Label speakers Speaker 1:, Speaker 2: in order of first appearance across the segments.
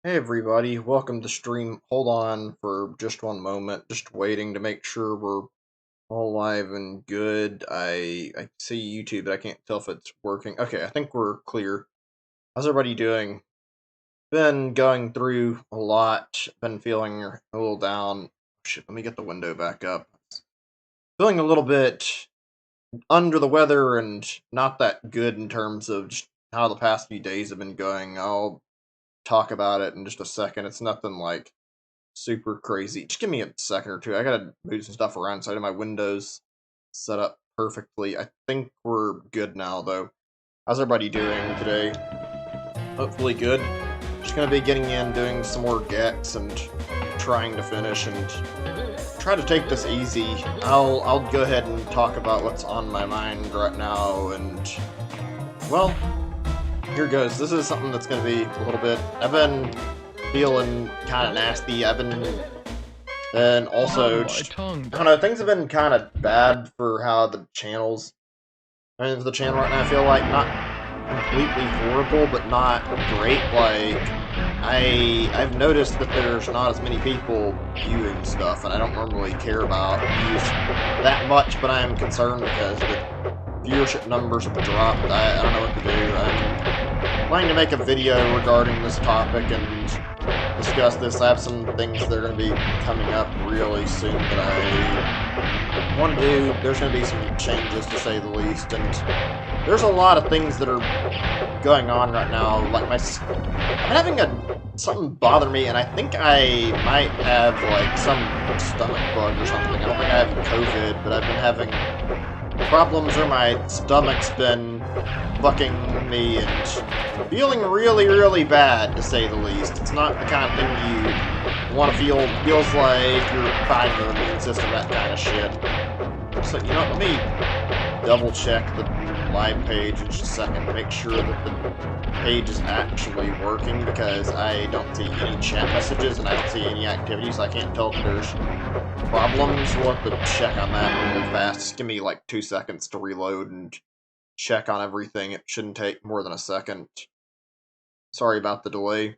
Speaker 1: Hey everybody, welcome to stream. Hold on for just one moment, just waiting to make sure we're all live and good. I see YouTube, but I can't tell if it's working. Okay, I think we're clear. How's everybody doing? Been going through a lot, been feeling a little down. Shit, let me get the window back up. Feeling a little bit under the weather and not that good in terms of just how the past few days have been going. I'll talk about it in just a second. It's nothing like super crazy. Just give me a second or two. I gotta move some stuff around so I have my windows set up perfectly. I think we're good now, though. How's everybody doing today? Hopefully good. Just gonna be getting in, doing some more Gex, and trying to finish, and try to take this easy. I'll go ahead and talk about what's on my mind right now, and, well, here goes. This is something that's gonna be a little bit... I've been feeling kind of nasty. And also, I don't know, things have been kind of bad for how the channel's, for the channel right now. I feel like not completely horrible, but not great. Like, I've noticed that there's not as many people viewing stuff, and I don't normally care about views that much, but I am concerned because the viewership numbers have dropped. I don't know what to do. I'm planning to make a video regarding this topic and discuss this. I have some things that are going to be coming up really soon that I want to do. There's going to be some changes, to say the least, and there's a lot of things that are going on right now. Like I'm having something bother me, and I think I might have like some stomach bug or something. I don't think I have COVID, but I've been having problems where my stomach's been fucking me and feeling really, really bad, to say the least. It's not the kind of thing you want to feel. Feels like you're fighting your immune system, that kind of shit. So, you know, let me double check the live page in just a second to make sure that the page is actually working, because I don't see any chat messages and I don't see any activity, so I can't tell if there's problems. We'll have to check on that really fast. Just give me like 2 seconds to reload and check on everything. It shouldn't take more than a second. Sorry about the delay.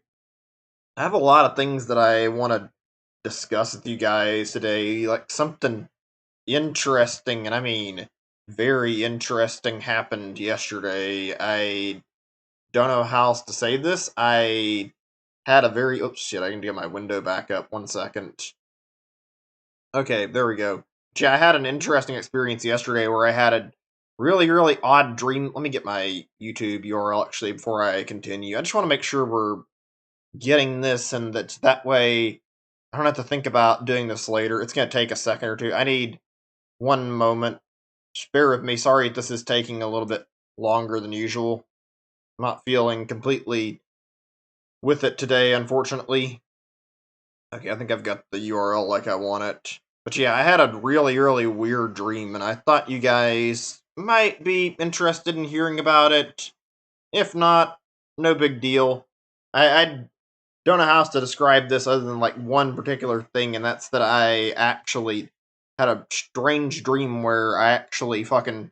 Speaker 1: I have a lot of things that I want to discuss with you guys today, like something interesting, and I mean very interesting, happened yesterday. I don't know how else to say this. I had a very... Oops, shit, I can get my window back up. 1 second. Okay, there we go. Yeah, I had an interesting experience yesterday where I had a really, really odd dream. Let me get my YouTube URL, actually, before I continue. I just want to make sure we're getting this, and that way I don't have to think about doing this later. It's going to take a second or two. I need 1 moment. Just bear with me. Sorry if this is taking a little bit longer than usual. I'm not feeling completely with it today, unfortunately. Okay, I think I've got the URL like I want it. But yeah, I had a really, really weird dream, and I thought you guys might be interested in hearing about it. If not, no big deal. I don't know how else to describe this other than like one particular thing, and that's that I actually had a strange dream where I actually fucking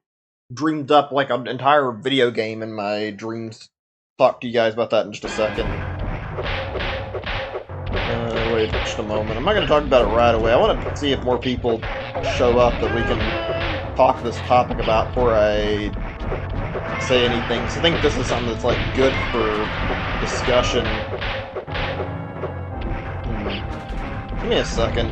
Speaker 1: dreamed up like an entire video game in my dreams. Talk to you guys about that in just a second. Wait just a moment. I'm not going to talk about it right away. I want to see if more people show up that we can talk this topic about before I say anything. So I think this is something that's like good for discussion. Give me a second.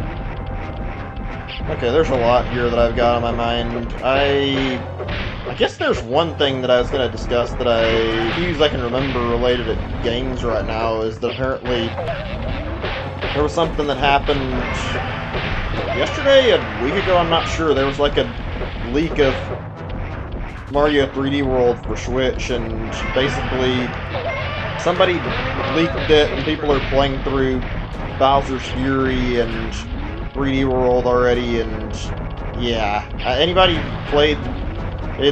Speaker 1: Okay, there's a lot here that I've got on my mind. I guess there's one thing that I was going to discuss that I can remember related to games right now, is that apparently there was something that happened yesterday, a week ago, I'm not sure. There was like a leak of Mario 3D World for Switch, and basically somebody leaked it and people are playing through Bowser's Fury and 3D World already, and yeah. Anybody played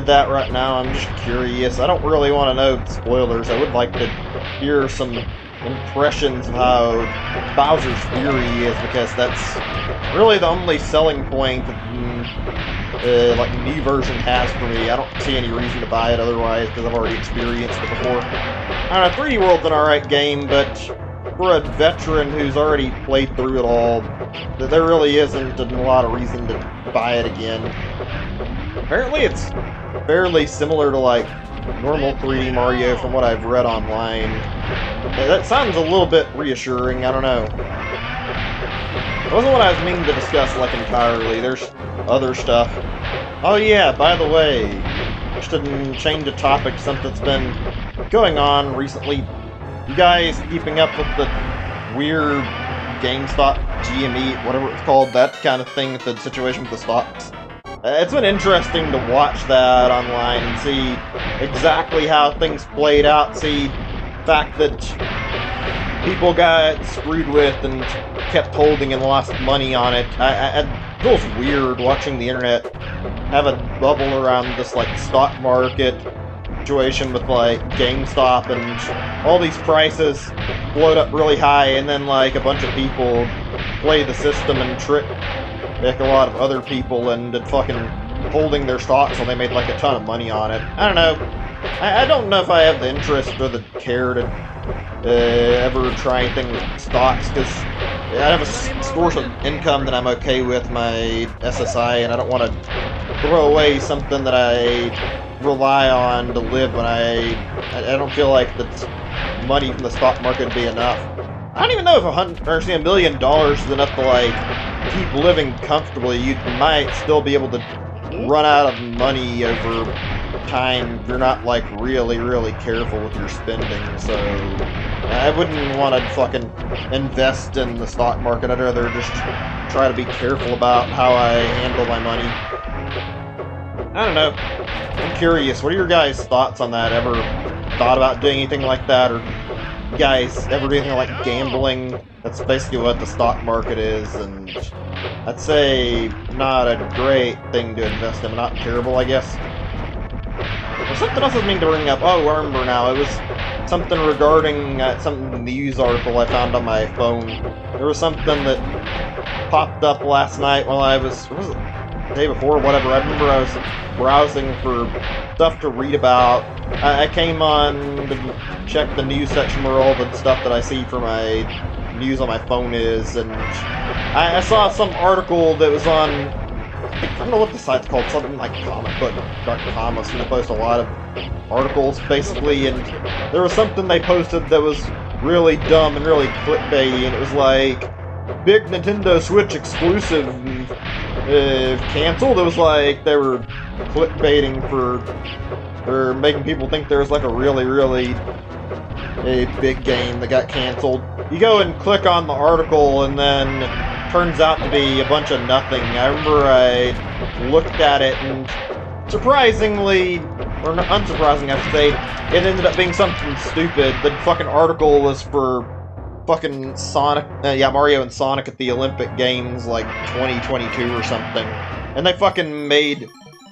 Speaker 1: that right now? I'm just curious. I don't really want to know spoilers. I would like to hear some impressions of how Bowser's Fury is, because that's really the only selling point that like new version has for me. I don't see any reason to buy it otherwise, because I've already experienced it before. I don't know, 3D World's an alright game, but for a veteran who's already played through it all, there really isn't a lot of reason to buy it again. Apparently it's fairly similar to, like, normal 3D Mario from what I've read online. That sounds a little bit reassuring, I don't know. It wasn't what I was meaning to discuss, like, entirely. There's other stuff. Oh yeah, by the way, just to change the topic, something that's been going on recently. You guys keeping up with the weird GameStop GME, whatever it's called, that kind of thing, the situation with the stocks? It's been interesting to watch that online and see exactly how things played out, see the fact that people got screwed with and kept holding and lost money on it. It feels weird watching the internet have a bubble around this, like, stock market situation with, like, GameStop and all these prices float up really high, and then, like, a bunch of people play the system and trick, like, a lot of other people into fucking holding their stocks when they made, like, a ton of money on it. I don't know. I don't know if I have the interest or the care to ever try anything with stocks, because I have a source of income that I'm okay with, my SSI, and I don't want to throw away something that I rely on to live when I don't feel like that money from the stock market would be enough. I don't even know if $1 million is enough to, like, keep living comfortably. You might still be able to run out of money over time if you're not, like, really, really careful with your spending, so I wouldn't want to fucking invest in the stock market. I'd rather just try to be careful about how I handle my money. I don't know. I'm curious, what are your guys' thoughts on that? Ever thought about doing anything like that, or you guys ever do anything like gambling? That's basically what the stock market is, and I'd say not a great thing to invest in, not terrible, I guess. There's something else I was meaning to bring up. Oh, I remember now. It was something regarding some news article I found on my phone. There was something that popped up last night while I was it the day before, whatever. I remember I was browsing for stuff to read about. I came on to check the news section where all the stuff that I see for my news on my phone is, and I saw some article that was on, I don't know what the site's called, something like comicbook.com. I've seen it post a lot of articles, basically, and there was something they posted that was really dumb and really clickbaity, and it was like, big Nintendo Switch exclusive canceled. It was like they were clickbaiting for making people think there was, like, a really, really big game that got canceled. You go and click on the article, and then turns out to be a bunch of nothing. I remember I looked at it, and surprisingly, or unsurprising I should say, it ended up being something stupid. The fucking article was for fucking Sonic, Mario and Sonic at the Olympic Games, like, 2022 or something. And they fucking made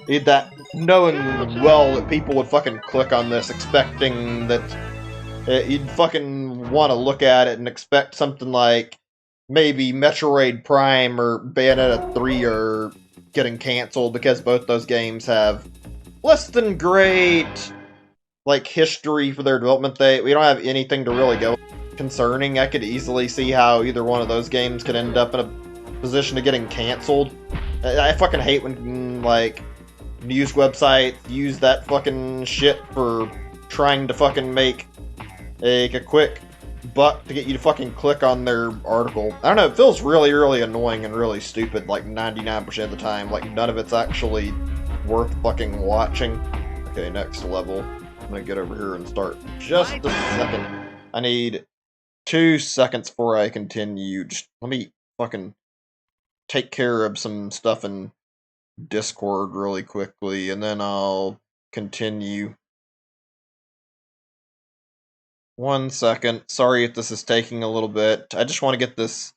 Speaker 1: that, knowing well that people would fucking click on this, expecting that you'd fucking want to look at it and expect something like maybe Metroid Prime or Bayonetta 3 are getting canceled, because both those games have less than great, like, history for their development. We don't have anything to really go concerning. I could easily see how either one of those games could end up in a position of getting canceled. I fucking hate when, like, news websites use that fucking shit for trying to fucking make a quick buck to get you to fucking click on their article. I don't know, it feels really, really annoying and really stupid, like, 99% of the time. Like, none of it's actually worth fucking watching. Okay, next level. I'm gonna get over here and start just a second. I need 2 seconds before I continue. Just let me fucking take care of some stuff in Discord really quickly, and then I'll continue. 1 second. Sorry if this is taking a little bit. I just want to get this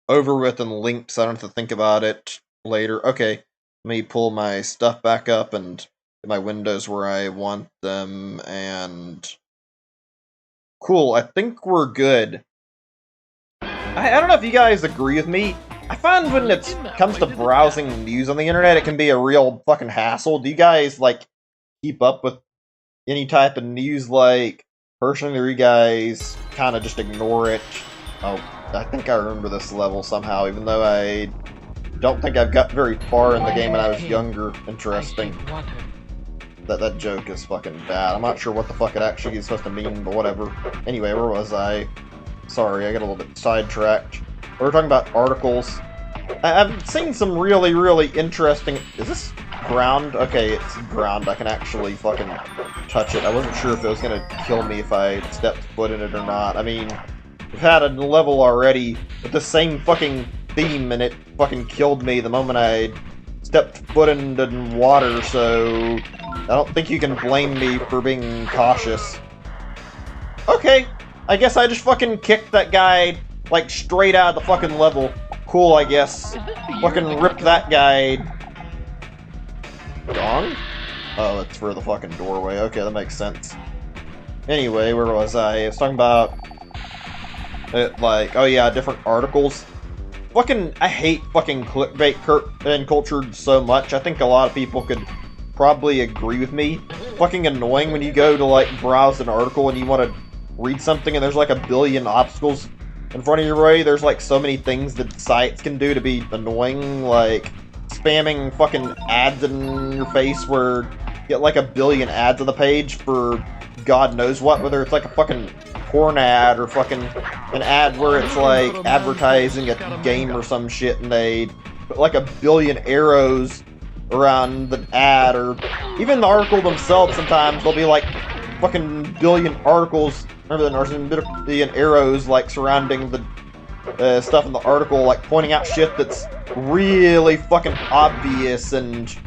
Speaker 1: over with and linked so I don't have to think about it later. Okay, let me pull my stuff back up and get my windows where I want them, and cool, I think we're good. I don't know if you guys agree with me. I find when it comes to browsing news on the internet, it can be a real fucking hassle. Do you guys, like, keep up with any type of news, like, Personally, you guys kind of just ignore it. Oh, I think I remember this level somehow, even though I don't think I've got very far in the game when I was younger. Interesting. That joke is fucking bad. I'm not sure what the fuck it actually is supposed to mean, but whatever. Anyway, where was I? Sorry, I got a little bit sidetracked. We were talking about articles. I've seen some really, really interesting... Is this ground? Okay, it's ground. I can actually fucking touch it. I wasn't sure if it was gonna kill me if I stepped foot in it or not. I mean, we've had a level already with the same fucking theme, and it fucking killed me the moment I stepped foot into water, so I don't think you can blame me for being cautious. Okay, I guess I just fucking kicked that guy, like, straight out of the fucking level. Cool, I guess. Fucking ripped that guy. Gone? Oh, it's for the fucking doorway. Okay, that makes sense. Anyway, where was I? I was talking about it, like, oh yeah, different articles. Fucking, I hate fucking clickbait and culture so much. I think a lot of people could probably agree with me. Fucking annoying when you go to, like, browse an article and you want to read something and there's like a billion obstacles in front of your way. There's like so many things that sites can do to be annoying, like spamming fucking ads in your face where you get like a billion ads on the page for God knows what, whether it's like a fucking porn ad or fucking an ad where it's like advertising a game or some shit and they put like a billion arrows around the ad, or even the article themselves. Sometimes there'll be like fucking billion articles, or billion arrows like surrounding the stuff in the article, like pointing out shit that's really fucking obvious and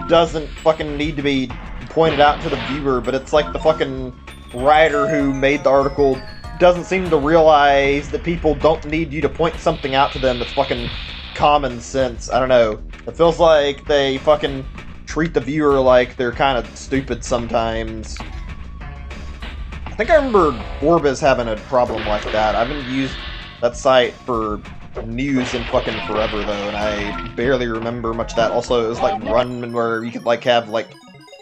Speaker 1: doesn't fucking need to be pointed out to the viewer, but it's like the fucking writer who made the article doesn't seem to realize that people don't need you to point something out to them that's fucking common sense. I don't know. It feels like they fucking treat the viewer like they're kind of stupid sometimes. I think I remember Forbes having a problem like that. I haven't used that site for news in fucking forever though, and I barely remember much of that. Also, it was like Runman where you could like have like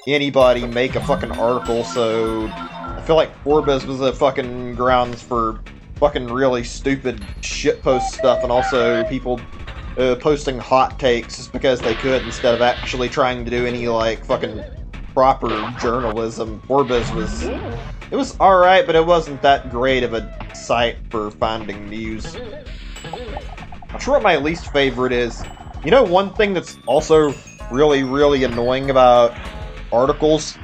Speaker 1: anybody make a fucking article, so I feel like Forbes was a fucking grounds for fucking really stupid shitpost stuff, and also people posting hot takes just because they could instead of actually trying to do any like fucking proper journalism. Forbes was... it was alright, but it wasn't that great of a site for finding news. I'm sure what my least favorite is. You know, one thing that's also really, really annoying about articles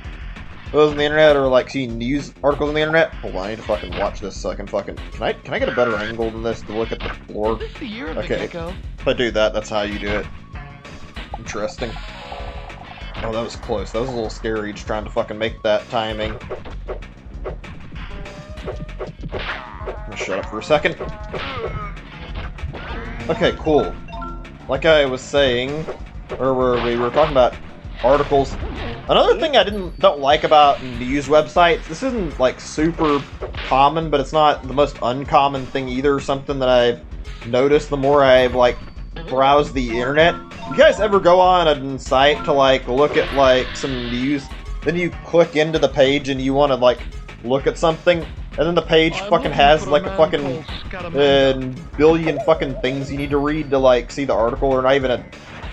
Speaker 1: on the internet, or like seeing news articles on the internet. Hold on, I need to fucking watch this so I can fucking... Can I get a better angle than this to look at the floor? Okay, if I do that, that's how you do it. Interesting. Oh, that was close. That was a little scary, just trying to fucking make that timing. I'm gonna shut up for a second. Okay, cool. Like I was saying, or we were talking about articles. Another thing I don't like about news websites, this isn't like super common, but it's not the most uncommon thing either. Something that I've noticed the more I've like browsed the internet. You guys ever go on a site to like look at like some news, then you click into the page and you want to like look at something, and then the page fucking has like a fucking billion fucking things you need to read to like see the article, or not even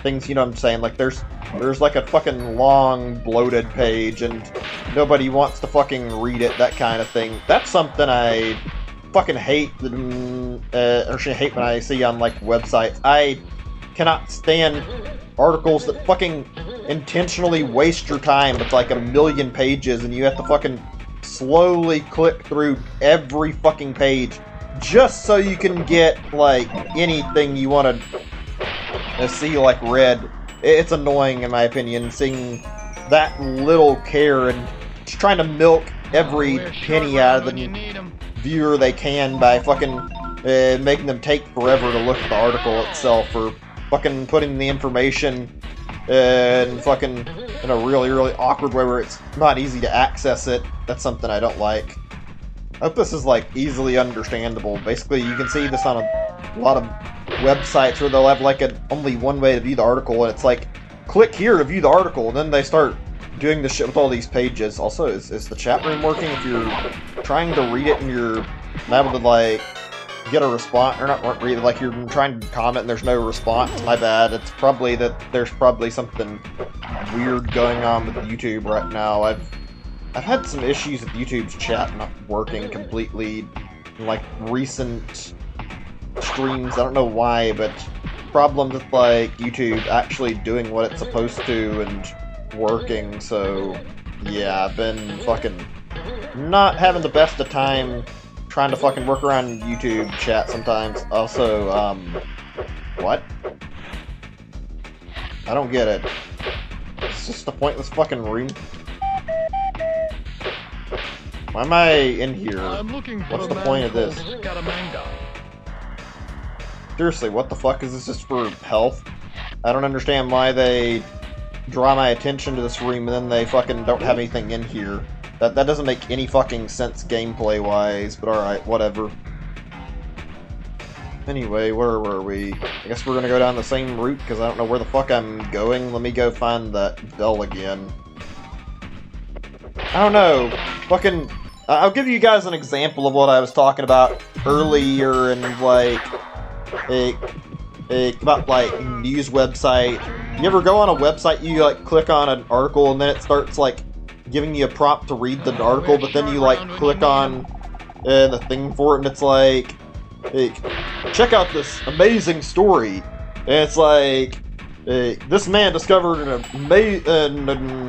Speaker 1: things, you know what I'm saying? Like there's like a fucking long bloated page and nobody wants to fucking read it, that kind of thing. That's something I fucking hate, or should hate when I see on like websites. I cannot stand articles that fucking intentionally waste your time with like a million pages and you have to fucking slowly click through every fucking page just so you can get like anything you want to see like read. It's annoying in my opinion, seeing that little care and just trying to milk every penny out of the viewer they can by fucking making them take forever to look at the article itself, or fucking putting the information and fucking in a really, really awkward way where it's not easy to access it. That's something I don't like. I hope this is like easily understandable. Basically, you can see this on a lot of websites where they'll have like only one way to view the article, and it's like, click here to view the article, and then they start doing this shit with all these pages. Also, is the chat room working? If you're trying to read it and you're not able to, like, get a response, or not read it, like you're trying to comment and there's no response, my bad. It's probably that there's probably something weird going on with YouTube right now. I've had some issues with YouTube's chat not working completely in, like, recent streams. I don't know why, but problems with, like, YouTube actually doing what it's supposed to and working, so yeah, I've been fucking not having the best of time trying to fucking work around YouTube chat sometimes. Also, what? I don't get it. It's just a pointless fucking room. Why am I in here? What's the point of this? Seriously, what the fuck is this just for health? I don't understand why they draw my attention to this room and then they fucking don't have anything in here. That doesn't make any fucking sense gameplay-wise, but alright, whatever. Anyway, where were we? I guess we're gonna go down the same route, because I don't know where the fuck I'm going. Let me go find that bell again. I don't know. Fucking... I'll give you guys an example of what I was talking about earlier, and, like... about, like, news website. You ever go on a website, you, like, click on an article, and then it starts, like, giving you a prompt to read the article, but then you, like, click on the thing for it, and it's like, check out this amazing story. And it's like, this man discovered a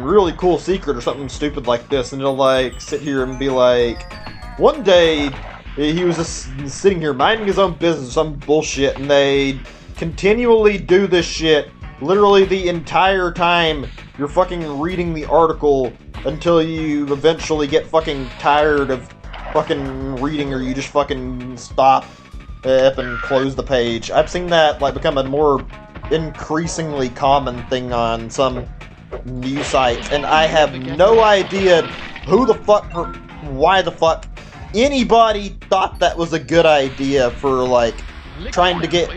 Speaker 1: really cool secret or something stupid like this, and it'll, like, sit here and be like, one day, he was just sitting here minding his own business, some bullshit, and they continually do this shit literally the entire time you're fucking reading the article until you eventually get fucking tired of fucking reading, or you just fucking stop up and close the page. I've seen that, like, become a more increasingly common thing on some news sites, and I have no idea who the fuck or why the fuck anybody thought that was a good idea for, like, trying to get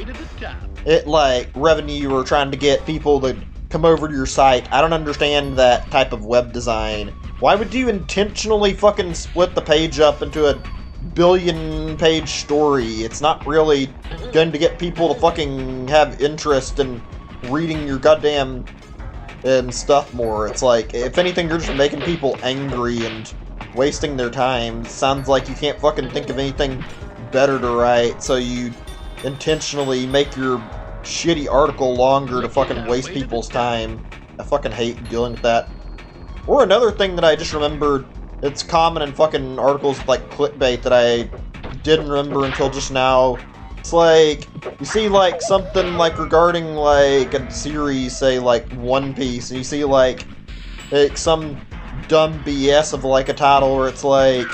Speaker 1: it, like, revenue, or trying to get people to come over to your site. I don't understand that type of web design. Why would you intentionally fucking split the page up into a billion-page story? It's not really going to get people to fucking have interest in reading your goddamn stuff more. It's like, if anything, you're just making people angry and wasting their time. Sounds like you can't fucking think of anything better to write, so you intentionally make your shitty article longer to fucking waste people's time. I fucking hate dealing with that. Or another thing that I just remembered, it's common in fucking articles like clickbait that I didn't remember until just now. It's like, you see, like, something like regarding, like, a series, say, like, One Piece, and you see, like some dumb BS of, like, a title where it's like,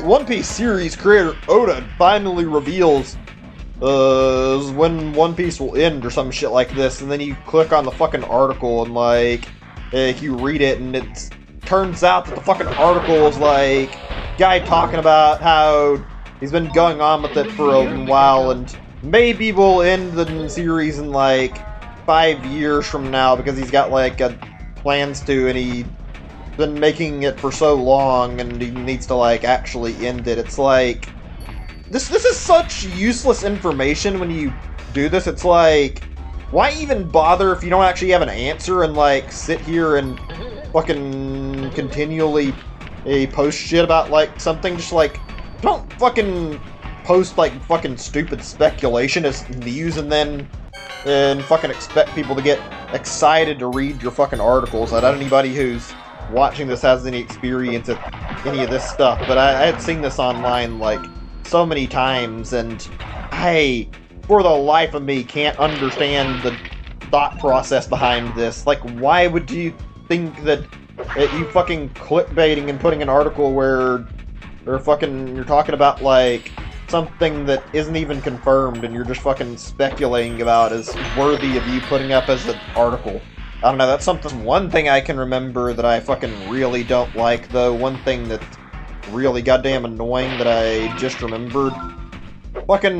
Speaker 1: One Piece series creator Oda finally reveals when One Piece will end, or some shit like this, and then you click on the fucking article, and, like, you read it, and it turns out that the fucking article is, like, guy talking about how he's been going on with it for a while, and maybe we'll end the series in, like, 5 years from now, because he's got, like, plans to, and he's been making it for so long, and he needs to, like, actually end it. It's like, this is such useless information when you do this. It's like, why even bother if you don't actually have an answer, and, like, sit here and fucking continually post shit about, like, something? Just, like, don't fucking post, like, fucking stupid speculation as news and then fucking expect people to get excited to read your fucking articles. I doubt anybody who's watching this has any experience at any of this stuff, but I had seen this online, like, so many times, and I, for the life of me, can't understand the thought process behind this. Like, why would you think that you fucking clickbaiting and putting an article where you're talking about, like, something that isn't even confirmed, and you're just fucking speculating about is worthy of you putting up as an article? I don't know, that's one thing I can remember that I fucking really don't like, though. One thing that's really goddamn annoying that I just remembered. Fucking,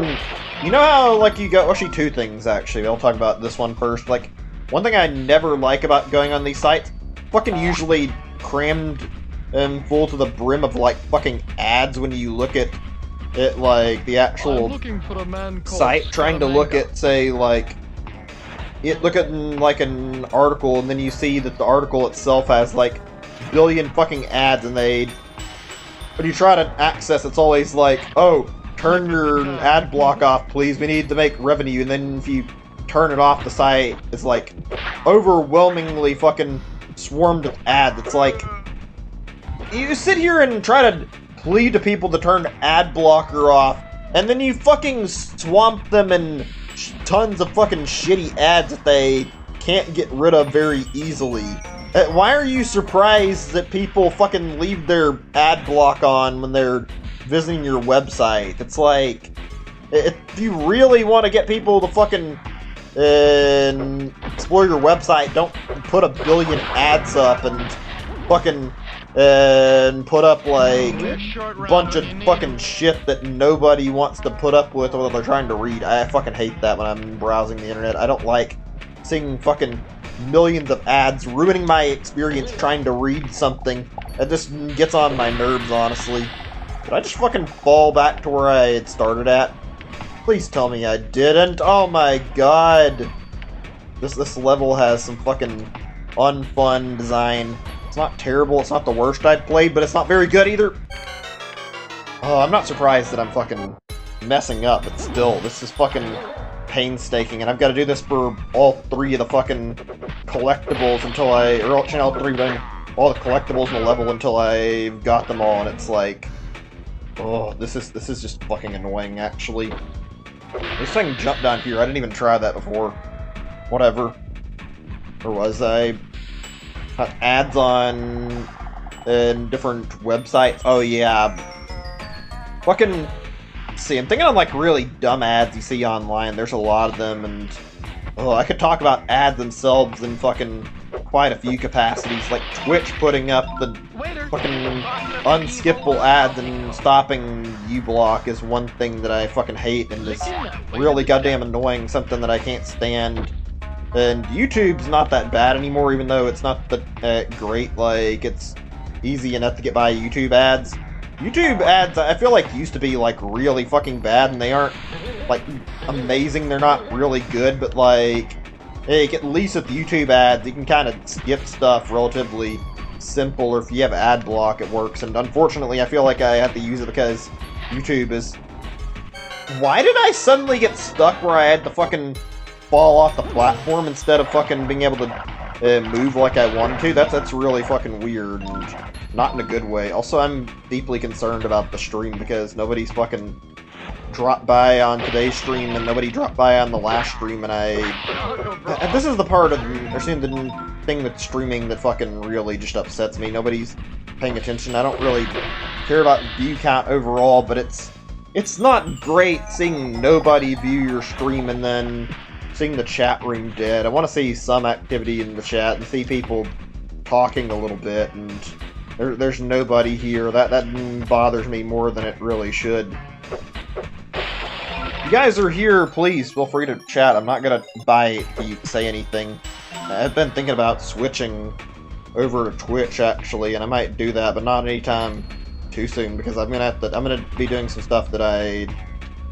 Speaker 1: you know how, like, you go, actually two things, actually. I'll talk about this one first. Like, one thing I never like about going on these sites, fucking usually crammed and full to the brim of like fucking ads when you look at it, like the actual site, trying to look at, say, like, look at like an article, and then you see that the article itself has like billion fucking ads, and when you try to access, it's always like, oh, turn your ad block off, please, we need to make revenue, and then if you turn it off, the site is like overwhelmingly fucking swarmed with ads. It's like, you sit here and try to plead to people to turn ad blocker off, and then you fucking swamp them in tons of fucking shitty ads that they can't get rid of very easily. Why are you surprised that people fucking leave their ad block on when they're visiting your website? It's like, if you really want to get people to fucking explore your website, don't put a billion ads up and fucking put up like a bunch of fucking shit that nobody wants to put up with or they're trying to read. I fucking hate that when I'm browsing the internet. I don't like seeing fucking millions of ads ruining my experience trying to read something. It just gets on my nerves, honestly. Did I just fucking fall back to where I had started at? Please tell me I didn't. Oh my god. This level has some fucking unfun design. It's not terrible, it's not the worst I've played, but it's not very good either. Oh, I'm not surprised that I'm fucking messing up, but still, this is fucking painstaking, and I've got to do this for all three of the fucking collectibles until all the collectibles in the level until I've got them all, and it's like, oh, this is just fucking annoying, actually. This thing jumped down here, I didn't even try that before. Whatever. Or was I? Ads on different websites. Oh yeah. Fucking, see, I'm thinking of like really dumb ads you see online. There's a lot of them, and oh, I could talk about ads themselves in fucking quite a few capacities. Like Twitch putting up the fucking unskippable ads and stopping uBlock is one thing that I fucking hate and is really goddamn annoying, something that I can't stand. And YouTube's not that bad anymore, even though it's not that great. Like, it's easy enough to get by YouTube ads. YouTube ads, I feel like, used to be, like, really fucking bad, and they aren't, like, amazing. They're not really good, but, like, hey, at least with YouTube ads, you can kind of skip stuff relatively simple, or if you have ad block, it works. And unfortunately, I feel like I have to use it because YouTube is... Why did I suddenly get stuck where I had to fucking fall off the platform instead of fucking being able to move like I wanted to? That's really fucking weird, and not in a good way. Also, I'm deeply concerned about the stream because nobody's fucking dropped by on today's stream, and nobody dropped by on the last stream, and this is the part of the thing with streaming that fucking really just upsets me. Nobody's paying attention. I don't really care about view count overall, but it's not great seeing nobody view your stream and then seeing the chat room dead. I want to see some activity in the chat and see people talking a little bit, and there's nobody here. That bothers me more than it really should. If you guys are here, please feel free to chat. I'm not gonna bite if you say anything. I've been thinking about switching over to Twitch, actually, and I might do that, but not anytime too soon, because I'm gonna be doing some stuff that I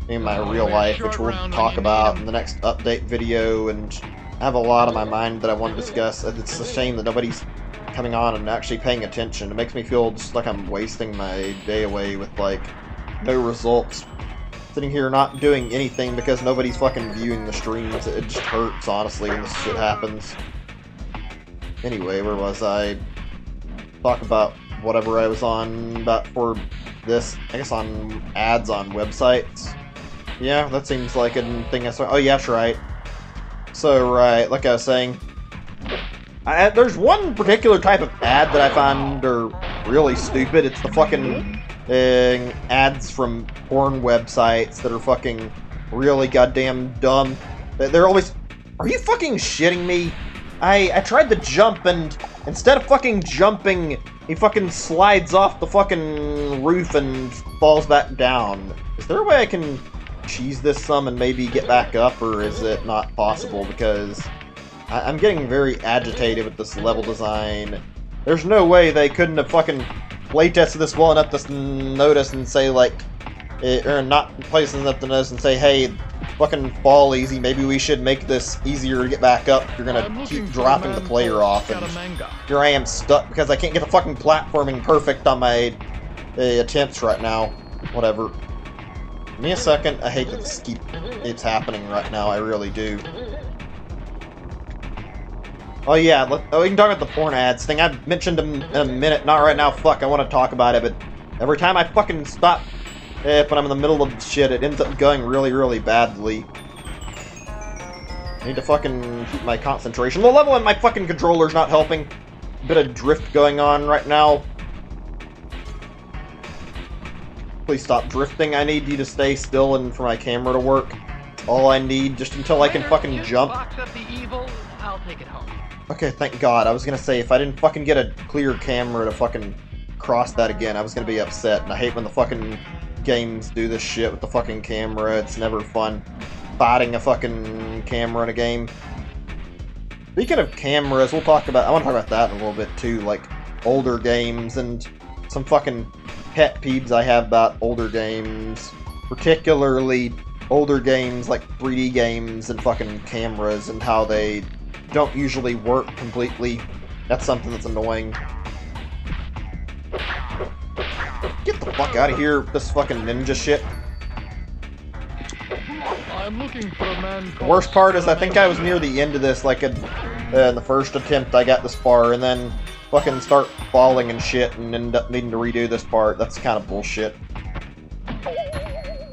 Speaker 1: in my real life, which we'll talk about in the next update video, and I have a lot on my mind that I want to discuss. It's a shame that nobody's coming on and actually paying attention. It makes me feel just like I'm wasting my day away with, like, no results. Sitting here not doing anything because nobody's fucking viewing the streams. It just hurts, honestly, when this shit happens. Anyway, where was I? Talk about whatever I was on about for this. I guess on ads on websites. Yeah, that seems like a thing I saw. Oh, yeah, that's right. So, right, like I was saying, there's one particular type of ad that I find are really stupid. It's the fucking ads from porn websites that are fucking really goddamn dumb. They're always... Are you fucking shitting me? I tried to jump, and instead of fucking jumping, he fucking slides off the fucking roof and falls back down. Is there a way I can cheese this some and maybe get back up, or is it not possible? Because I'm getting very agitated with this level design. There's no way they couldn't have fucking playtested this well enough to notice and say, like, or not places enough to notice and say, hey, fucking fall easy, maybe we should make this easier to get back up. You're gonna keep dropping the player off, and here I am stuck because I can't get the fucking platforming perfect on my attempts right now. Whatever. Give me a second. I hate that it's happening right now, I really do. Oh yeah, we can talk about the porn ads thing. I mentioned them in a minute, not right now, fuck, I want to talk about it, but every time I fucking stop when I'm in the middle of shit, it ends up going really, really badly. I need to fucking keep my concentration. The level in my fucking controller's not helping. A bit of drift going on right now. Please stop drifting. I need you to stay still and for my camera to work. All I need, just until I can fucking jump.
Speaker 2: I'll take it home.
Speaker 1: Okay, thank God. I was gonna say, if I didn't fucking get a clear camera to fucking cross that again, I was gonna be upset. And I hate when the fucking games do this shit with the fucking camera. It's never fun spotting a fucking camera in a game. Speaking of cameras, I want to talk about that in a little bit too, like older games and some fucking pet peeves I have about older games, particularly older games like 3D games and fucking cameras and how they don't usually work completely. That's something that's annoying. Get the fuck out of here with this fucking ninja shit.
Speaker 2: I'm looking for a man.
Speaker 1: The worst part is I think I was near the end of this, like in the first attempt I got this far, and then fucking start falling and shit and end up needing to redo this part. That's kind of bullshit.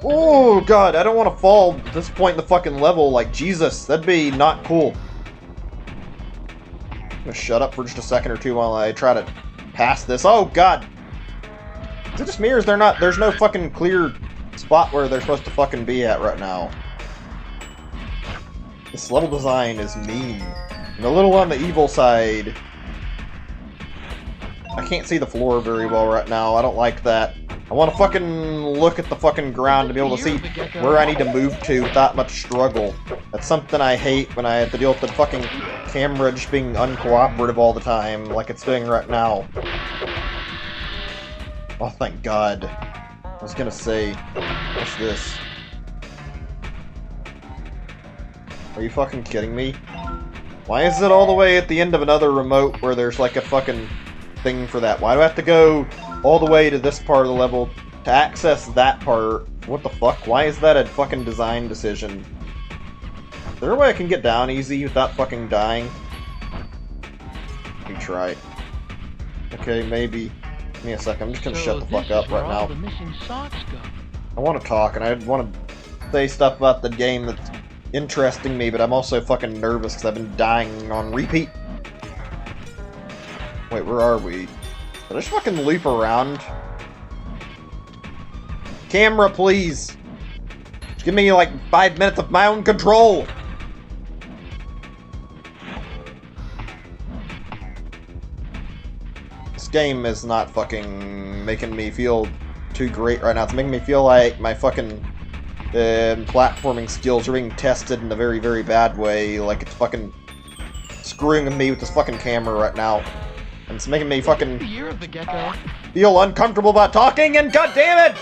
Speaker 1: Oh god, I don't want to fall at this point in the fucking level, like Jesus, that'd be not cool. I'm gonna shut up for just a second or two while I try to pass this. Oh god! Is it just me or is there's no fucking clear spot where they're supposed to fucking be at right now? This level design is mean. And a little on the evil side. I can't see the floor very well right now, I don't like that. I want to fucking look at the fucking ground to be able to see where I need to move to without much struggle. That's something I hate when I have to deal with the fucking camera just being uncooperative all the time, like it's doing right now. Oh, thank God. I was gonna say, what's this? Are you fucking kidding me? Why is it all the way at the end of another remote where there's like a fucking thing for that? Why do I have to go all the way to this part of the level to access that part? What the fuck? Why is that a fucking design decision? Is there a way I can get down easy without fucking dying? Let me try. Okay, maybe. Give me a second. I'm just gonna shut the fuck up right now. I want to talk, and I want to say stuff about the game that's interesting me, but I'm also fucking nervous because I've been dying on repeat. Wait, where are we? Did I just fucking loop around? Camera, please! Just give me like 5 minutes of my own control! This game is not fucking making me feel too great right now. It's making me feel like my fucking platforming skills are being tested in a very, very bad way. Like it's fucking screwing me with this fucking camera right now. And it's making me fucking feel uncomfortable about talking, and god damn it!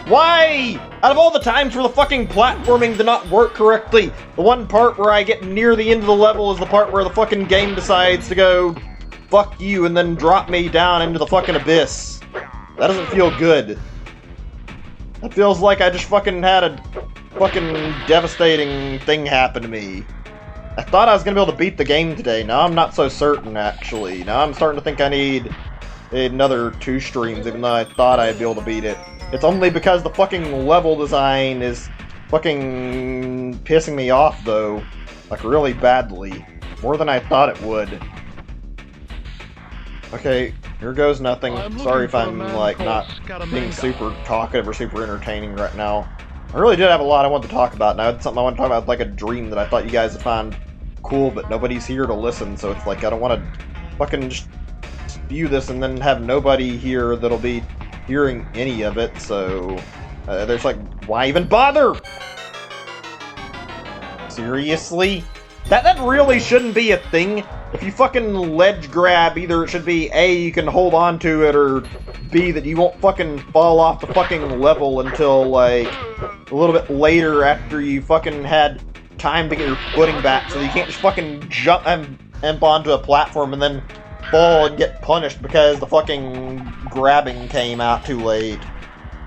Speaker 1: Why? Out of all the times where the fucking platforming did not work correctly, the one part where I get near the end of the level is the part where the fucking game decides to go, fuck you, and then drop me down into the fucking abyss. That doesn't feel good. That feels like I just fucking had a fucking devastating thing happen to me. I thought I was going to be able to beat the game today. Now I'm not so certain, actually. Now I'm starting to think I need another 2 streams, even though I thought I'd be able to beat it. It's only because the fucking level design is fucking pissing me off, though. Like, really badly. More than I thought it would. Okay, here goes nothing. Sorry if I'm, like, not being super talkative or super entertaining right now. I really did have a lot I wanted to talk about, and I had something I wanted to talk about, like a dream that I thought you guys would find cool, but nobody's here to listen, so it's like I don't want to fucking just spew this and then have nobody here that'll be hearing any of it, so there's like, why even bother? Seriously? That really shouldn't be a thing. If you fucking ledge grab, either it should be A, you can hold on to it, or B, that you won't fucking fall off the fucking level until, like, a little bit later after you fucking had time to get your footing back, so you can't just fucking jump onto a platform and then fall and get punished because the fucking grabbing came out too late.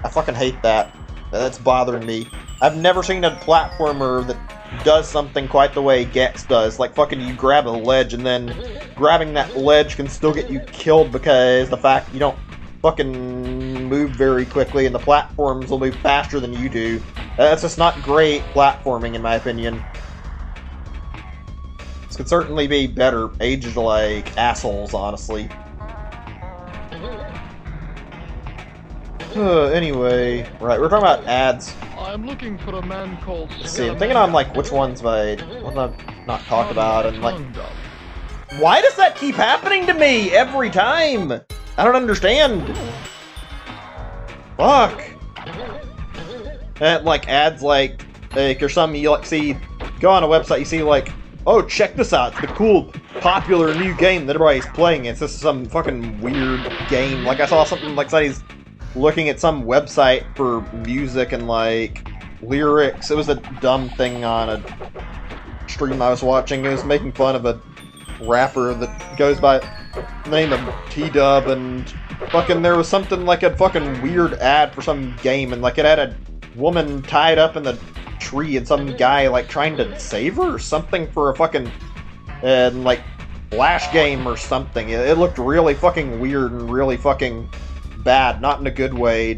Speaker 1: I fucking hate that. That's bothering me. I've never seen a platformer that does something quite the way Gex does. Like, fucking you grab a ledge, and then grabbing that ledge can still get you killed because the fact you don't fucking move very quickly, and the platforms will move faster than you do. That's just not great platforming, in my opinion. This could certainly be better. Aged like assholes, honestly. Anyway, right, we're talking about ads.
Speaker 2: I'm looking for a man called...
Speaker 1: Let's see, I'm thinking on, like, which ones I've not talked about, and, like... Why does that keep happening to me every time? I don't understand. Fuck. And, like, ads like or some, you, like, see, go on a website, you see, like, oh, check this out, it's the cool, popular new game that everybody's playing. It's just some fucking weird game. Like, I saw something, like, somebody's looking at some website for music and, like, lyrics. It was a dumb thing on a stream I was watching. It was making fun of a rapper that goes by the name of T-Dub, and fucking there was something like a fucking weird ad for some game, and, like, it had a woman tied up in the tree and some guy, like, trying to save her or something for a fucking, like, flash game or something. It looked really fucking weird and really fucking bad, not in a good way.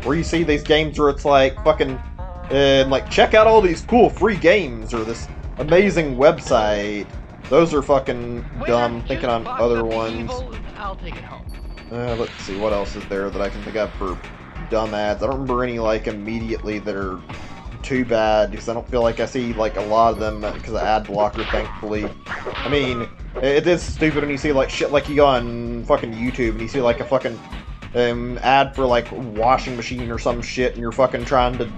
Speaker 1: Where you see these games where it's like fucking like, check out all these cool free games or this amazing website. Those are fucking dumb. Thinking on other ones.
Speaker 2: I'll take it home.
Speaker 1: Let's see, what else is there that I can think of for dumb ads? I don't remember any, like, immediately that are too bad, because I don't feel like I see, like, a lot of them because of ad blocker, thankfully. I mean, it is stupid when you see, like, shit, like, you go on fucking YouTube and you see, like, a fucking ad for, like, washing machine or some shit, and you're fucking trying to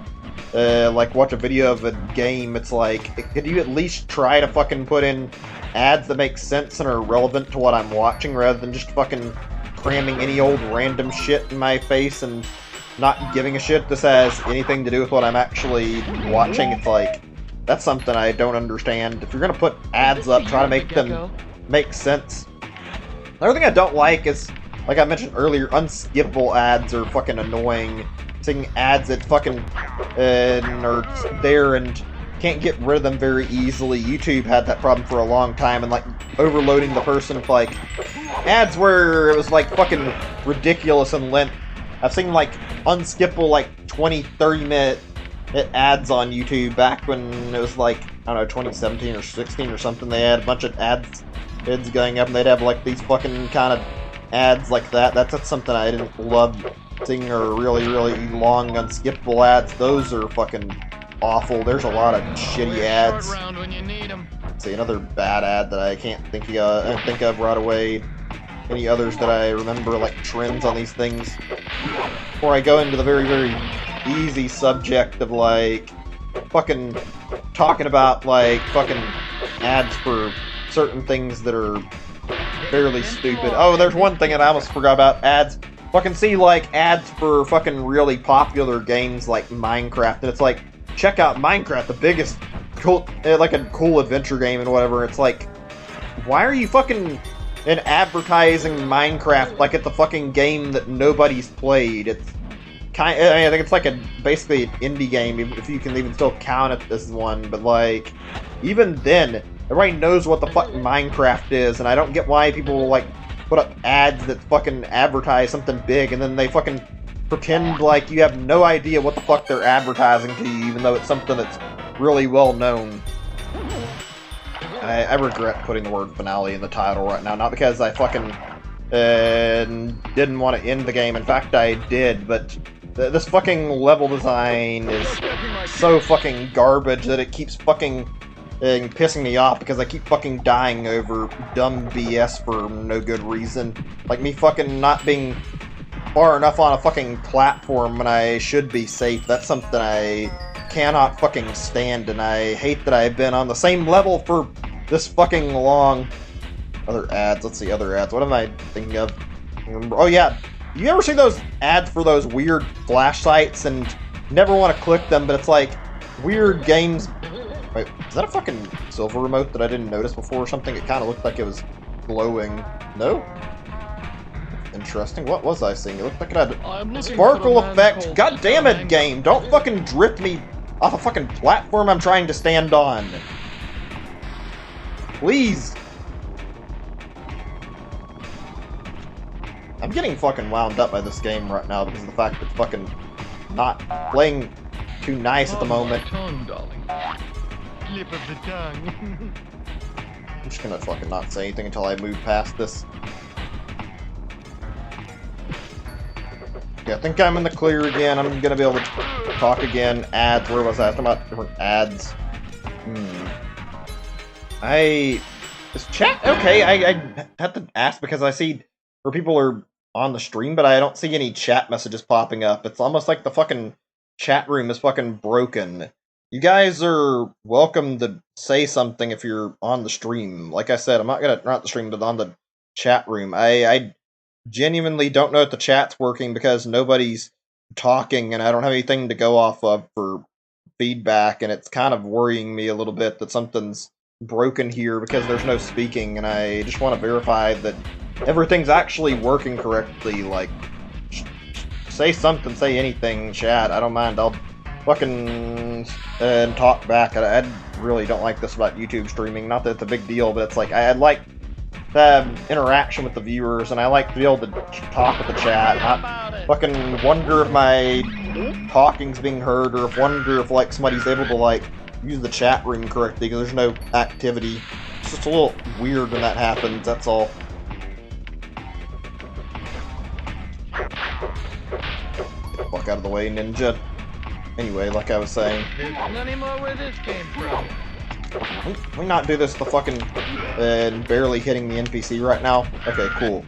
Speaker 1: like, watch a video of a game. It's like, could you at least try to fucking put in ads that make sense and are relevant to what I'm watching, rather than just fucking cramming any old random shit in my face and not giving a shit this has anything to do with what I'm actually watching? It's like, that's something I don't understand. If you're gonna put ads up, try to make them make sense. Another thing I don't like is, like I mentioned earlier, unskippable ads are fucking annoying. Seeing ads that fucking are there and can't get rid of them very easily. YouTube had that problem for a long time, and, like, overloading the person with, like, ads where it was, like, fucking ridiculous in length. I've seen, like, unskippable, like, 20, 30-minute ads on YouTube back when it was, like, I don't know, 2017 or 16 or something. They had a bunch of ads going up, and they'd have, like, these fucking kind of ads like that. That's something I didn't love seeing, or really, really long, unskippable ads. Those are fucking awful. There's a lot of shitty ads. Let's see, another bad ad that I can't think of right away. Any others that I remember, like, trends on these things? Before I go into the very, very easy subject of, like, fucking talking about, like, fucking ads for certain things that are fairly stupid. Oh, there's one thing that I almost forgot about. Ads. Fucking see, like, ads for fucking really popular games like Minecraft, and it's like, check out Minecraft, the biggest cool, like, a cool adventure game and whatever. It's like, why are you fucking advertising Minecraft like it's a fucking game that nobody's played? It's kind of, I mean, I think it's like basically an indie game, if you can even still count it as one, but, like, even then, everybody knows what the fuck Minecraft is, and I don't get why people will, like, put up ads that fucking advertise something big, and then they fucking pretend like you have no idea what the fuck they're advertising to you, even though it's something that's really well known. I regret putting the word finale in the title right now, not because I fucking didn't want to end the game. In fact, I did, but this fucking level design is so fucking garbage that it keeps fucking pissing me off, because I keep fucking dying over dumb BS for no good reason. Like me fucking not being far enough on a fucking platform when I should be safe. That's something I cannot fucking stand, and I hate that I've been on the same level for this fucking long. Other ads, let's see, other ads. What am I thinking of? Oh yeah, you ever see those ads for those weird flash sites and never want to click them, but it's like weird games. Wait, is that a fucking silver remote that I didn't notice before or something? It kind of looked like it was glowing. No? Interesting. What was I seeing? It looked like it had sparkle effect. God damn it, game! Don't fucking drift me off a fucking platform I'm trying to stand on. Please. I'm getting fucking wound up by this game right now because of the fact that it's fucking not playing too nice at the moment.
Speaker 2: Slip of the tongue.
Speaker 1: I'm just gonna fucking not say anything until I move past this. Yeah, I think I'm in the clear again. I'm gonna be able to talk again. Ads, where was I? I was talking about different ads. Is chat okay? I had to ask because I see where people are on the stream, but I don't see any chat messages popping up. It's almost like the fucking chat room is fucking broken. You guys are welcome to say something if you're on the stream. Like I said, I'm not the stream, but on the chat room. I genuinely don't know if the chat's working because nobody's talking and I don't have anything to go off of for feedback, and it's kind of worrying me a little bit that something's broken here because there's no speaking, and I just want to verify that everything's actually working correctly. Like, say something, say anything, chat. I don't mind. I'll fucking talk back. I really don't like this about YouTube streaming. Not that it's a big deal, but it's like I'd like to have interaction with the viewers, and I like to be able to talk with the chat. Not fucking wonder if my talking's being heard, or wonder if like somebody's able to like use the chat room correctly because there's no activity. It's just a little weird when that happens. That's all. Get the fuck out of the way, ninja. Anyway, like I was saying,
Speaker 2: There's none more where this came from.
Speaker 1: can we not do this the fucking barely hitting the NPC right now? Okay, cool.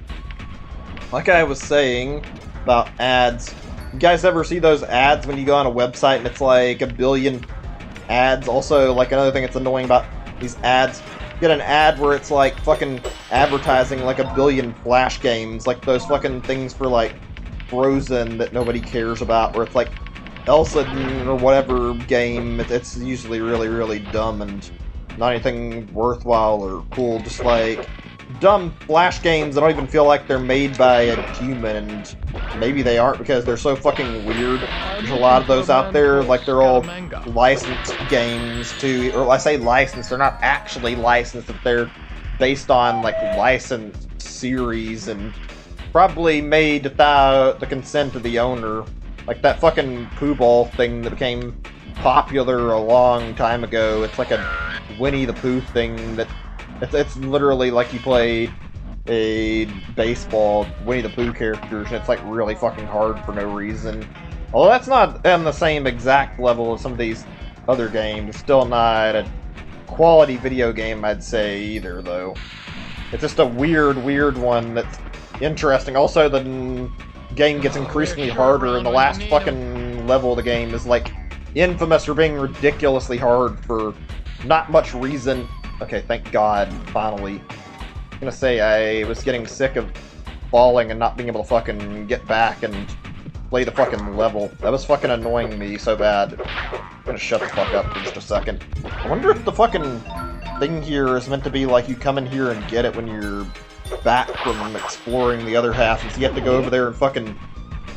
Speaker 1: Like I was saying about ads, you guys ever see those ads when you go on a website and it's like a billion ads? Also, like another thing that's annoying about these ads, you get an ad where it's like fucking advertising like a billion Flash games, like those fucking things for like Frozen that nobody cares about, where it's like Elsa or whatever game. It's usually really, really dumb and not anything worthwhile or cool. Just like dumb Flash games that don't even feel like they're made by a human, and maybe they aren't because they're so fucking weird. There's a lot of those out there, like they're all licensed games too, or I say licensed, they're not actually licensed, but they're based on like licensed series and probably made without the consent of the owner. Like that fucking poo ball thing that became popular a long time ago. It's like a Winnie the Pooh thing that it's literally like you played a baseball Winnie the Pooh characters, and it's like really fucking hard for no reason. Although that's not on the same exact level as some of these other games. It's still not a quality video game, I'd say, either, though. It's just a weird one that's interesting. Also, the game gets increasingly harder, and the last fucking level of the game is like infamous for being ridiculously hard for not much reason. Okay, thank God, finally. I'm gonna say I was getting sick of falling and not being able to fucking get back and play the fucking level. That was fucking annoying me so bad. I'm gonna shut the fuck up for just a second. I wonder if the fucking thing here is meant to be like you come in here and get it when you're back from exploring the other half, and so you have to go over there and fucking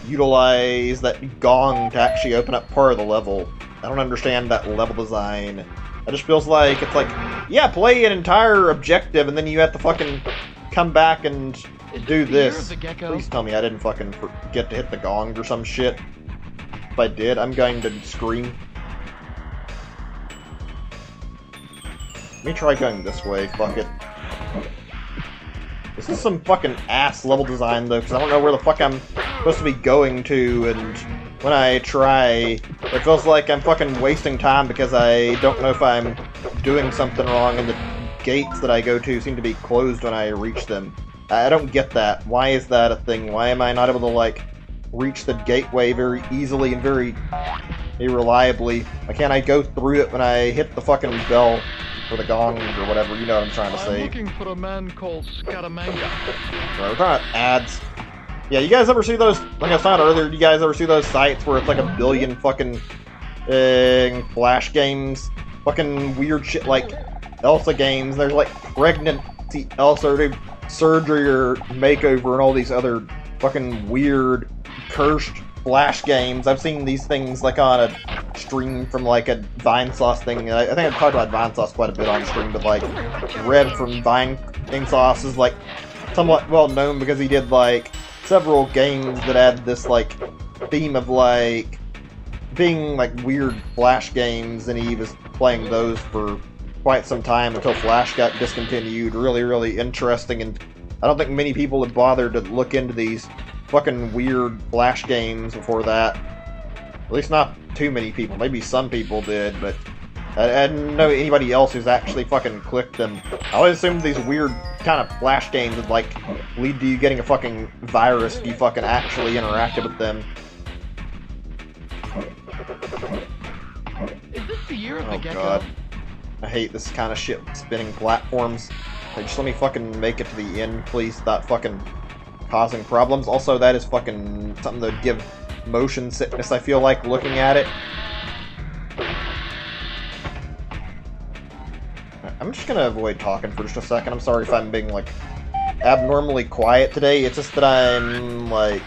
Speaker 1: utilize that gong to actually open up part of the level. I don't understand that level design. It just feels like it's like, yeah, play an entire objective and then you have to fucking come back and do this. Please tell me I didn't fucking forget to hit the gong or some shit. If I did, I'm going to scream. Let me try going this way, fuck it. This is some fucking ass level design though, because I don't know where the fuck I'm supposed to be going to, and when I try, it feels like I'm fucking wasting time because I don't know if I'm doing something wrong, and the gates that I go to seem to be closed when I reach them. I don't get that. Why is that a thing? Why am I not able to, like, reach the gateway very easily and very reliably. Why can't I go through it when I hit the fucking bell or the gong or whatever? You know what I'm trying to say.
Speaker 2: I'm looking for a man called Scaramanga.
Speaker 1: Right, we're talking about ads. Yeah, you guys ever see those, like I was talking earlier, you guys ever see those sites where it's like a billion fucking Flash games? Fucking weird shit like Elsa games. There's like pregnancy Elsa surgery or makeover and all these other fucking weird cursed Flash games. I've seen these things like on a stream from like a Vine Sauce thing. I think I've talked about Vine Sauce quite a bit on stream, but like Red from Vine Sauce is like somewhat well known because he did like several games that had this like theme of like being like weird Flash games, and he was playing those for quite some time until Flash got discontinued. Really, really interesting, and I don't think many people had bothered to look into these fucking weird Flash games before that. At least not too many people. Maybe some people did, but I didn't know anybody else who's actually fucking clicked them. I always assumed these weird kind of Flash games would like lead to you getting a fucking virus if you fucking actually interacted with them.
Speaker 2: Is this the year of the
Speaker 1: Oh
Speaker 2: Gecko?
Speaker 1: god. I hate this kind of shit with spinning platforms. Like, just let me fucking make it to the end, please, without fucking causing problems. Also, that is fucking something that would give motion sickness, I feel like, looking at it. I'm just gonna avoid talking for just a second. I'm sorry if I'm being, like, abnormally quiet today. It's just that I'm, like,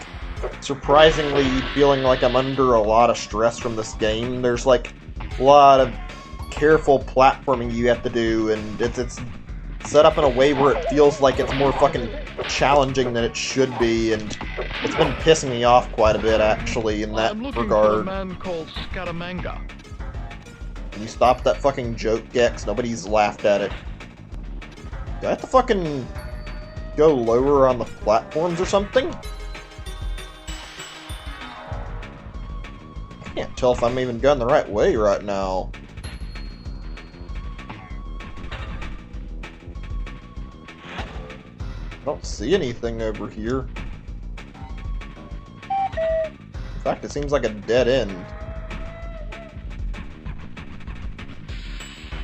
Speaker 1: surprisingly feeling like I'm under a lot of stress from this game. There's, like, a lot of careful platforming you have to do, and it's set up in a way where it feels like it's more fucking challenging than it should be, and it's been pissing me off quite a bit, actually, in that
Speaker 2: I'm looking
Speaker 1: regard.
Speaker 2: for a man called Scaramanga.
Speaker 1: Can you stop that fucking joke, Gex? Nobody's laughed at it. Do I have to fucking go lower on the platforms or something? I can't tell if I'm even going the right way right now. I don't see anything over here. In fact, it seems like a dead end.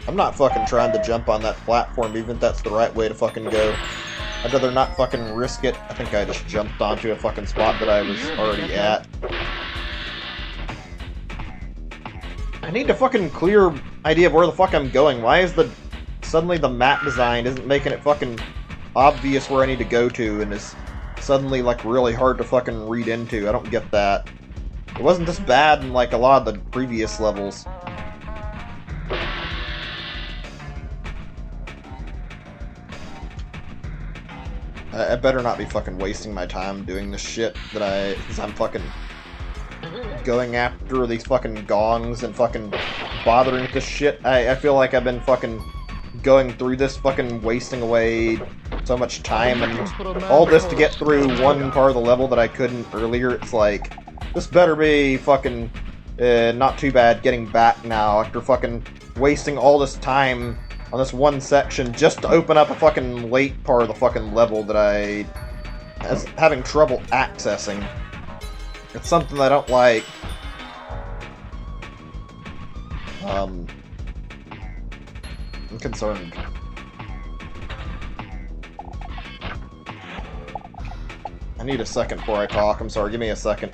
Speaker 1: I'm not fucking trying to jump on that platform, even if that's the right way to fucking go. I'd rather not fucking risk it. I think I just jumped onto a fucking spot that I was already at. I need a fucking clear idea of where the fuck I'm going. Why is suddenly the map design isn't making it fucking obvious where I need to go to, and is suddenly like really hard to fucking read into? I don't get that. It wasn't this bad in like a lot of the previous levels. I better not be fucking wasting my time doing this shit because I'm fucking going after these fucking gongs and fucking bothering with this shit. I feel like I've been fucking going through this, fucking wasting away so much time, and all this to get through one part of the level that I couldn't earlier. It's like, this better be fucking not too bad getting back now after fucking wasting all this time on this one section just to open up a fucking late part of the fucking level that I was having trouble accessing. It's something I don't like. I'm concerned. I need a second before I talk. I'm sorry, give me a second.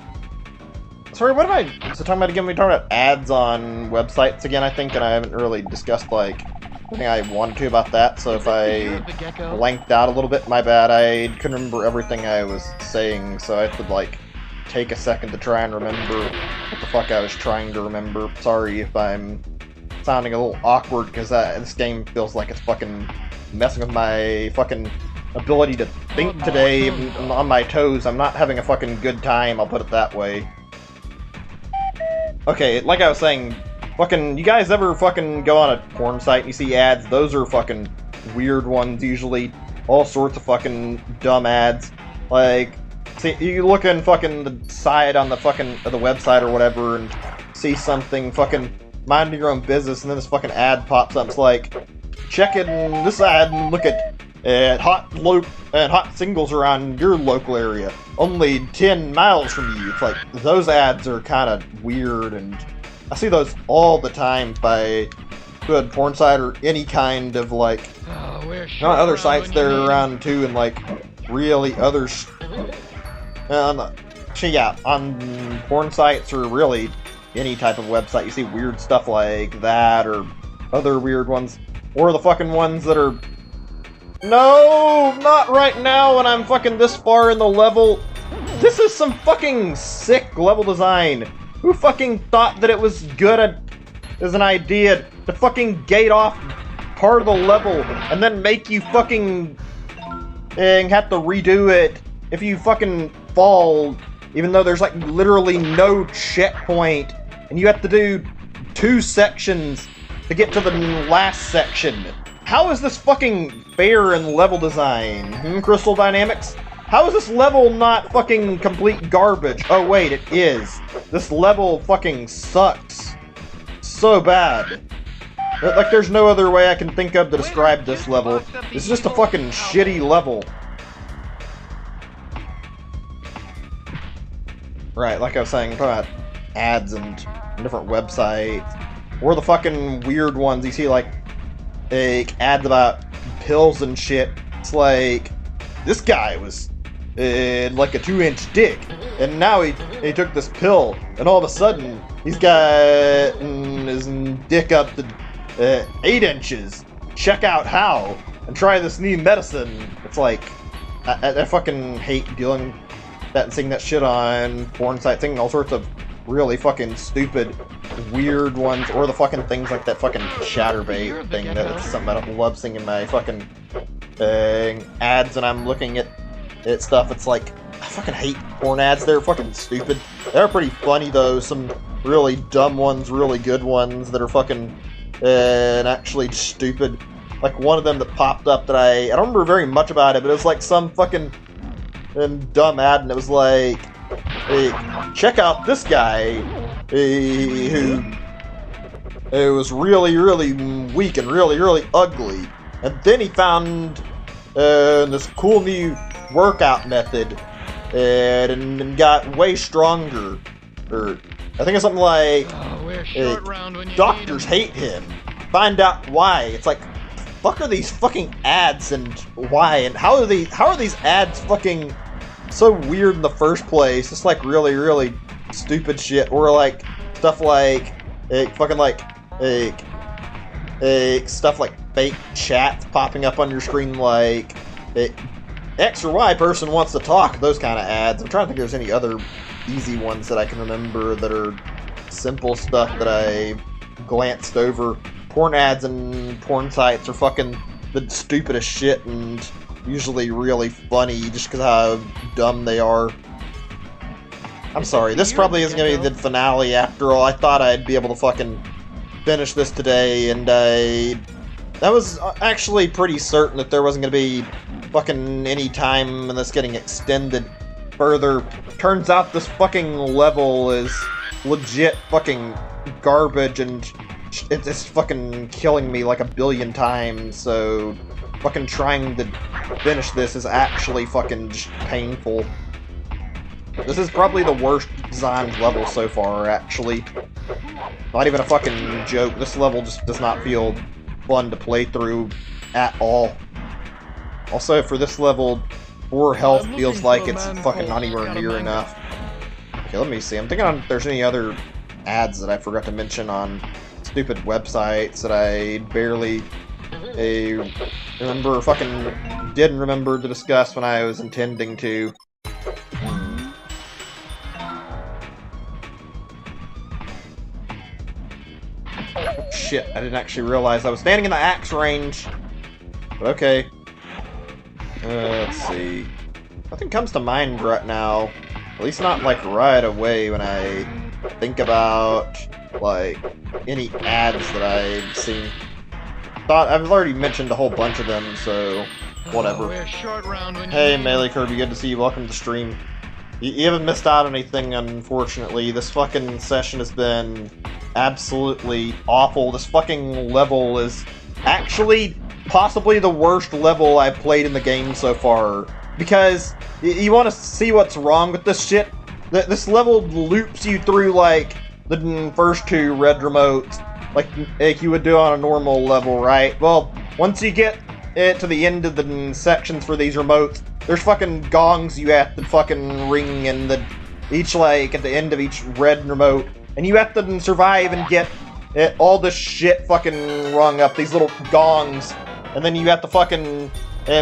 Speaker 1: Sorry, what am I talking about again? We're talking about ads on websites again, I think, and I haven't really discussed, like, anything I wanted to about that, so if I blanked out a little bit, my bad. I couldn't remember everything I was saying, so I have to, like, take a second to try and remember what the fuck I was trying to remember. Sorry if I'm sounding a little awkward, because this game feels like it's fucking messing with my fucking ability to think today. I'm on my toes. I'm not having a fucking good time, I'll put it that way. Okay, like I was saying, fucking, you guys ever fucking go on a porn site and you see ads? Those are fucking weird ones, usually. All sorts of fucking dumb ads. Like, see, you look in fucking the side on the fucking, the website or whatever, and see something, fucking minding your own business, and then this fucking ad pops up. It's like, check in this ad and look at and hot singles around your local area, only 10 miles from you. It's like, those ads are kind of weird, and I see those all the time by good porn site or any kind of like other sites that are around too, and like really others. Actually, yeah, on porn sites or really any type of website, you see weird stuff like that or other weird ones, or the fucking ones that are, no, not right now when I'm fucking this far in the level. This is some fucking sick level design. Who fucking thought that it was good as an idea to fucking gate off part of the level and then make you fucking have to redo it if you fucking fall, even though there's like literally no checkpoint and you have to do 2 sections to get to the last section. How is this fucking fair in level design? Crystal Dynamics? How is this level not fucking complete garbage? Oh wait, it is. This level fucking sucks so bad. Like, there's no other way I can think of to describe this level. It's just a fucking shitty level. Right, like I was saying, I'm talking about ads and different websites. Or the fucking weird ones you see, like ads about pills and shit. It's like, this guy was like a 2-inch dick, and now he took this pill, and all of a sudden he's got his dick up to 8 inches. Check out how, and try this new medicine. It's like, I fucking hate dealing with that and seeing that shit on porn sites, seeing all sorts of really fucking stupid, weird ones, or the fucking things like that fucking chatterbait thing that it's something I don't love seeing in my fucking ads, and I'm looking at stuff. It's like, I fucking hate porn ads. They're fucking stupid. They're pretty funny though. Some really dumb ones, really good ones that are fucking actually stupid. Like one of them that popped up that I don't remember very much about it, but it was like some fucking dumb ad, and it was like, hey, check out this guy who was really, really weak and really, really ugly, and then he found this cool new workout method and got way stronger. Or I think it's something like doctors hate him. Find out why. It's like, fuck are these fucking ads, and why, and how are these ads fucking so weird in the first place? It's like really, really stupid shit. Or like stuff like fucking like stuff like fake chats popping up on your screen, like X or Y person wants to talk, those kind of ads. I'm trying to think if there's any other easy ones that I can remember that are simple stuff that I glanced over. Porn ads and porn sites are fucking the stupidest shit, and usually really funny just because how dumb they are. I'm sorry, this probably isn't going to be the finale after all. I thought I'd be able to fucking finish this today, and I was actually pretty certain that there wasn't going to be fucking any time in this getting extended further. Turns out this fucking level is legit fucking garbage, and it's fucking killing me like a billion times, so fucking trying to finish this is actually fucking just painful. This is probably the worst designed level so far, actually. Not even a fucking joke. This level just does not feel fun to play through at all. Also, for this level, 4 health feels like it's fucking not even near enough. Okay, let me see. I'm thinking if there's any other ads that I forgot to mention on stupid websites that I barely didn't remember to discuss when I was intending to. Oh, shit, I didn't actually realize I was standing in the axe range. But okay. Let's see. Nothing comes to mind right now. At least not like right away when I think about like any ads that I've seen. I've already mentioned a whole bunch of them, so whatever. Hey, Melee Kirby, good to see you. Welcome to the stream. You haven't missed out on anything, unfortunately. This fucking session has been absolutely awful. This fucking level is actually
Speaker 3: possibly the worst level I've played in the game so far. Because you want to see what's wrong with this shit. This level loops you through, like, the first 2 red remotes, like you would do on a normal level, right? Well, once you get it to the end of the sections for these remotes, there's fucking gongs you have to fucking ring and each, like, at the end of each red remote, and you have to survive and get all this shit fucking rung up, these little gongs, and then you have to fucking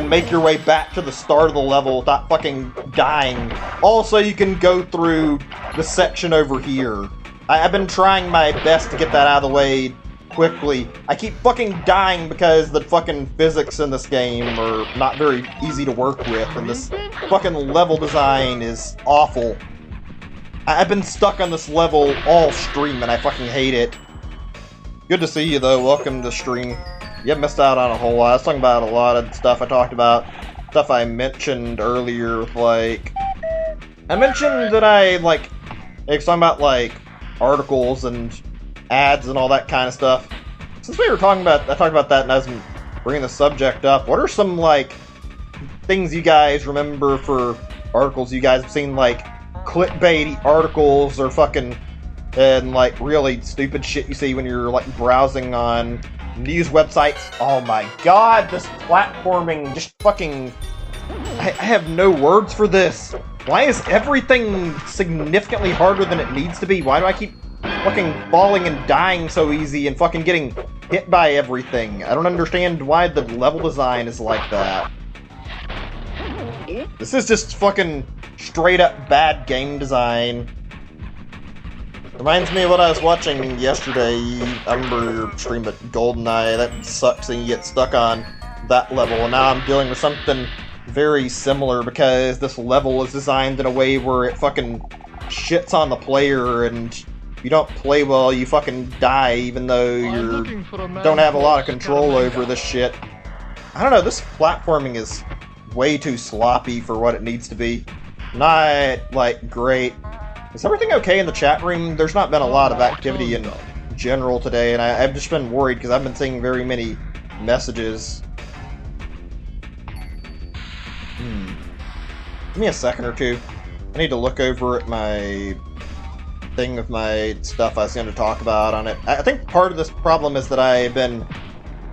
Speaker 3: make your way back to the start of the level without fucking dying. Also, you can go through the section over here. I've been trying my best to get that out of the way quickly. I keep fucking dying because the fucking physics in this game are not very easy to work with, and this fucking level design is awful. I've been stuck on this level all stream, and I fucking hate it. Good to see you, though. Welcome to stream. You haven't missed out on a whole lot. I was talking about a lot of stuff I talked about. Stuff I mentioned earlier, like... I mentioned that I was talking about, like, articles and ads and all that kind of stuff. Since we were talking about... I talked about that and I was bringing the subject up. What are some, like, things you guys remember for articles you guys have seen, like, clickbaity articles or fucking... and, like, really stupid shit you see when you're, like, browsing on news websites? Oh my god, this platforming just fucking... I have no words for this. Why is everything significantly harder than it needs to be? Why do I keep fucking falling and dying so easy and fucking getting hit by everything? I don't understand why the level design is like that. This is just fucking straight up bad game design. Reminds me of what I was watching yesterday. I remember your stream at GoldenEye. That sucks and you get stuck on that level. And now I'm dealing with something very similar because this level is designed in a way where it fucking shits on the player, and if you don't play well, you fucking die even though you don't have a lot of control over this shit. I don't know, this platforming is way too sloppy for what it needs to be. Not, like, great. Is everything okay in the chat room? There's not been a lot of activity in general today, and I've just been worried because I've been seeing very many messages. Give me a second or two. I need to look over at my thing of my stuff I was going to talk about on it. I think part of this problem is that I've been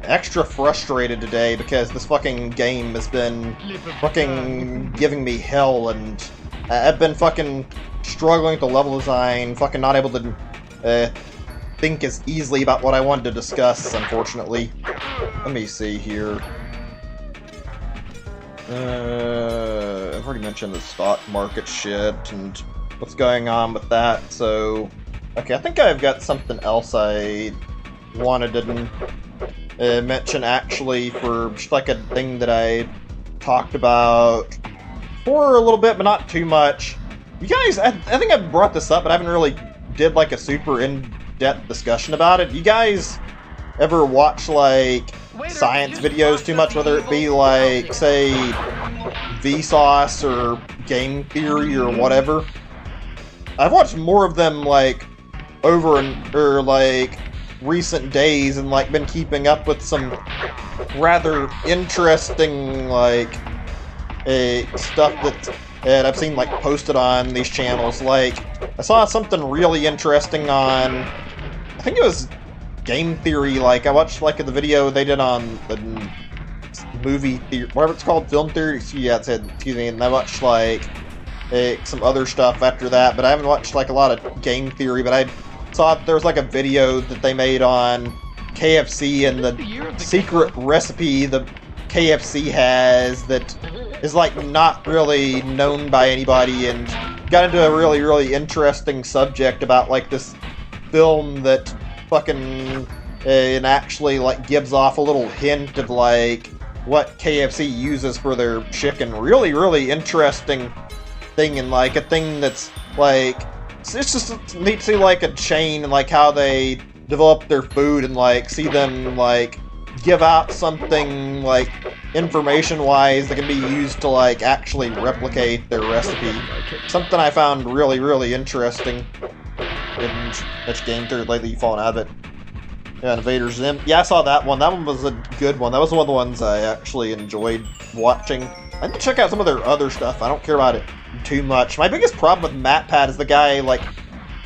Speaker 3: extra frustrated today because this fucking game has been fucking giving me hell, and I've been fucking struggling with the level design, fucking not able to think as easily about what I wanted to discuss, unfortunately. Let me see here. I've already mentioned the stock market shit and what's going on with that, so... Okay, I think I've got something else I wanted to mention, actually, for just like a thing that I talked about for a little bit, but not too much. You guys, I think I brought this up, but I haven't really did like a super in-depth discussion about it. You guys ever watch like science videos too much, whether it be like, say, Vsauce or Game Theory or whatever? I've watched more of them like over like recent days and like been keeping up with some rather interesting like stuff that I've seen like posted on these channels. Like, I saw something really interesting on, I think it was Game Theory. Like, I watched like the video they did on the movie theory, whatever it's called, film theory. Yeah, it said, excuse me. And I watched like some other stuff after that, but I haven't watched like a lot of Game Theory. But I saw there was like a video that they made on KFC and the secret recipe the KFC has that is like not really known by anybody, and got into a really, really interesting subject about like this film that fucking and actually like gives off a little hint of like what KFC uses for their chicken. Really, really interesting thing, and like a thing that's like, it's just neat to see like a chain and like how they develop their food and like see them like give out something like information-wise that can be used to like actually replicate their recipe. Something I found really, really interesting in such Game Theory. Lately, you've fallen out of it. Yeah, Invader Zim. Yeah, I saw that one. That one was a good one. That was one of the ones I actually enjoyed watching. I need to check out some of their other stuff. I don't care about it too much. My biggest problem with MatPat is the guy, like,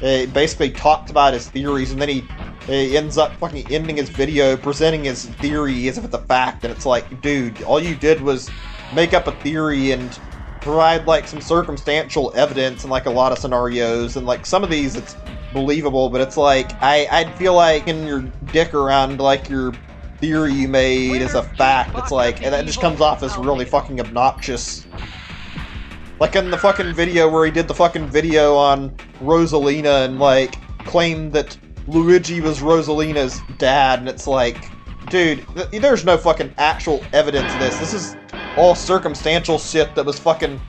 Speaker 3: basically talks about his theories, and then he ends up fucking ending his video presenting his theory as if it's a fact, and it's like, dude, all you did was make up a theory and provide, like, some circumstantial evidence in, like, a lot of scenarios, and, like, some of these, it's believable, but it's like, I'd feel like in your dick around, like, your theory you made is a fact. It's like, and that just comes off as really fucking obnoxious. Like in the fucking video where he did the fucking video on Rosalina and, like, claimed that Luigi was Rosalina's dad, and it's like, dude, there's no fucking actual evidence of this. This is all circumstantial shit that was fucking,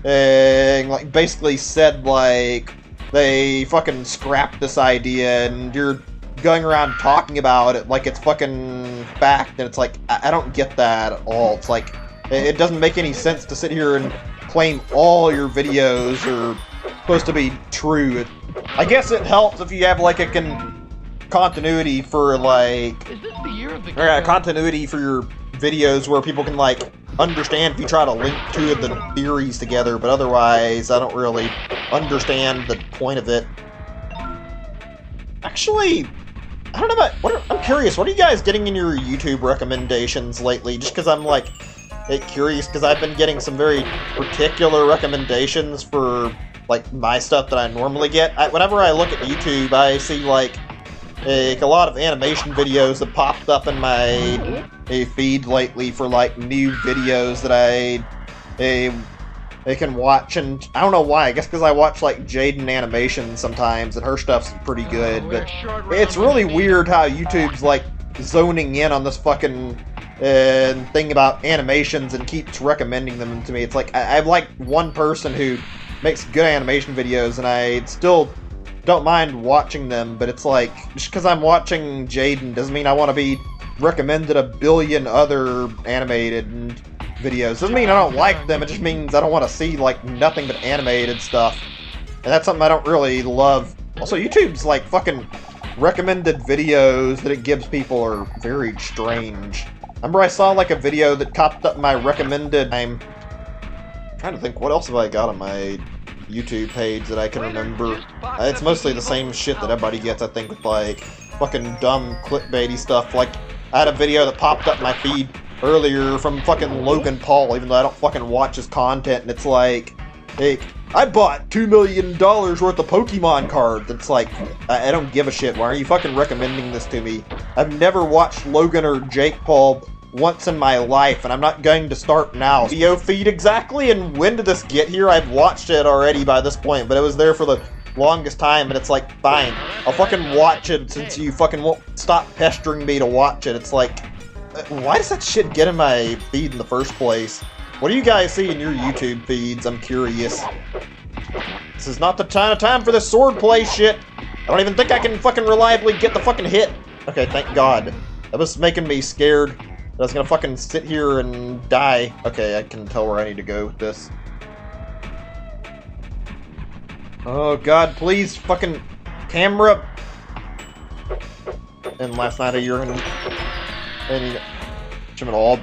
Speaker 3: like, basically said, like, they fucking scrapped this idea, and you're going around talking about it like it's fucking fact, and it's like, I don't get that at all. It's like, it doesn't make any sense to sit here and claim all your videos are supposed to be true. I guess it helps if you have, like, a continuity for, like,
Speaker 2: Is this the year of the
Speaker 3: continuity for your videos where people can, like, understand if you try to link two of the theories together, but otherwise, I don't really understand the point of it. Actually, I don't know about, I'm curious, what are you guys getting in your YouTube recommendations lately? Just because I'm, like, curious, because I've been getting some very particular recommendations for, like, my stuff that I normally get. Whenever I look at YouTube, I see, like, a lot of animation videos that popped up in my feed lately for, like, new videos that I can watch, and I don't know why. I guess because I watch, like, Jaden Animation sometimes, and her stuff's pretty good, but it's really weird how YouTube's, like, zoning in on this fucking thing about animations and keeps recommending them to me. It's like, I have, like, one person who makes good animation videos, and I still don't mind watching them, but it's like, just because I'm watching Jaden doesn't mean I want to be recommended a billion other animated videos. Doesn't mean I don't like them, it just means I don't want to see, like, nothing but animated stuff. And that's something I don't really love. Also, YouTube's, like, fucking recommended videos that it gives people are very strange. Remember I saw, like, a video that popped up in my recommended. I'm trying to think, what else have I got on my YouTube page that I can remember? It's mostly the same shit that everybody gets, I think, with, like, fucking dumb clickbaity stuff. Like, I had a video that popped up in my feed earlier from fucking Logan Paul, even though I don't fucking watch his content, and it's like, hey, I bought $2 million worth of Pokemon cards. It's like, I don't give a shit. Why are you fucking recommending this to me? I've never watched Logan or Jake Paul once in my life, and I'm not going to start now. Video feed exactly, and when did this get here? I've watched it already by this point, but it was there for the longest time, and it's like, fine, I'll fucking watch it since you fucking won't stop pestering me to watch it. It's like, why does that shit get in my feed in the first place? What do you guys see in your YouTube feeds? I'm curious. This is not the time for this sword play shit. I don't even think I can fucking reliably get the fucking hit. Okay, thank God. That was making me scared that I was gonna fucking sit here and die. Okay, I can tell where I need to go with this. Oh God, please, fucking camera. And last night you're in, and all.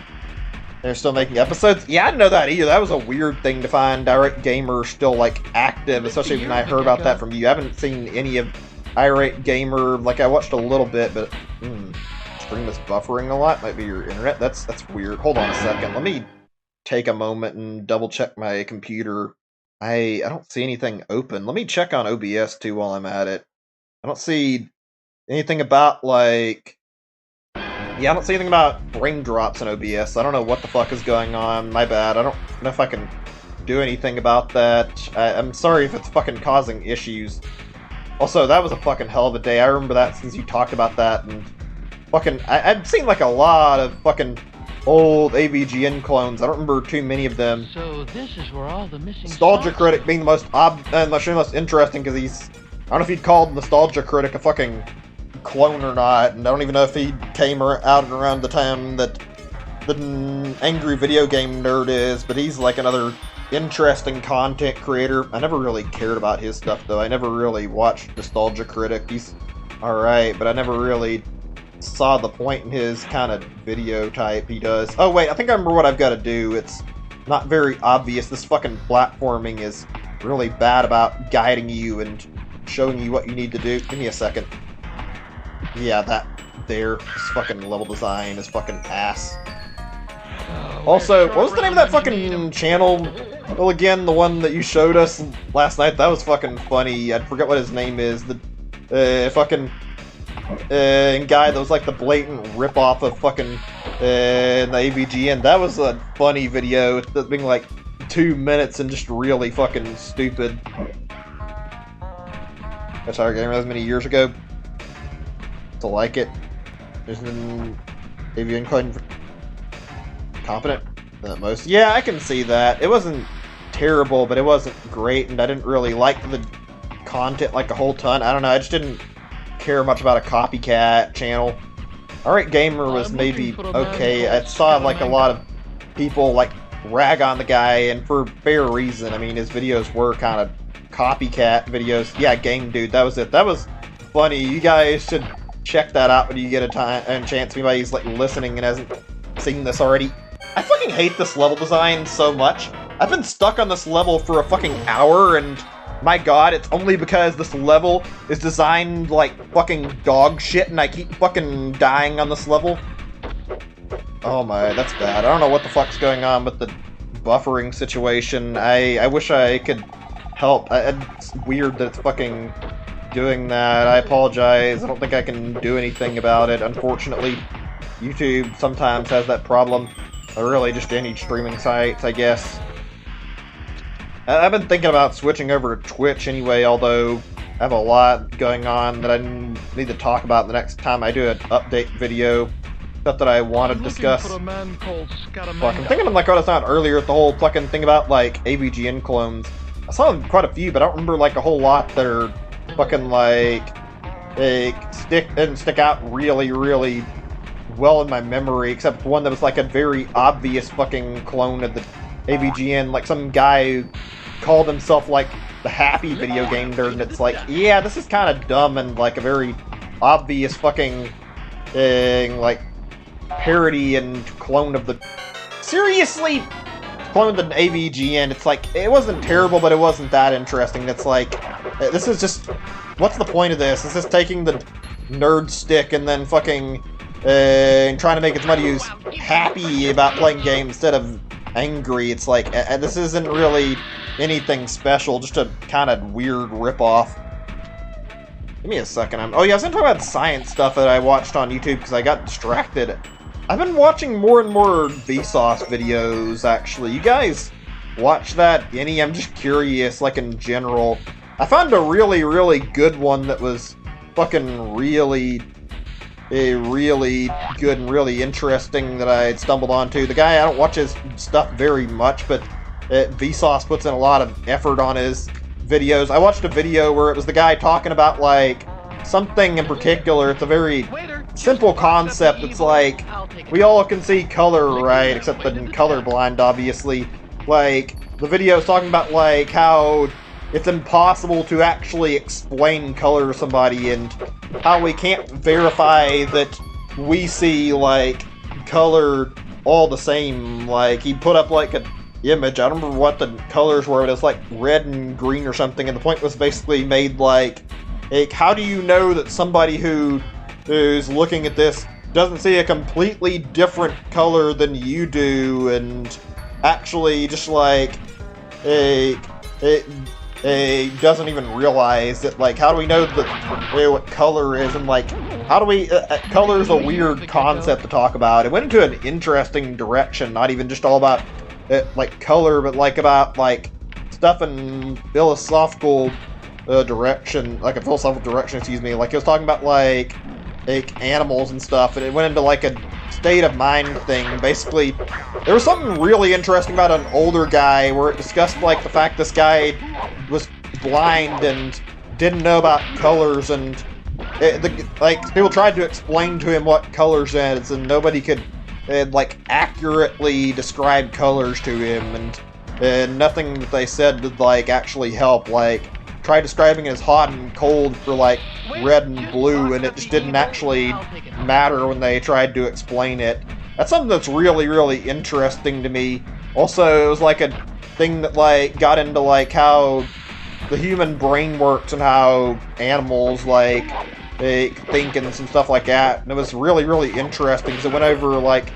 Speaker 3: They're still making episodes? Yeah, I didn't know that either. That was a weird thing to find Irate Gamer still, like, active, especially when I heard about that from you. I haven't seen any of Irate Gamer. Like, I watched a little bit, but stream is buffering a lot. Might be your internet. That's weird. Hold on a second. Let me take a moment and double check my computer. I don't see anything open. Let me check on OBS too while I'm at it. I don't see anything about, like, yeah, I don't see anything about frame drops in OBS. I don't know what the fuck is going on. My bad. I don't know if I can do anything about that. I'm sorry if it's fucking causing issues. Also, that was a fucking hell of a day. I remember that since you talked about that, and fucking, I've seen, like, a lot of fucking old AVGN clones. I don't remember too many of them.
Speaker 2: So this is where all the missing
Speaker 3: Nostalgia Critic being the most most interesting, because he's, I don't know if he'd called Nostalgia Critic a fucking clone or not, and I don't even know if he came out around the time that the Angry Video Game Nerd is, but he's like another interesting content creator. I never really cared about his stuff, though. I never really watched Nostalgia Critic. He's alright, but I never really saw the point in his kind of video type he does. Oh wait, I think I remember what I've got to do. It's not very obvious. This fucking platforming is really bad about guiding you and showing you what you need to do. Give me a second. Yeah, that there. This fucking level design is fucking ass. Also, what was the name of that fucking channel? Well, again, the one that you showed us last night, that was fucking funny. I forget what his name is. The fucking guy that was like the blatant ripoff of fucking the AVGN. That was a funny video. That's being like 2 minutes and just really fucking stupid. That's our game that was many years ago. To like it. There's an AVGN code competent at most. Yeah, I can see that. It wasn't terrible, but it wasn't great, and I didn't really like the content like a whole ton. I don't know, I just didn't care much about a copycat channel. Alright Gamer was maybe okay. I saw like a lot of people like rag on the guy, and for fair reason. I mean, his videos were kind of copycat videos. Yeah, Game Dude, that was it. That was funny. You guys should check that out when you get a time and chance. If anybody's like listening and hasn't seen this already. I fucking hate this level design so much. I've been stuck on this level for a fucking hour, and my god, it's only because this level is designed like fucking dog shit, and I keep fucking dying on this level. Oh my, that's bad. I don't know what the fuck's going on with the buffering situation. I wish I could help. It's weird that it's fucking doing that. I apologize. I don't think I can do anything about it, unfortunately. YouTube sometimes has that problem. Or really just any streaming sites, I guess. I've been thinking about switching over to Twitch anyway, although I have a lot going on that I need to talk about the next time I do an update video. Stuff that I want to discuss. Fuck, I'm thinking of like what I saw earlier with the whole fucking thing about like AVGN clones. I saw quite a few, but I don't remember like a whole lot that are fucking like stick out really well in my memory, except one that was like a very obvious fucking clone of the AVGN, like some guy who called himself like the happy video game nerd, and it's like, yeah, this is kind of dumb and like a very obvious fucking like parody and clone of the seriously clone of the AVGN. It's like, it wasn't terrible, but it wasn't that interesting. It's like, this is just, what's the point of this? Is this taking the nerd stick and then fucking and trying to make somebody who's happy about playing games instead of angry? It's like, this isn't really anything special, just a kind of weird ripoff. Give me a second. Oh yeah, I was gonna talk about science stuff that I watched on YouTube because I got distracted. I've been watching more and more Vsauce videos, actually. You guys watch that any? I'm just curious, like in general. I found a really good one that was fucking really good and really interesting that I stumbled onto. The guy, I don't watch his stuff very much, but Vsauce puts in a lot of effort on his videos. I watched a video where it was the guy talking about like something in particular. It's a very simple concept. It's like, we all can see color, right? Except that in colorblind, obviously. Like, the video is talking about like how it's impossible to actually explain color to somebody, and how we can't verify that we see, like, color all the same. Like, he put up, like, an image. I don't remember what the colors were, but it was, like, red and green or something, and the point was basically made, like, how do you know that somebody who's looking at this doesn't see a completely different color than you do, and actually just, like, doesn't even realize that, like, how do we know that what color is, and like, how do we, color's a weird concept to talk about. It went into an interesting direction, not even just all about, like, color, but like about, like, stuff in philosophical direction, like a philosophical direction, excuse me. Like, it was talking about, like animals and stuff, and it went into, like, a state of mind thing. Basically, there was something really interesting about an older guy where it discussed, like, the fact this guy was blind and didn't know about colors, and like, people tried to explain to him what colors is, and nobody could like accurately describe colors to him, and nothing that they said would like actually help. Like, tried describing it as hot and cold for like red and blue, and it just didn't actually matter when they tried to explain it. That's something that's really, really interesting to me. Also, it was like a thing that like got into like how the human brain works and how animals like they think and some stuff like that. And it was really, really interesting because it went over like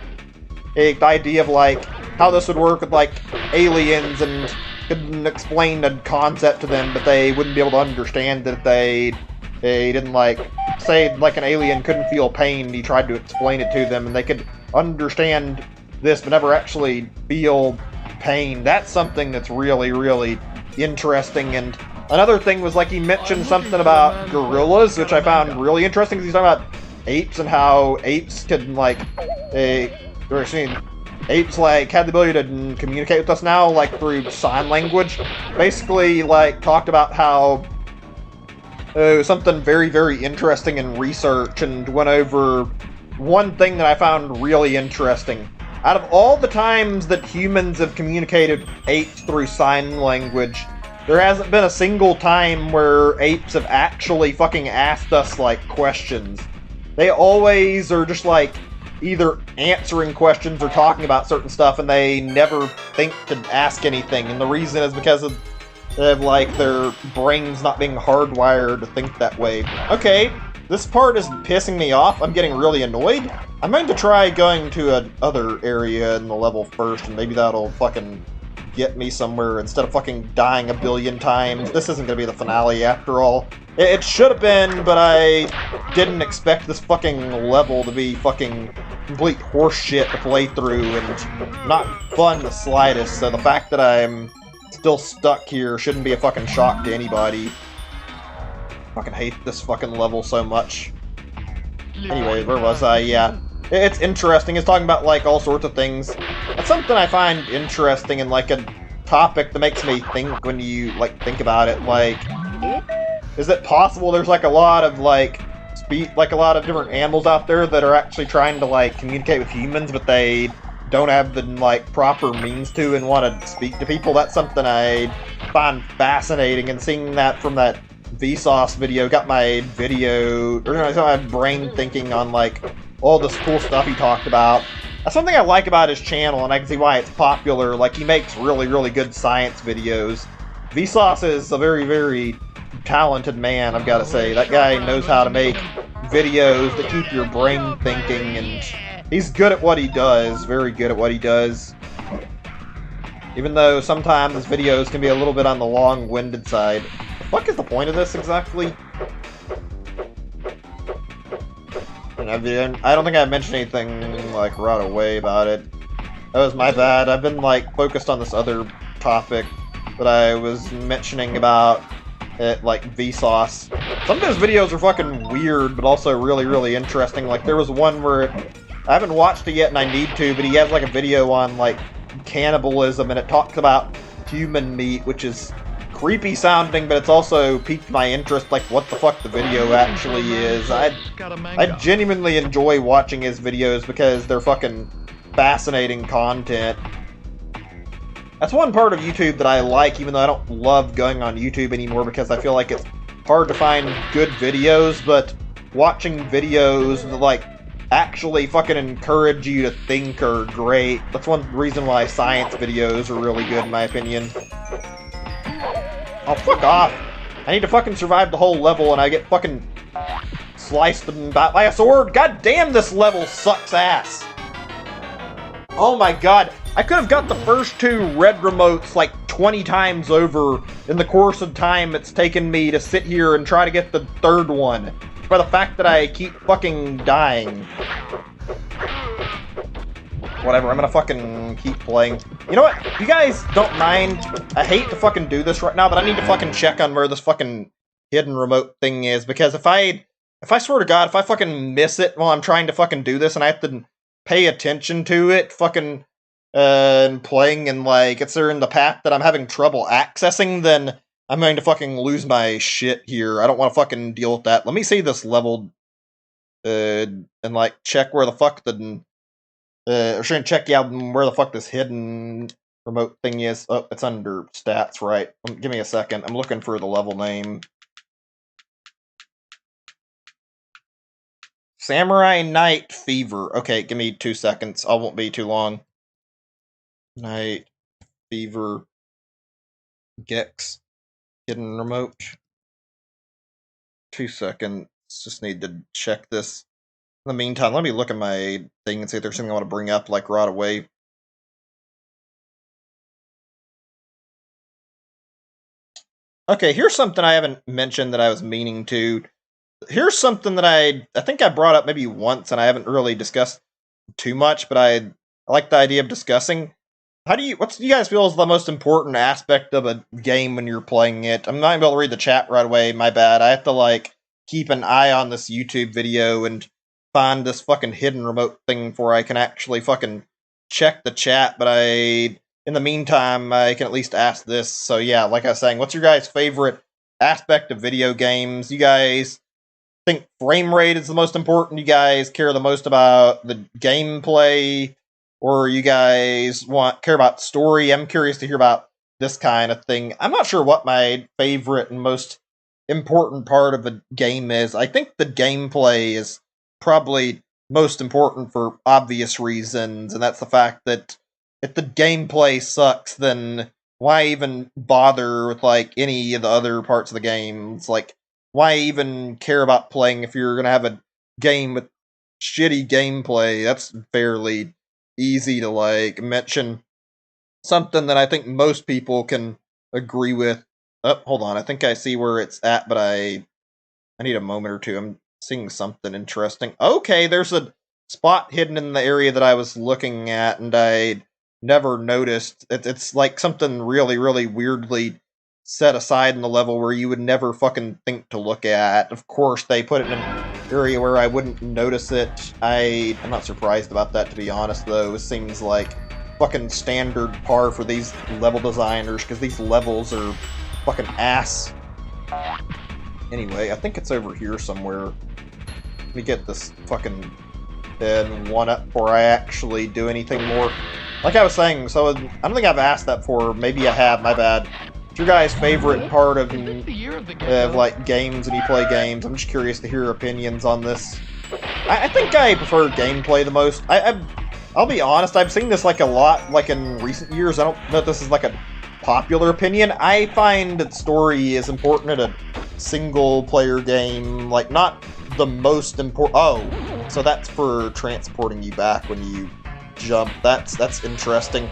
Speaker 3: the idea of like how this would work with like aliens, and couldn't explain the concept to them, but they wouldn't be able to understand that they didn't like say like an alien couldn't feel pain. And he tried to explain it to them, and they could understand this but never actually feel pain. That's something that's really, really interesting. And another thing was like he mentioned something about gorillas, which I found really interesting because he's talking about apes and how apes can like apes like had the ability to communicate with us now like through sign language. Basically like talked about how something very, very interesting in research, and went over one thing that I found really interesting. Out of all the times that humans have communicated with apes through sign language, there hasn't been a single time where apes have actually fucking asked us like questions. They always are just like either answering questions or talking about certain stuff, and they never think to ask anything. And the reason is because of like their brains not being hardwired to think that way. Okay, this part is pissing me off. I'm getting really annoyed. I'm going to try going to another area in the level first, and maybe that'll fucking get me somewhere instead of fucking dying a billion times. This isn't going to be the finale after all. It should have been, but I didn't expect this fucking level to be fucking complete horseshit to play through and not fun the slightest, so the fact that I'm still stuck here shouldn't be a fucking shock to anybody. Fucking hate this fucking level so much. Anyway, where was I? Yeah. It's interesting. It's talking about like all sorts of things. That's something I find interesting, and like a topic that makes me think when you like think about it. Like, is it possible there's like a lot of like a lot of different animals out there that are actually trying to like communicate with humans, but they don't have the like proper means to and want to speak to people? That's something I find fascinating, and seeing that from that Vsauce video got my my brain thinking on like all this cool stuff he talked about. That's something I like about his channel, and I can see why it's popular. Like, he makes really, really good science videos. Vsauce is a very, very talented man, I've got to say. That guy knows how to make videos that keep your brain thinking, and he's good at what he does. Very good at what he does. Even though sometimes his videos can be a little bit on the long-winded side. The fuck is the point of this exactly? I don't think I mentioned anything like right away about it. That was my bad. I've been like focused on this other topic that I was mentioning about it, like Vsauce. Some of his videos are fucking weird, but also really, really interesting. Like there was one where I haven't watched it yet, and I need to, but he has like a video on like cannibalism, and it talks about human meat, which is creepy sounding, but it's also piqued my interest, like what the fuck the video actually is. I genuinely enjoy watching his videos because they're fucking fascinating content. That's one part of YouTube that I like, even though I don't love going on YouTube anymore because I feel like it's hard to find good videos, but watching videos that like actually fucking encourage you to think are great. That's one reason why science videos are really good in my opinion. Oh, fuck off! I need to fucking survive the whole level, and I get fucking sliced by a sword. God damn, this level sucks ass. Oh my god, I could have got the first two red remotes like 20 times over in the course of time it's taken me to sit here and try to get the third one. By the fact that I keep fucking dying. Whatever, I'm gonna fucking keep playing. You know what? You guys don't mind. I hate to fucking do this right now, but I need to fucking check on where this fucking hidden remote thing is, because if I swear to God, if I fucking miss it while I'm trying to fucking do this and I have to pay attention to it, fucking, and playing, and like, it's there in the path that I'm having trouble accessing, then I'm going to fucking lose my shit here. I don't want to fucking deal with that. Let me see this level, and like, check where the fuck the, or should I check out where the fuck this hidden remote thing is. Oh, it's under stats, right. Give me a second. I'm looking for the level name. Samurai Night Fever. Okay, give me 2 seconds. I won't be too long. Night Fever. Gex. Hidden remote. 2 seconds. Just need to check this. In the meantime, let me look at my thing and see if there's something I want to bring up, like, right away. Okay, here's something I haven't mentioned that I was meaning to. Here's something that I think I brought up maybe once and I haven't really discussed too much, but I like the idea of discussing. What do you guys feel is the most important aspect of a game when you're playing it? I'm not able to read the chat right away, my bad. I have to, like, keep an eye on this YouTube video and find this fucking hidden remote thing before I can actually fucking check the chat, but in the meantime, I can at least ask this. So yeah, like I was saying, what's your guys' favorite aspect of video games? You guys think frame rate is the most important? You guys care the most about the gameplay? Or you guys care about story? I'm curious to hear about this kind of thing. I'm not sure what my favorite and most important part of a game is. I think the gameplay is probably most important for obvious reasons, and that's the fact that if the gameplay sucks, then why even bother with, like, any of the other parts of the game? It's like, why even care about playing if you're gonna have a game with shitty gameplay? That's fairly easy to, like, mention. Something that I think most people can agree with. Oh, hold on, I think I see where it's at, but I need a moment or two. I'm seeing something interesting. Okay, there's a spot hidden in the area that I was looking at, and I never noticed. It's like something really, really weirdly set aside in the level where you would never fucking think to look at. Of course, they put it in an area where I wouldn't notice it. I'm not surprised about that, to be honest, though. It seems like fucking standard par for these level designers, because these levels are fucking ass. Anyway, I think it's over here somewhere. Let me get this fucking dead one up before I actually do anything more. Like I was saying, so I don't think I've asked that before. Maybe I have, my bad. What's your guys' favorite part of like, games and you play games? I'm just curious to hear your opinions on this. I think I prefer gameplay the most. I'll be honest, I've seen this, like, a lot, like, in recent years. I don't know if this is, like, a popular opinion. I find that story is important in a single-player game. Like, not the most important... Oh, so that's for transporting you back when you jump. That's interesting.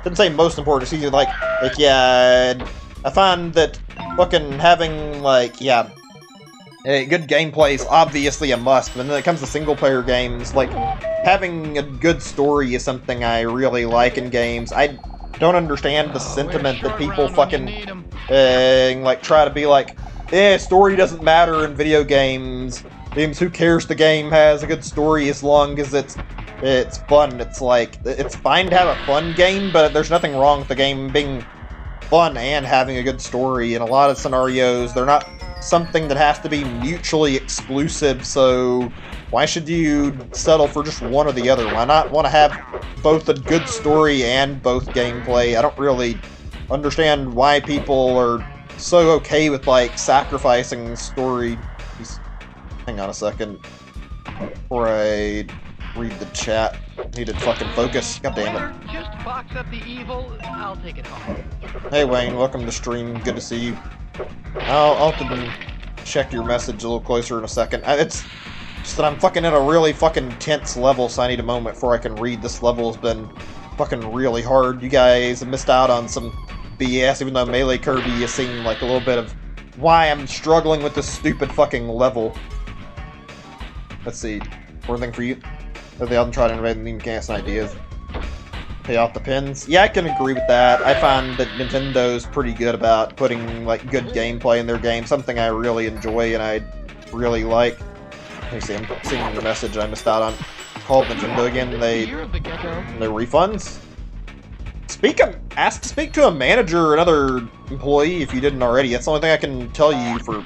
Speaker 3: Didn't say most important. It's either, like, yeah... I find that fucking having, like, yeah... good gameplay is obviously a must, but then it comes to single-player games, like, having a good story is something I really like in games. I don't understand the sentiment that people fucking, like, try to be like, story doesn't matter in video games. Who cares the game has a good story as long as it's fun. It's like, it's fine to have a fun game, but there's nothing wrong with the game being fun and having a good story. In a lot of scenarios, they're not something that has to be mutually exclusive, so why should you settle for just one or the other? Why not want to have both a good story and both gameplay? I don't really understand why people are so okay with, like, sacrificing story. Hang on a second before I read the chat. I need to fucking focus. God damn it.
Speaker 2: Just box up the evil. I'll take it home.
Speaker 3: Hey Wayne, welcome to stream. Good to see you. I'll have to check your message a little closer in a second. It's just that I'm fucking in a really fucking tense level, so I need a moment before I can read. This level has been fucking really hard. You guys have missed out on some BS, even though Melee Kirby has seemed like a little bit of why I'm struggling with this stupid fucking level. Let's see. One thing for you. They haven't tried to innovate the mechanics and ideas. Pay off the pins. Yeah, I can agree with that. I find that Nintendo's pretty good about putting, like, good gameplay in their game. Something I really enjoy and I really like. Let me see, I'm seeing the message I missed out on. Called Nintendo again. Their refunds? Ask to speak to a manager or another employee if you didn't already. That's the only thing I can tell you for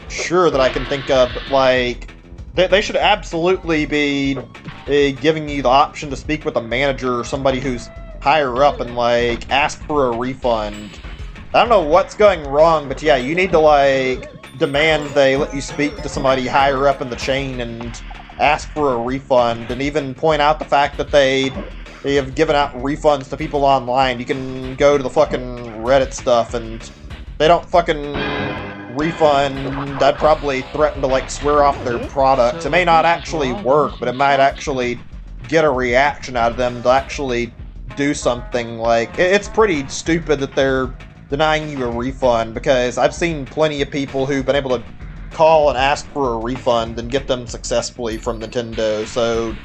Speaker 3: sure that I can think of. Like, they should absolutely be giving you the option to speak with a manager or somebody who's higher up and, like, ask for a refund. I don't know what's going wrong, but yeah, you need to, like, demand they let you speak to somebody higher up in the chain and ask for a refund, and even point out the fact that they have given out refunds to people online. You can go to the fucking Reddit stuff, and they don't fucking refund. I'd probably threaten to, like, swear off their products. It may not actually work, but it might actually get a reaction out of them to actually do something. Like, it's pretty stupid that they're denying you a refund, because I've seen plenty of people who've been able to call and ask for a refund and get them successfully from Nintendo, so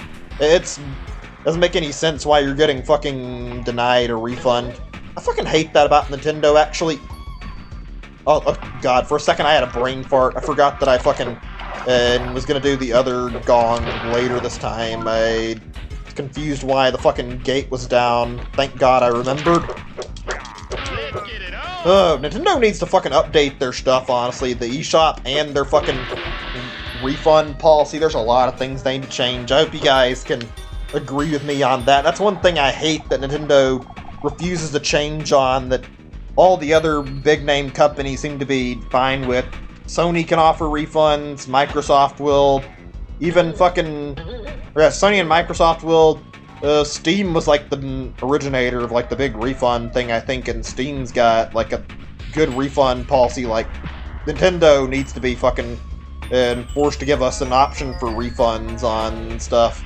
Speaker 3: doesn't make any sense why you're getting fucking denied a refund. I fucking hate that about Nintendo, actually. Oh god, for a second I had a brain fart. I forgot that I fucking was gonna do the other gong later this time. I was confused why the fucking gate was down. Thank god I remembered. Nintendo needs to fucking update their stuff, honestly. The eShop and their fucking refund policy. There's a lot of things they need to change. I hope you guys can agree with me on that. That's one thing I hate that Nintendo refuses to change on, that all the other big name companies seem to be fine with. Sony can offer refunds, Microsoft will, even fucking, yeah, Sony and Microsoft will. Steam was like the originator of like the big refund thing, I think, and Steam's got like a good refund policy. Like, Nintendo needs to be fucking forced to give us an option for refunds on stuff.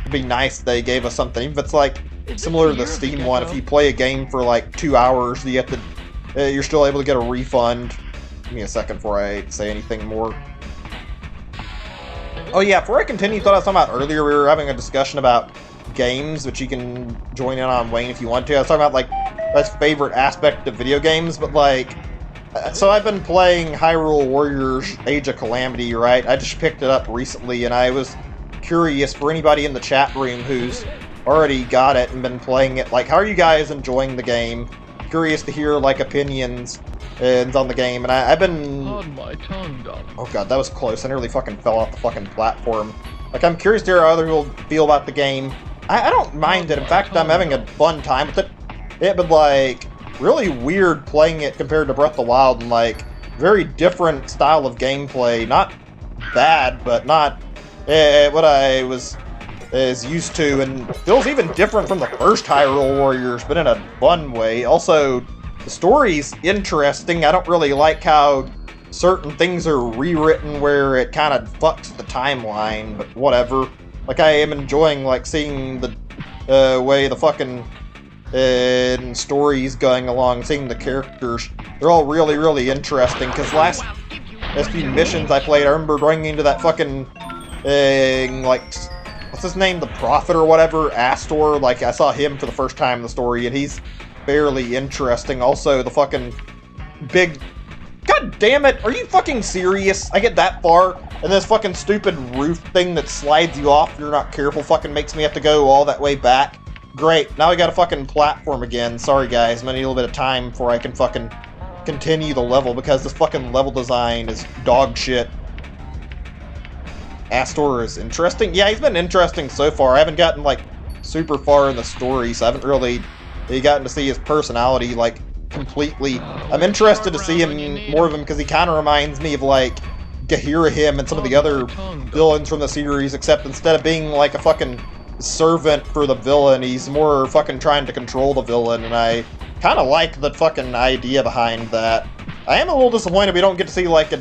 Speaker 3: It'd be nice if they gave us something, even if it's like similar to the Steam one. If you play a game for like 2 hours, you have to, you're still able to get a refund. Give me a second before I say anything more. Oh yeah, before I continue, thought I was talking about earlier, we were having a discussion about games, which you can join in on, Wayne, if you want to. I was talking about, like, my favorite aspect of video games, but, like, so I've been playing Hyrule Warriors Age of Calamity, right? I just picked it up recently, and I was curious, for anybody in the chat room who's already got it and been playing it, like, how are you guys enjoying the game? Curious to hear, like, opinions on the game, and I've been...
Speaker 2: On my tongue, darling.
Speaker 3: Oh god, that was close. I nearly fucking fell off the fucking platform. Like, I'm curious to hear how other people feel about the game. I don't mind it. In fact, I'm having a fun time with it. It's been, like, really weird playing it compared to Breath of the Wild, and, like, very different style of gameplay. Not bad, but not what I was used to, and feels even different from the first Hyrule Warriors, but in a fun way. Also, the story's interesting. I don't really like how certain things are rewritten where it kind of fucks the timeline, but whatever. Like, I am enjoying, like, seeing the way the fucking story's going along, seeing the characters. They're all really, really interesting, because last few missions I played, I remember running into that fucking, like, what's his name? The Prophet or whatever? Astor. Like, I saw him for the first time in the story, and he's fairly interesting. Also, the fucking big... God damn it! Are you fucking serious? I get that far, and this fucking stupid roof thing that slides you off if you're not careful fucking makes me have to go all that way back. Great, now I got a fucking platform again. Sorry guys, I'm gonna need a little bit of time before I can fucking continue the level, because this fucking level design is dog shit. Astor is interesting? Yeah, he's been interesting so far. I haven't gotten, like, super far in the story, so I haven't really gotten to see his personality, like, completely. I'm interested to see him, more of him, because he kind of reminds me of, like, Gahirahim and some of the other villains from the series, except instead of being, like, a fucking servant for the villain, he's more fucking trying to control the villain, and I kind of like the fucking idea behind that. I am a little disappointed we don't get to see, like,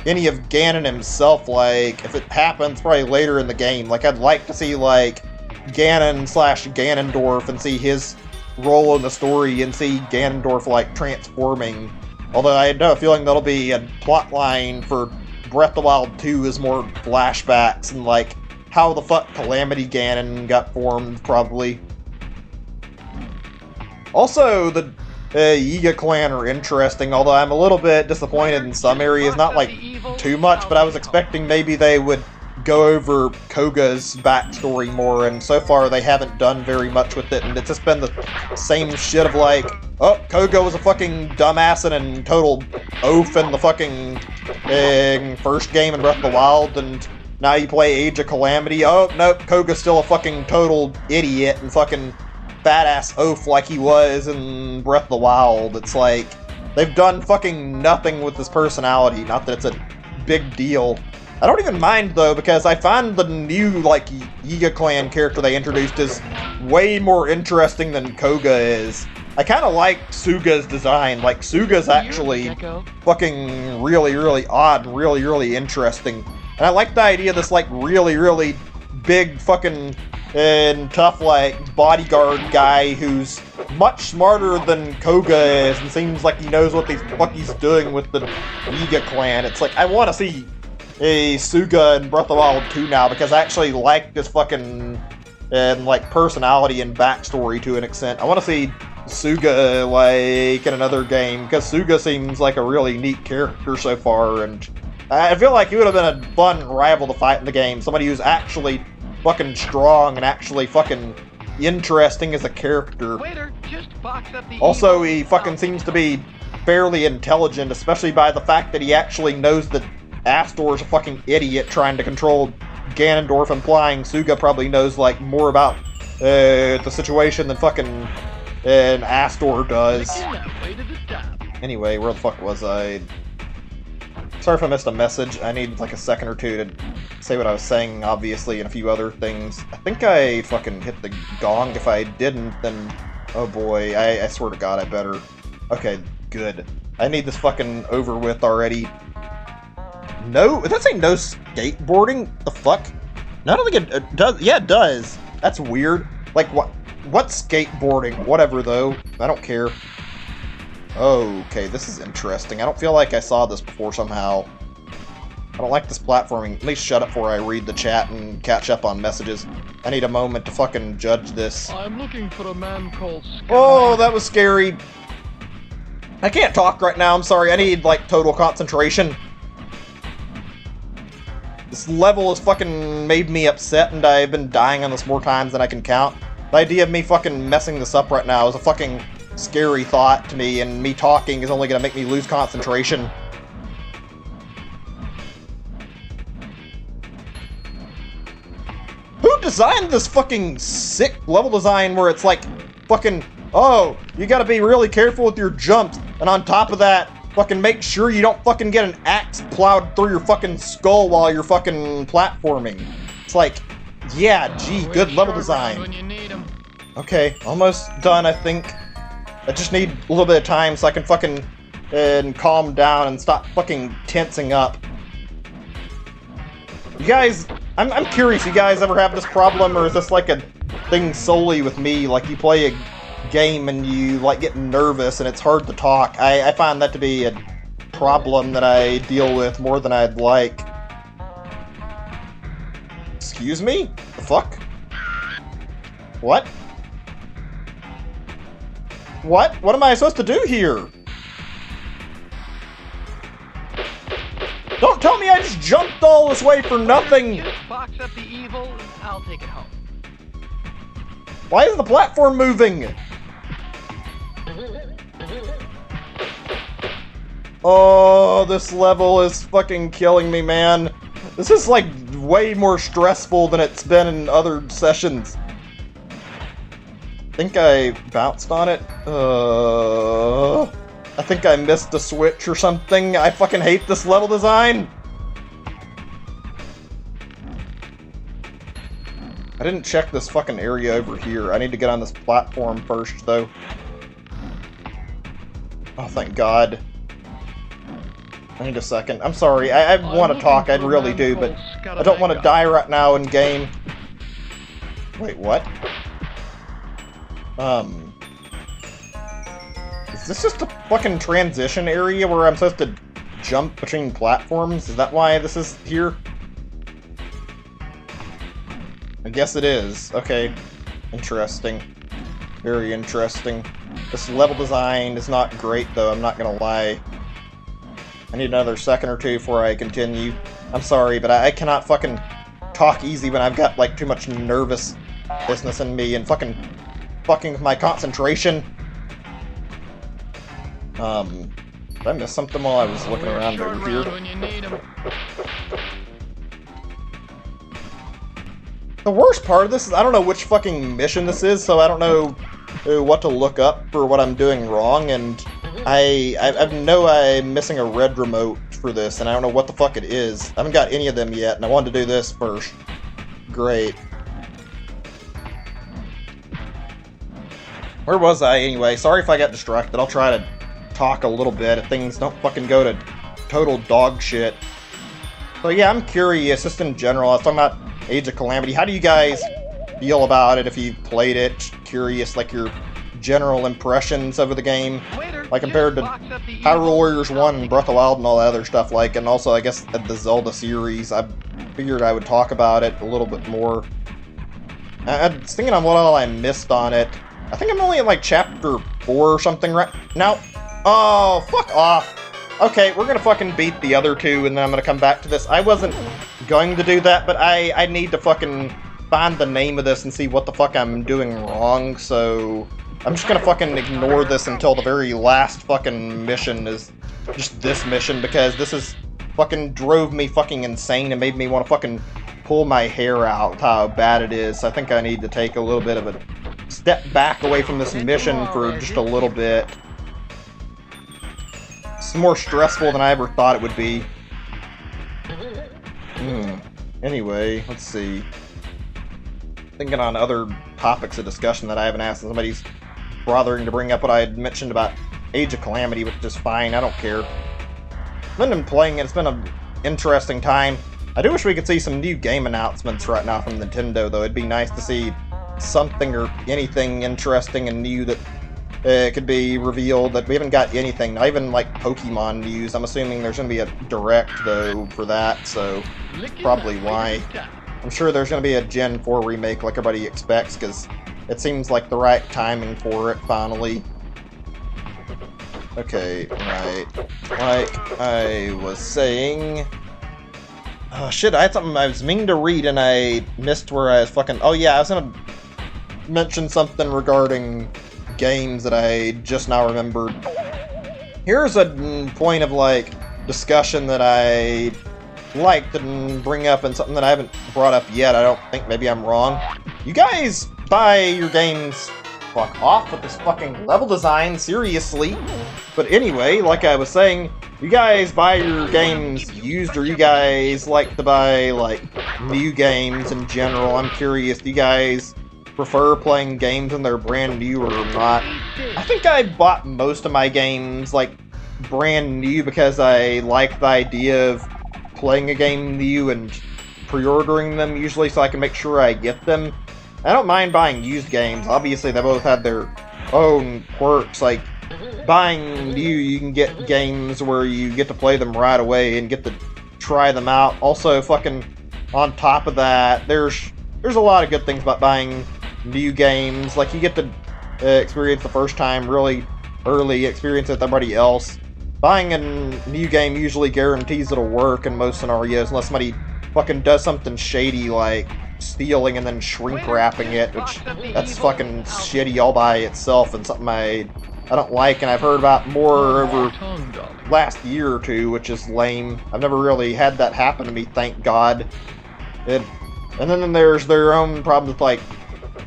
Speaker 3: any of Ganon himself. Like, if it happens, probably later in the game. Like, I'd like to see, like, Ganon/Ganondorf and see his role in the story, and see Ganondorf, like, transforming. Although I have a feeling that'll be a plot line for Breath of the Wild 2, is more flashbacks and, like, how the fuck Calamity Ganon got formed, probably. Also, the Yiga clan are interesting, although I'm a little bit disappointed in some areas. Not, like, too much, but I was expecting maybe they would go over Koga's backstory more, and so far they haven't done very much with it, and it's just been the same shit of, like, oh, Koga was a fucking dumbass and a total oaf in the fucking first game in Breath of the Wild, and now you play Age of Calamity. Oh, nope, Koga's still a fucking total idiot and fucking badass oaf like he was in Breath of the Wild. It's like, they've done fucking nothing with his personality. Not that it's a big deal. I don't even mind, though, because I find the new, like, Yiga Clan character they introduced is way more interesting than Koga is. I kind of like Suga's design. Like, Suga's actually
Speaker 2: Gecko.
Speaker 3: fucking really, really odd and really, really interesting. And I like the idea of this, like, really, really big fucking and tough, like, bodyguard guy who's much smarter than Koga is and seems like he knows what the fuck he's doing with the Yiga Clan. It's like, I want to see a Suga in Breath of the Wild 2 now, because I actually like this fucking like personality and backstory to an extent. I want to see Suga like in another game, because Suga seems like a really neat character so far, and I feel like he would have been a fun rival to fight in the game. Somebody who's actually fucking strong and actually fucking interesting as a character.
Speaker 2: Waiter, just box up the
Speaker 3: Also,
Speaker 2: evil.
Speaker 3: he fucking seems to be fairly intelligent, especially by the fact that he actually knows that Astor's a fucking idiot trying to control Ganondorf, implying Suga probably knows, like, more about the situation than fucking Astor does.
Speaker 2: Making that way to the top.
Speaker 3: Anyway, where the fuck was I? Sorry if I missed a message. I need, like, a second or two to say what I was saying, obviously, and a few other things. I think I fucking hit the gong. If I didn't, then... oh boy, I swear to God, I better. Okay, good. I need this fucking over with already. No? Did that say no skateboarding? The fuck? No, I don't think it does. Yeah, it does. That's weird. Like, what skateboarding? Whatever, though. I don't care. Okay, this is interesting. I don't feel like I saw this before somehow. I don't like this platforming. At least shut up before I read the chat and catch up on messages. I need a moment to fucking judge this.
Speaker 2: I'm looking for a man called Sky.
Speaker 3: Oh, that was scary. I can't talk right now, I'm sorry. I need, like, total concentration. This level has fucking made me upset, and I've been dying on this more times than I can count. The idea of me fucking messing this up right now is a fucking scary thought to me, and me talking is only gonna make me lose concentration. Who designed this fucking sick level design where it's like, fucking, oh, you gotta be really careful with your jumps, and on top of that, fucking make sure you don't fucking get an axe plowed through your fucking skull while you're fucking platforming. It's like, yeah, gee, good level design.
Speaker 2: When you need 'em.
Speaker 3: Okay, almost done, I think. I just need a little bit of time so I can fucking calm down and stop fucking tensing up. You guys, I'm curious, you guys ever have this problem, or is this like a thing solely with me? Like, you play a game and you like get nervous and it's hard to talk. I find that to be a problem that I deal with more than I'd like. Excuse me? The fuck? What? What? What am I supposed to do here? Don't tell me I just jumped all this way for nothing!
Speaker 2: Just box up the evil. I'll take it home.
Speaker 3: Why is the platform moving? Oh, this level is fucking killing me, man. This is like way more stressful than it's been in other sessions. I think I bounced on it. I think I missed a switch or something. I fucking hate this level design. I didn't check this fucking area over here. I need to get on this platform first, though. Oh, thank God. I need a second. I'm sorry. I want to talk. I really do, but I don't want to die right now in game. Wait, what? Is this just a fucking transition area where I'm supposed to jump between platforms? Is that why this is here? I guess it is. Okay. Interesting. Very interesting. This level design is not great, though, I'm not gonna lie. I need another second or two before I continue. I'm sorry, but I cannot fucking talk easy when I've got, like, too much nervous business in me and fucking with my concentration. Did I miss something while I was looking around over here?
Speaker 2: When you need 'em.
Speaker 3: The worst part of this is I don't know which fucking mission this is, so I don't know what to look up for what I'm doing wrong, and I know I'm missing a red remote for this, and I don't know what the fuck it is. I haven't got any of them yet, and I wanted to do this first. Great. Where was I anyway? Sorry if I got distracted. I'll try to talk a little bit if things don't fucking go to total dog shit. So yeah, I'm curious, just in general. I was talking about Age of Calamity. How do you guys feel about it if you played it? Curious, like your general impressions of the game, like compared to Hyrule Warriors 1 and Breath of the Wild and all that other stuff, like, and also I guess the Zelda series. I figured I would talk about it a little bit more. I was thinking on what all I missed on it. I think I'm only in like chapter 4 or something right now. Oh, fuck off. Okay, we're gonna fucking beat the other two, and then I'm gonna come back to this. I wasn't going to do that, but I need to fucking find the name of this and see what the fuck I'm doing wrong, so I'm just gonna fucking ignore this until the very last fucking mission is just this mission, because this is fucking drove me fucking insane and made me want to fucking pull my hair out with how bad it is. I think I need to take a little bit of a step back away from this mission for just a little bit. It's more stressful than I ever thought it would be. Anyway, let's see. Thinking on other topics of discussion that I haven't asked, and somebody's bothering to bring up what I had mentioned about Age of Calamity, which is fine, I don't care. I've been playing it, it's been an interesting time. I do wish we could see some new game announcements right now from Nintendo, though. It'd be nice to see something or anything interesting and new that could be revealed. That we haven't got anything, not even like Pokemon news. I'm assuming there's going to be a direct, though, for that, so probably why. I'm sure there's going to be a Gen 4 remake like everybody expects, because it seems like the right timing for it, finally. Okay, right. Like I was saying... Oh shit, I had something I was meaning to read and I missed where I was fucking... Oh yeah, I was gonna mention something regarding games that I just now remembered. Here's a point of, like, discussion that I like to bring up, and something that I haven't brought up yet. I don't think, maybe I'm wrong. You guys buy your games... Fuck off with this fucking level design, seriously. But anyway, like I was saying, you guys buy your games used, or you guys like to buy, like, new games in general? I'm curious, do you guys prefer playing games when they're brand new or not? I think I bought most of my games, like, brand new because I like the idea of playing a game new and pre-ordering them usually so I can make sure I get them. I don't mind buying used games. Obviously, they both have their own quirks. Like, buying new, you can get games where you get to play them right away and get to try them out. Also, fucking, on top of that, there's a lot of good things about buying new games. Like, you get to experience the first time really early, experience it with everybody else. Buying a new game usually guarantees it'll work in most scenarios, unless somebody fucking does something shady like stealing and then shrink wrapping it, which that's fucking shitty all by itself and something I don't like, and I've heard about more over last year or two, which is lame. I've never really had that happen to me, thank God. And then there's their own problems with, like,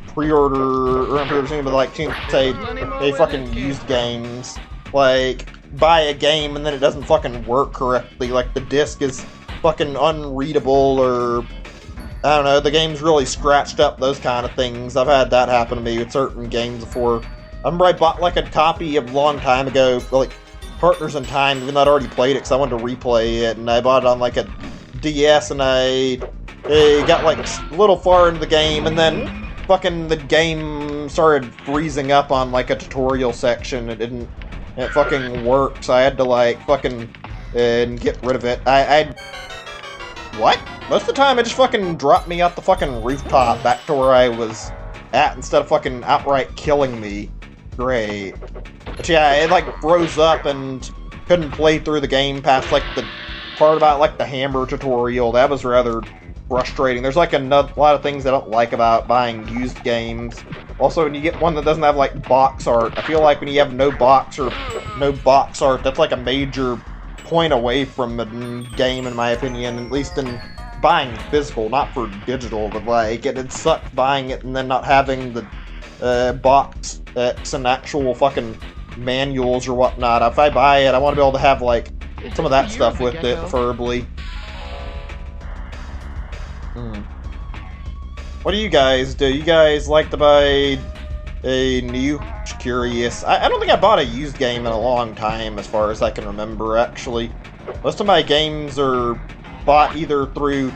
Speaker 3: pre-order, or but like, say, they fucking used games. Like, buy a game and then it doesn't fucking work correctly, like the disc is fucking unreadable, or I don't know, the game's really scratched up, those kind of things. I've had that happen to me with certain games before. I remember I bought, like, a copy a long time ago, like, Partners in Time, even though I'd already played it because I wanted to replay it, and I bought it on, like, a DS, and I got, like, a little far into the game, and then fucking the game started freezing up on, like, a tutorial section. It fucking worked, so I had to, like, fucking get rid of it. What? Most of the time, it just fucking dropped me off the fucking rooftop back to where I was at instead of fucking outright killing me. Great. But yeah, it like froze up and couldn't play through the game past like the part about like the hammer tutorial. That was rather frustrating. There's like a lot of things I don't like about buying used games. Also, when you get one that doesn't have like box art, I feel like when you have no box art, that's like a major point away from the game, in my opinion, at least in buying physical, not for digital, but like it sucked buying it and then not having the box and actual fucking manuals or whatnot. If I buy it, I want to be able to have like some of that stuff with it, preferably. What do you guys do? You guys like to buy a new? Just curious. I don't think I bought a used game in a long time, as far as I can remember, actually. Most of my games are bought either through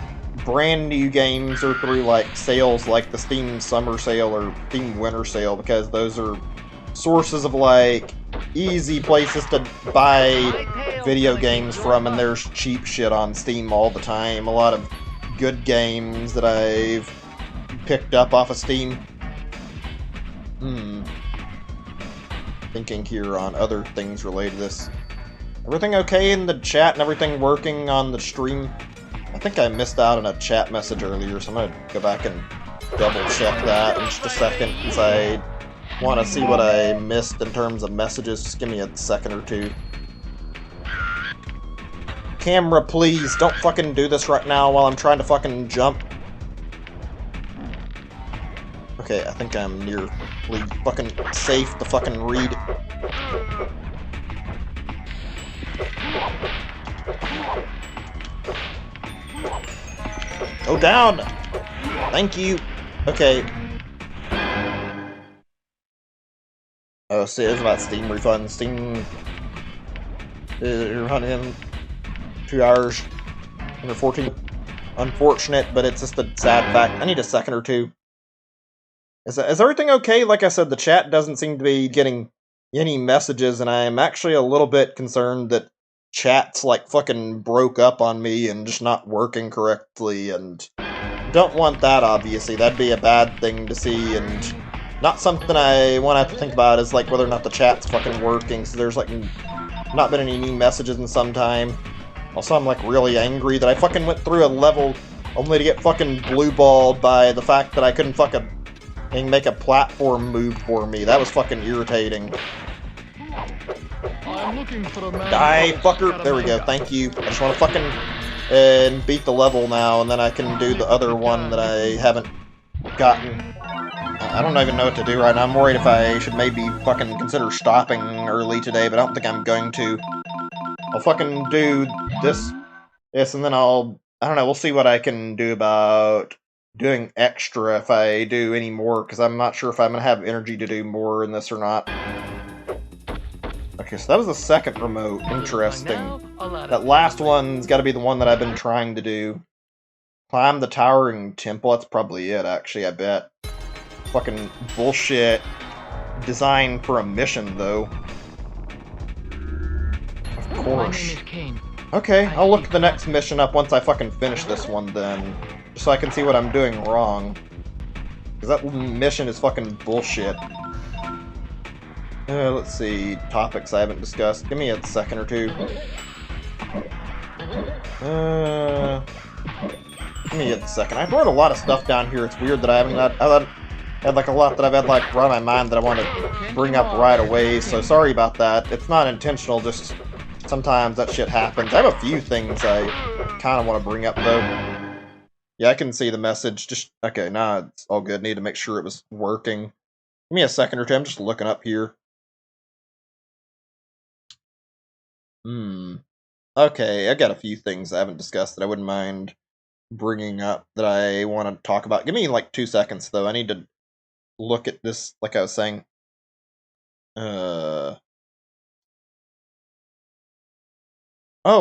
Speaker 3: brand new games or through like sales like the Steam Summer Sale or Steam Winter Sale, because those are sources of like easy places to buy video games from, and there's cheap shit on Steam all the time. A lot of good games that I've picked up off of Steam. Thinking here on other things related to this. Everything okay in the chat and everything working on the stream? I think I missed out on a chat message earlier, so I'm gonna go back and double check that in just a second, because I want to see what I missed in terms of messages. Just give me a second or two. Camera, please, don't fucking do this right now while I'm trying to fucking jump. Okay, I think I'm nearly fucking safe to fucking read. Go down! Thank you! Okay. Oh, see, it's about Steam refunds. Steam... you're hunting 2 hours under 14. Unfortunate, but it's just a sad fact. I need a second or two. Is everything okay? Like I said, the chat doesn't seem to be getting any messages, and I'm actually a little bit concerned that chat's like fucking broke up on me and just not working correctly, and don't want that, obviously. That'd be a bad thing to see, and not something I want to have to think about is like whether or not the chat's fucking working, so there's like not been any new messages in some time. Also, I'm like really angry that I fucking went through a level only to get fucking blue-balled by the fact that I couldn't fucking make a platform move for me. That was fucking irritating.
Speaker 2: I'm looking for a man.
Speaker 3: Die, fucker! There we go, thank you. I just want to fucking beat the level now, and then I can do the other one that I haven't gotten. I don't even know what to do right now. I'm worried if I should maybe fucking consider stopping early today, but I don't think I'm going to. I'll fucking do this, and then I don't know, we'll see what I can do about doing extra if I do any more, because I'm not sure if I'm going to have energy to do more in this or not. Okay, so that was the second remote. Interesting. That last one's got to be the one that I've been trying to do. Climb the towering temple, that's probably it, actually, I bet. Fucking bullshit design for a mission, though. Of course. Okay, I'll look the next mission up once I fucking finish this one, then. Just so I can see what I'm doing wrong. Because that mission is fucking bullshit. Let's see, topics I haven't discussed. Give me a second or two. Give me a second. I wrote a lot of stuff down here. It's weird that I had like a lot that I've had like run my mind that I want to bring up right away, so sorry about that. It's not intentional, just sometimes that shit happens. I have a few things I kind of want to bring up, though. Yeah, I can see the message. Just, okay, nah, it's all good. Need to make sure it was working. Give me a second or two. I'm just looking up here. Okay, I got a few things I haven't discussed that I wouldn't mind bringing up that I want to talk about. Give me like 2 seconds, though. I need to look at this, like I was saying. Oh,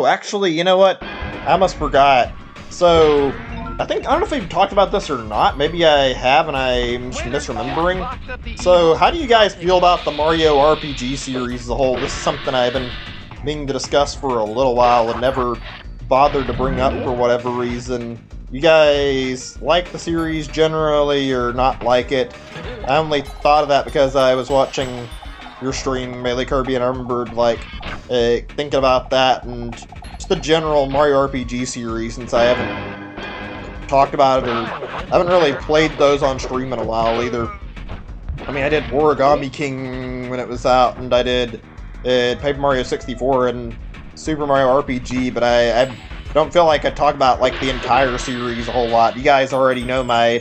Speaker 3: actually, you know what? I almost forgot. So, I don't know if we've talked about this or not. Maybe I have and I'm just misremembering. So, how do you guys feel about the Mario RPG series as a whole? This is something I've been meaning to discuss for a little while and never bothered to bring up for whatever reason. You guys like the series generally or not like it? I only thought of that because I was watching your stream, Melee Kirby, and I remembered like thinking about that and just the general Mario RPG series, since I haven't talked about it or I haven't really played those on stream in a while either. I mean, I did Origami King when it was out, and I did Paper Mario 64 and Super Mario RPG, but I don't feel like I talk about, like, the entire series a whole lot. You guys already know my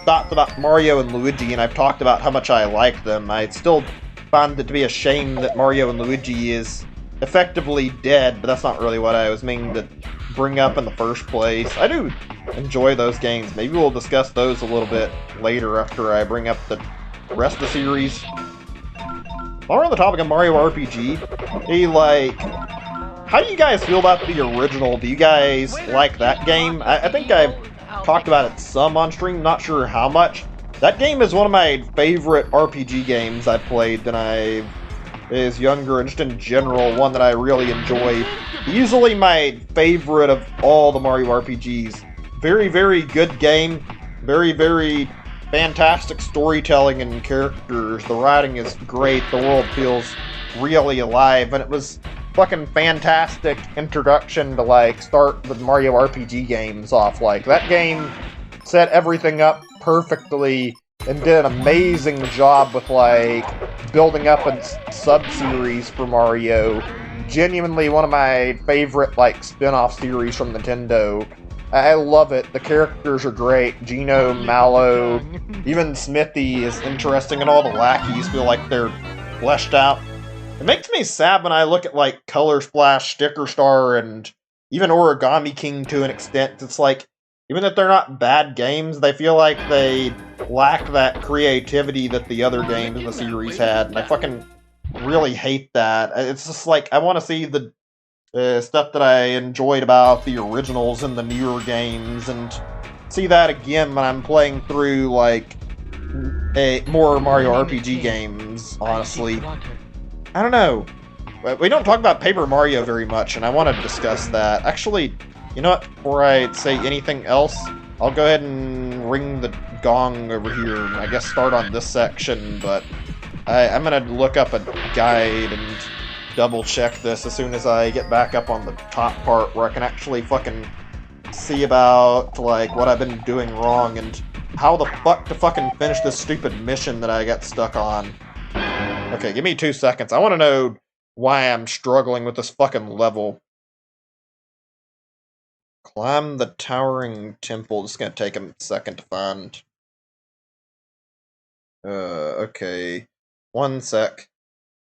Speaker 3: thoughts about Mario and Luigi, and I've talked about how much I like them. I still find it to be a shame that Mario and Luigi is effectively dead, but that's not really what I was meaning to bring up in the first place. I do enjoy those games. Maybe we'll discuss those a little bit later after I bring up the rest of the series. While we're on the topic of Mario RPG, how do you guys feel about the original? Do you guys like that game? I think I've talked about it some on stream, not sure how much. That game is one of my favorite RPG games I've played when I was younger, and just in general, one that I really enjoy. Easily my favorite of all the Mario RPGs. Very, very good game. Very, very fantastic storytelling and characters. The writing is great. The world feels really alive, and it was fucking fantastic introduction to, like, start the Mario RPG games off. Like, that game set everything up perfectly and did an amazing job with, like, building up a sub-series for Mario. Genuinely one of my favorite, like, spin-off series from Nintendo. I love it. The characters are great. Geno, Mallow, even Smithy is interesting, and all the lackeys feel like they're fleshed out. It makes me sad when I look at, like, Color Splash, Sticker Star, and even Origami King to an extent. It's like, even if they're not bad games, they feel like they lack that creativity that the other games in the series had, and I fucking really hate that. It's just like, I want to see the stuff that I enjoyed about the originals in the newer games, and see that again when I'm playing through, like, more Mario RPG games, honestly. I don't know. We don't talk about Paper Mario very much, and I want to discuss that. Actually, you know what? Before I say anything else, I'll go ahead and ring the gong over here, and I guess start on this section, but I'm going to look up a guide and double-check this as soon as I get back up on the top part, where I can actually fucking see about, like, what I've been doing wrong, and how the fuck to fucking finish this stupid mission that I got stuck on. Okay, give me 2 seconds. I want to know why I'm struggling with this fucking level. Climb the towering temple. This is gonna take a second to find. Okay. 1 sec.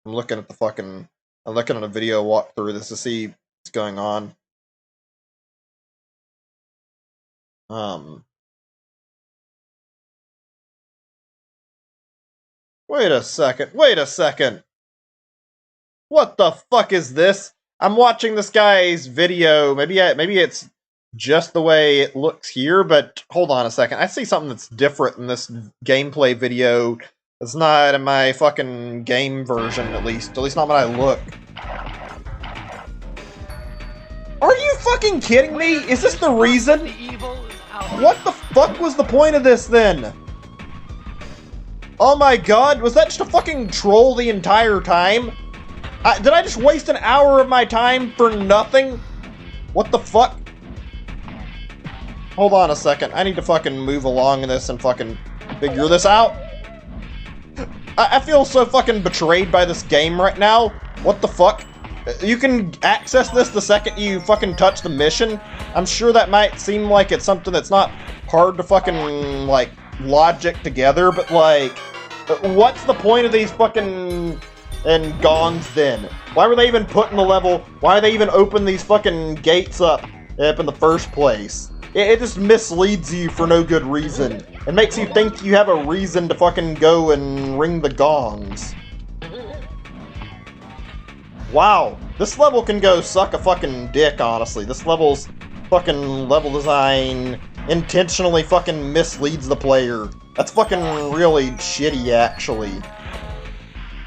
Speaker 3: I'm looking at a video walkthrough this to see what's going on. Wait a second. What the fuck is this? I'm watching this guy's video. Maybe it's just the way it looks here, but hold on a second. I see something that's different in this gameplay video. It's not in my fucking game version, at least not when I look. Are you fucking kidding me? Is this the reason? What the fuck was the point of this then? Oh my god, was that just a fucking troll the entire time? Did I just waste an hour of my time for nothing? What the fuck? Hold on a second, I need to fucking move along in this and fucking figure this out. I feel so fucking betrayed by this game right now. What the fuck? You can access this the second you fucking touch the mission. I'm sure that might seem like it's something that's not hard to fucking, like, logic together, but, like, what's the point of these fucking gongs then? Why were they even put in the level? Why did they even open these fucking gates up in the first place? It just misleads you for no good reason. It makes you think you have a reason to fucking go and ring the gongs. Wow, this level can go suck a fucking dick, honestly. This level's fucking level design intentionally fucking misleads the player. That's fucking really shitty, actually.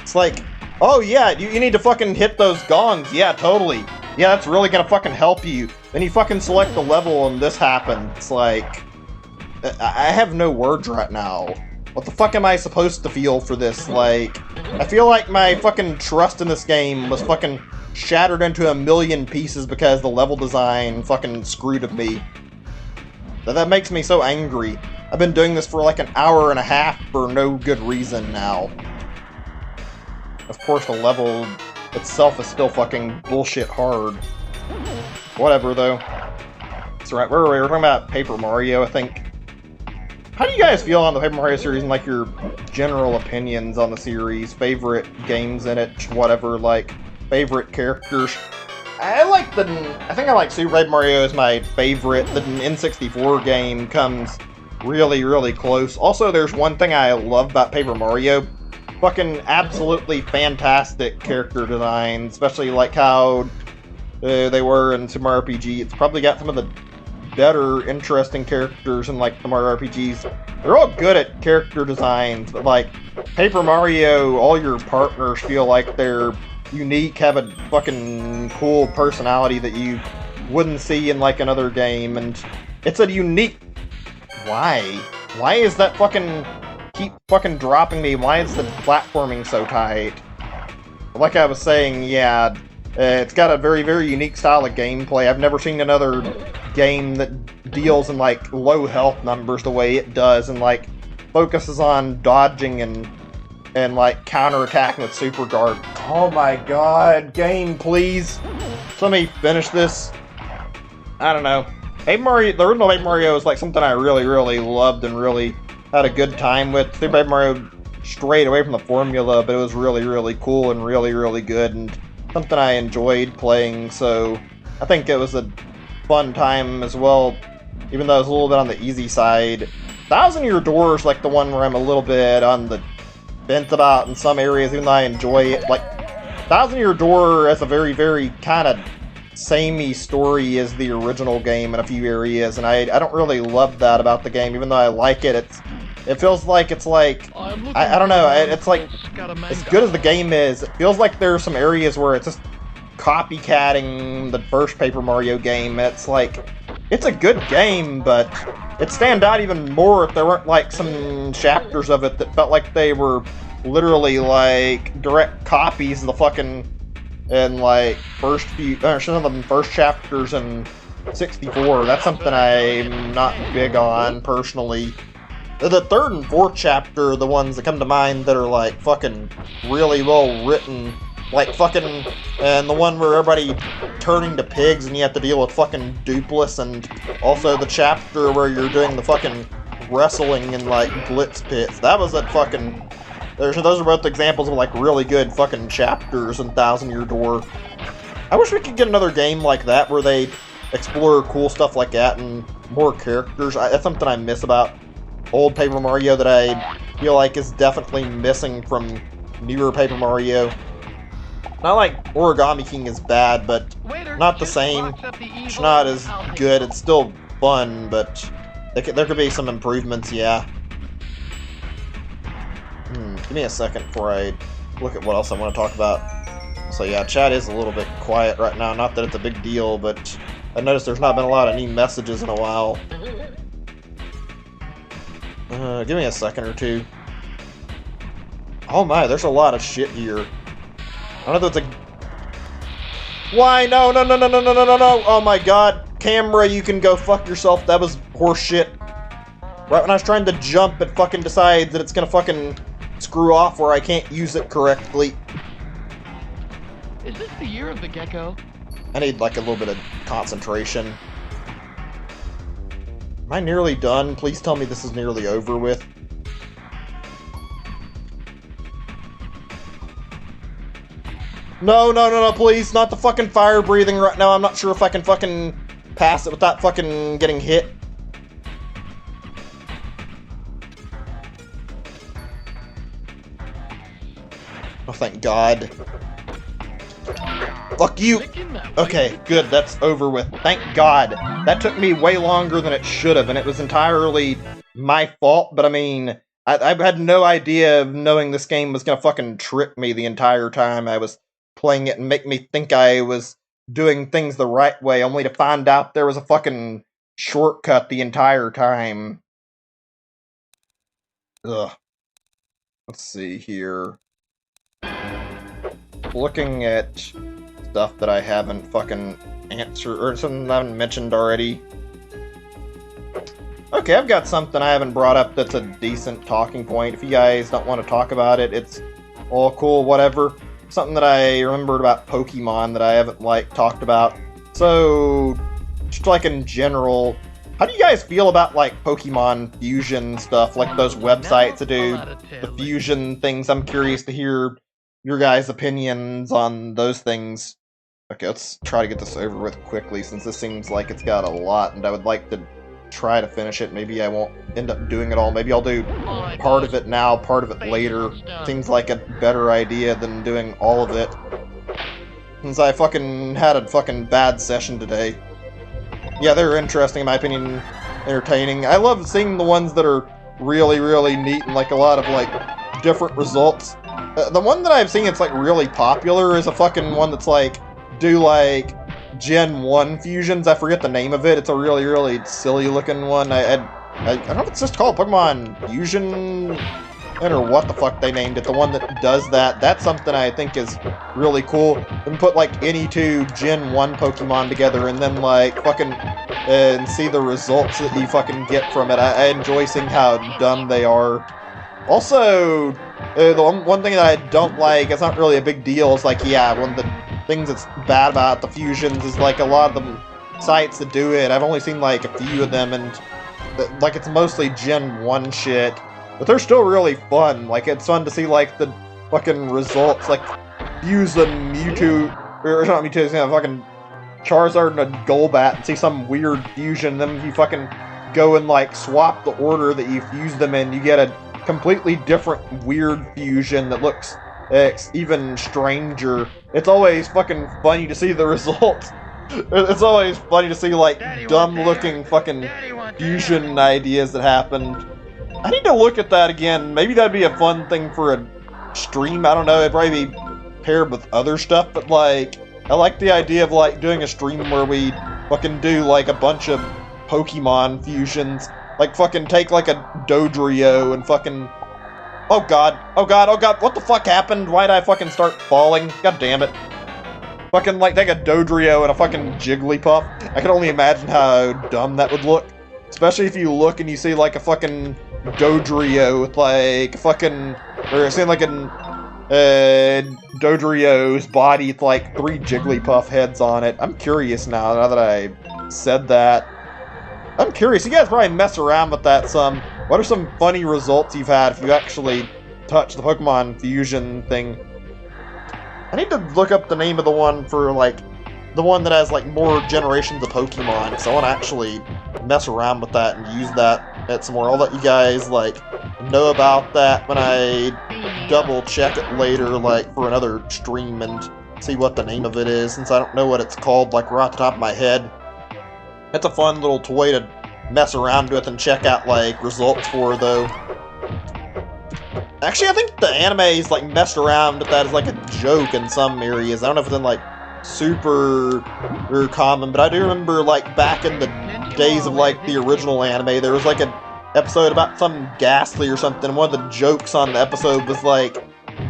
Speaker 3: It's like, oh yeah, you need to fucking hit those gongs. Yeah, totally. Yeah, that's really gonna fucking help you. Then you fucking select the level and this happens. It's like, I have no words right now. What the fuck am I supposed to feel for this? Like, I feel like my fucking trust in this game was fucking shattered into a million pieces because the level design fucking screwed with me. That makes me so angry. I've been doing this for like an hour and a half for no good reason now. Of course, the level itself is still fucking bullshit hard. Whatever, though. that's right. Where were we? We're talking about Paper Mario, I think. How do you guys feel on the Paper Mario series and, like, your general opinions on the series? Favorite games in it, whatever, like, favorite characters? I think I like Super Paper Mario as my favorite. The N64 game comes really, really close. Also, there's one thing I love about Paper Mario. Fucking absolutely fantastic character design, especially like how they were in Super Mario RPG. It's probably got some of the better, interesting characters in like the Mario RPGs. They're all good at character designs, but like Paper Mario, all your partners feel like they're unique, have a fucking cool personality that you wouldn't see in like another game, and it's a unique... Why? Why is that fucking... keep fucking dropping me? Why is the platforming so tight? Like I was saying, yeah, it's got a very, very unique style of gameplay. I've never seen another game that deals in like low health numbers the way it does, and like focuses on dodging and like counterattacking with super guard. Oh my god, game, please. So let me finish this. I don't know. Paper Mario, the original Paper Mario is like something I really, really loved and really had a good time with. Super Paper Mario strayed away from the formula, but it was really, really cool and really, really good, and something I enjoyed playing, so I think it was a fun time as well, even though it was a little bit on the easy side. Thousand Year Door is like the one where I'm a little bit on the fence about in some areas, even though I enjoy it. Like, Thousand Year Door has a very, very kind of samey story as the original game in a few areas, and I don't really love that about the game, even though I like it. It feels like it's like, I don't know, it's like, as good as the game is, it feels like there's some areas where it's just copycatting the first Paper Mario game. It's like, it's a good game, but it'd stand out even more if there weren't like some chapters of it that felt like they were literally like direct copies of the fucking, and like first some of the first chapters in 64. That's something I'm not big on personally. The third and fourth chapter are the ones that come to mind that are like fucking really well written. Like fucking, and the one where everybody turning to pigs and you have to deal with fucking Dupless, and also the chapter where you're doing the fucking wrestling in like Glitz pits. That was a fucking, those are both examples of like really good fucking chapters in Thousand Year Door. I wish we could get another game like that where they explore cool stuff like that and more characters. That's something I miss about old Paper Mario that I feel like is definitely missing from newer Paper Mario. Not like Origami King is bad, but not the same. It's not as good. It's still fun, but there could be some improvements, yeah. Give me a second before I look at what else I want to talk about. So yeah, chat is a little bit quiet right now. Not that it's a big deal, but I noticed there's not been a lot of new messages in a while. Give me a second or two. Oh my, there's a lot of shit here. I don't know if it's a... Why? No, no, no, no, no, no, no, no, no! Oh my god. Camera, you can go fuck yourself. That was horseshit. Right when I was trying to jump, it fucking decides that it's gonna fucking screw off where I can't use it correctly.
Speaker 2: Is this the year of the Gecko?
Speaker 3: I need like a little bit of concentration. Am I nearly done? Please tell me this is nearly over with. No, no, no, no, please. Not the fucking fire breathing right now. I'm not sure if I can fucking pass it without fucking getting hit. Oh, thank God. Fuck you. Okay, good. That's over with. Thank God. That took me way longer than it should have, and it was entirely my fault, but I mean, I had no idea of knowing this game was gonna fucking trick me the entire time I was playing it and make me think I was doing things the right way, only to find out there was a fucking shortcut the entire time. Ugh. Let's see here. Looking at stuff that I haven't fucking answered, or something I haven't mentioned already. Okay, I've got something I haven't brought up that's a decent talking point. If you guys don't want to talk about it, it's all cool, whatever. Something that I remembered about Pokemon that I haven't, like, talked about. So, just like in general, how do you guys feel about like Pokemon fusion stuff, like those websites that do the fusion things? I'm curious to hear your guys' opinions on those things. Okay, let's try to get this over with quickly, since this seems like it's got a lot, and I would like to try to finish it. Maybe I won't end up doing it all. Maybe I'll do part of it now, part of it later. Seems like a better idea than doing all of it, since I fucking had a fucking bad session today. Yeah, they're interesting, in my opinion, entertaining. I love seeing the ones that are really, really neat and like a lot of like different results. The one that I've seen that's like really popular is a fucking one that's like, do like Gen 1 fusions. I forget the name of it. It's a really, really silly looking one. I don't know if it's just called Pokemon Fusion or what the fuck they named it. The one that does that. That's something I think is really cool. And put like any two Gen 1 Pokemon together and then like fucking and see the results that you fucking get from it. I enjoy seeing how dumb they are. Also, the one thing that I don't like, it's not really a big deal, is like, yeah, one of the things that's bad about the fusions is like a lot of the sites that do it, I've only seen like a few of them, and like it's mostly Gen 1 shit, but they're still really fun. Like, it's fun to see like the fucking results, like fuse a Mewtwo, or not Mewtwo, you know, fucking Charizard and a Golbat, and see some weird fusion, then if you fucking go and like swap the order that you fuse them in, you get a completely different weird fusion that looks even stranger. It's always fucking funny to see the results. It's always funny to see like dumb looking fucking fusion ideas that happened. I need to look at that again. Maybe that'd be a fun thing for a stream. I don't know, it'd probably be paired with other stuff, but like, I like the idea of like doing a stream where we fucking do like a bunch of Pokemon fusions. Like fucking take like a Dodrio and fucking... Oh god, oh god, oh god, what the fuck happened? Why'd I fucking start falling? God damn it. Fucking like take a Dodrio and a fucking Jigglypuff. I can only imagine how dumb that would look. Especially if you look and you see like a fucking Dodrio with like fucking... Or seeing like an Dodrio's body with like 3 Jigglypuff heads on it. I'm curious now that I said that. I'm curious, you guys probably mess around with that some. What are some funny results you've had if you actually touch the Pokemon Fusion thing? I need to look up the name of the one for, like, the one that has, like, more generations of Pokemon, because I want to actually mess around with that and use that at some more. I'll let you guys, like, know about that when I double check it later, like, for another stream and see what the name of it is, since I don't know what it's called, like, right off the top of my head. It's a fun little toy to mess around with and check out, like, results for, though. Actually, I think the anime's, like, messed around with that as, like, a joke in some areas. I don't know if it's in, like, super common, but I do remember, like, back in the days of, like, the original anime, there was, like, an episode about some Ghastly or something, and one of the jokes on the episode was, like,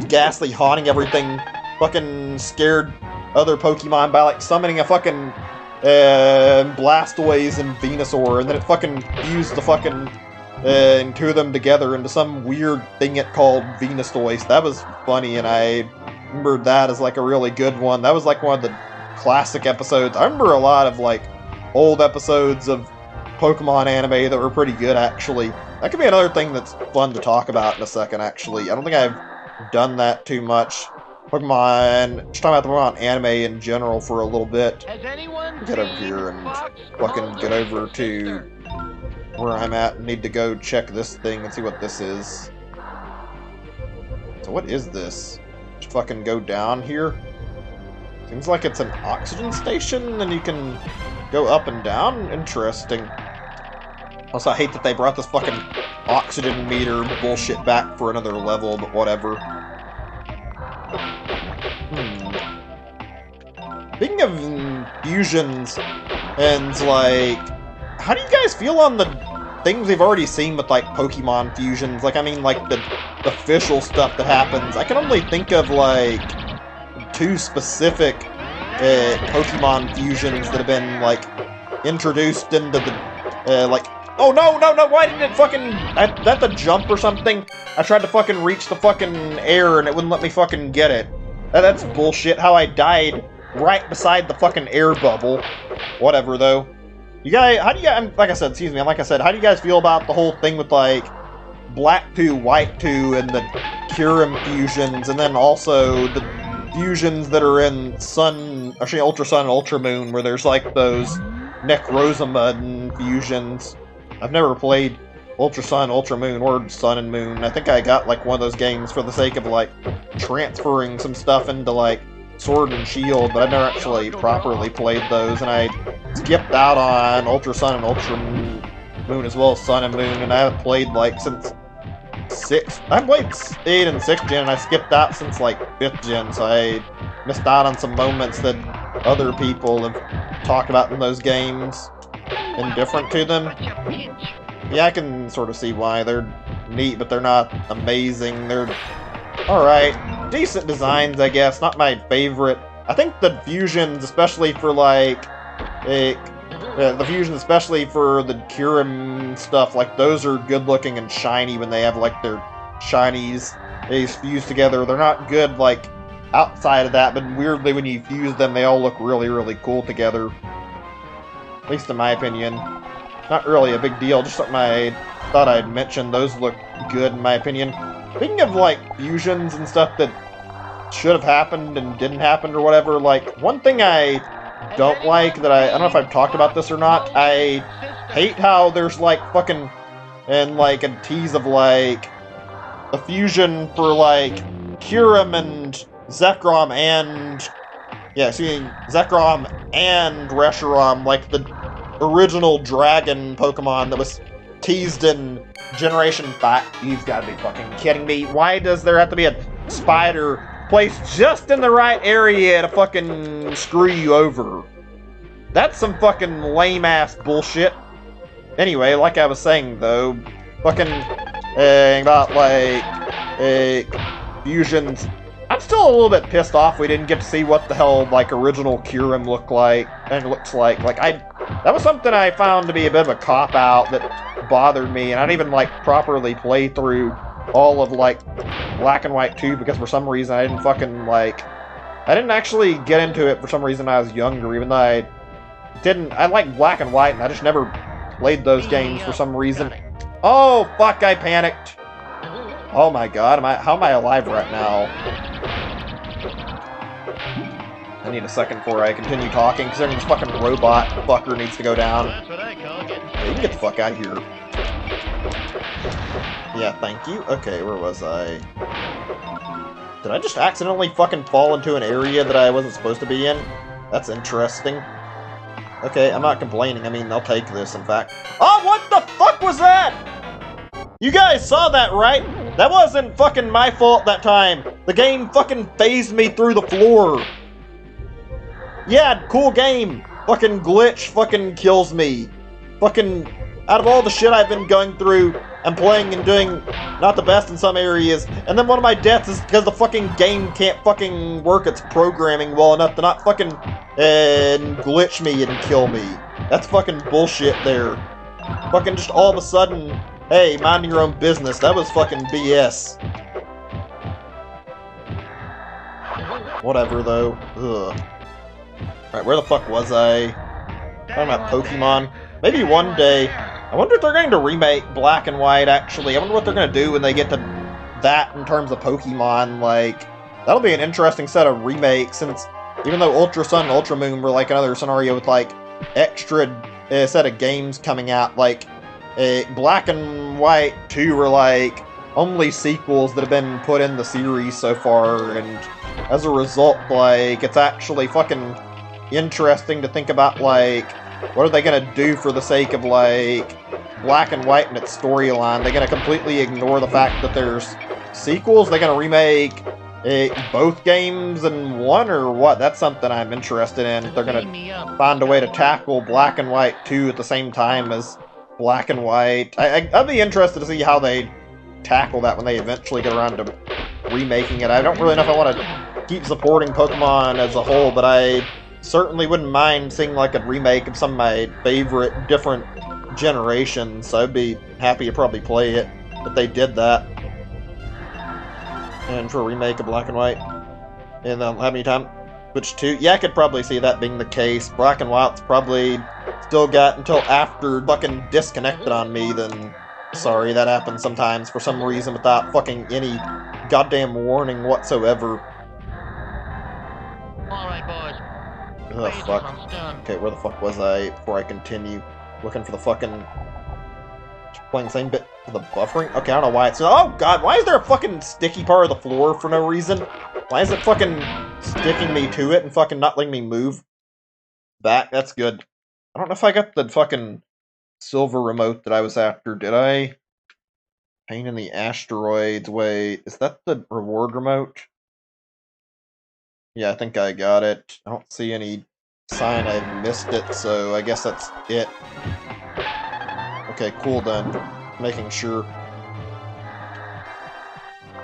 Speaker 3: Ghastly haunting everything, fucking scared other Pokemon by, like, summoning a fucking... Blastoise and Venusaur, and then it fucking fused the fucking two of them together into some weird thing it called Venusaur. That was funny, and I remember that as like a really good one. That was like one of the classic episodes. I remember a lot of like old episodes of Pokemon anime that were pretty good, actually. That could be another thing that's fun to talk about in a second, actually. I don't think I've done that too much. Pokemon, just talking about the Pokemon anime in general for a little bit. Get over here and fucking get over to where I'm at. Need to go check this thing and see what this is. So what is this? Just fucking go down here? Seems like it's an oxygen station and you can go up and down? Interesting. Also, I hate that they brought this fucking oxygen meter bullshit back for another level, but whatever. Speaking of fusions, and like, how do you guys feel on the things we've already seen with like Pokemon fusions? Like, I mean, like the official stuff that happens. I can only think of like 2 specific Pokemon fusions that have been like introduced into the like. Oh no, why didn't it fucking... That the jump or something? I tried to fucking reach the fucking air and it wouldn't let me fucking get it. That's bullshit, how I died right beside the fucking air bubble. Whatever, though. You guys, how do you guys, like I said, excuse me, like I said, how do you guys feel about the whole thing with, like, Black 2, White 2, and the Kyurem fusions, and then also the fusions that are in actually Ultra Sun and Ultra Moon, where there's, like, those Necrozma fusions. I've never played Ultra Sun, Ultra Moon, or Sun and Moon. I think I got, like, one of those games for the sake of, like, transferring some stuff into, like, Sword and Shield, but I've never actually properly played those, and I skipped out on Ultra Sun and Ultra Moon as well as Sun and Moon, and I haven't played, like, since I played 8 and 6 gen, and I skipped out since, like, 5th gen, so I missed out on some moments that other people have talked about in those games, indifferent to them. Yeah, I can sort of see why. They're neat, but they're not amazing. They're alright. Decent designs, I guess. Not my favorite. I think the fusions, especially for, like, the fusions, especially for the Kyurem stuff, like, those are good-looking and shiny when they have, like, their shinies fused together. They're not good, like, outside of that, but weirdly, when you fuse them, they all look really, really cool together. At least in my opinion. Not really a big deal, just something I thought I'd mention. Those look good, in my opinion. Speaking of, like, fusions and stuff that should have happened and didn't happen or whatever, like, one thing I don't like that I don't know if I've talked about this or not, I hate how there's, like, fucking, and, like, a tease of, like, a fusion for, like, Kyurem and Zekrom and, yeah, see, Zekrom and Reshiram, like, the original dragon Pokemon that was teased in Generation 5. You've got to be fucking kidding me. Why does there have to be a spider placed just in the right area to fucking screw you over? That's some fucking lame-ass bullshit. Anyway, like I was saying, though, fucking, about, like, fusions. I'm still a little bit pissed off we didn't get to see what the hell, like, original Kyurem looks like. That was something I found to be a bit of a cop-out that bothered me, and I didn't even, like, properly play through all of, like, Black and White 2, because for some reason I didn't fucking, like, I didn't actually get into it for some reason when I was younger, even though I like Black and White, and I just never played those games for some reason. Oh, fuck, I panicked. Oh my god, how am I alive right now? I need a second before I continue talking, because this fucking robot fucker needs to go down. Yeah, you can get the fuck out of here. Yeah, thank you. Okay, where was I? Did I just accidentally fucking fall into an area that I wasn't supposed to be in? That's interesting. Okay, I'm not complaining. I mean, I'll take this, in fact. Oh, what the fuck was that? You guys saw that, right? That wasn't fucking my fault that time. The game fucking phased me through the floor. Yeah, cool game. Fucking glitch fucking kills me. Fucking, out of all the shit I've been going through and playing and doing not the best in some areas, and then one of my deaths is because the fucking game can't fucking work its programming well enough to not fucking glitch me and kill me. That's fucking bullshit there. Fucking just all of a sudden, hey, mind your own business. That was fucking BS. Whatever, though. Ugh. Alright, where the fuck was I? Talking about Pokemon. Maybe one day. I wonder if they're going to remake Black and White, actually. I wonder what they're going to do when they get to that in terms of Pokemon. Like, that'll be an interesting set of remakes, since even though Ultra Sun and Ultra Moon were like another scenario with like extra set of games coming out, like Black and White 2 were like only sequels that have been put in the series so far, and as a result, like, it's actually fucking interesting to think about, like, what are they gonna do for the sake of, like, Black and White and its storyline? They're gonna completely ignore the fact that there's sequels? They're gonna remake both games in one, or what? That's something I'm interested in. If they're gonna find a way to tackle Black and White 2 at the same time as Black and White. I'd be interested to see how they tackle that when they eventually get around to remaking it. I don't really know if I want to keep supporting Pokemon as a whole, but I certainly wouldn't mind seeing like a remake of some of my favorite different generations, so I'd be happy to probably play it if they did that. And for a remake of Black and White. And they'll have any time. Switch 2. Yeah, I could probably see that being the case. Black and White's probably still got until after fucking disconnected on me, then sorry, that happens sometimes for some reason without fucking any goddamn warning whatsoever.
Speaker 2: Alright, boys.
Speaker 3: Oh, fuck. Okay, where the fuck was I before I continue? Looking for the fucking... Playing the same bit for the buffering? Okay, I don't know why it's... Oh, God, why is there a fucking sticky part of the floor for no reason? Why is it fucking sticking me to it and fucking not letting me move? That's good. I don't know if I got the fucking silver remote that I was after, did I? Pain in the asteroids. Wait, is that the reward remote? Yeah, I think I got it. I don't see any sign I missed it, so I guess that's it. Okay, cool then. Making sure.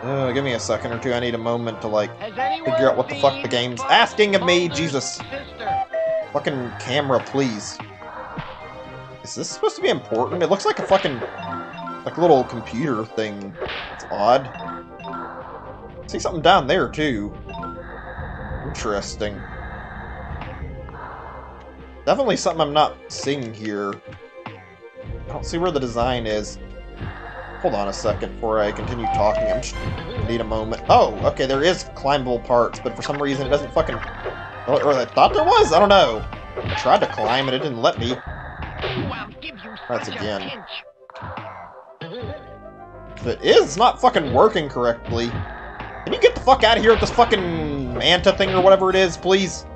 Speaker 3: Give me a second or two. I need a moment to, like, figure out what the fuck the game's asking of me. Jesus. Fucking camera, please. Is this supposed to be important? It looks like a fucking, like, little computer thing. It's odd. I see something down there, too. Interesting. Definitely something I'm not seeing here. I don't see where the design is. Hold on a second before I continue talking. I need a moment. Oh, okay, there is climbable parts, but for some reason it doesn't fucking... Or I thought there was? I don't know. I tried to climb and it didn't let me. That's again. If it is, it's not fucking working correctly. Can you get the fuck out of here with this fucking manta thing or whatever it is, please?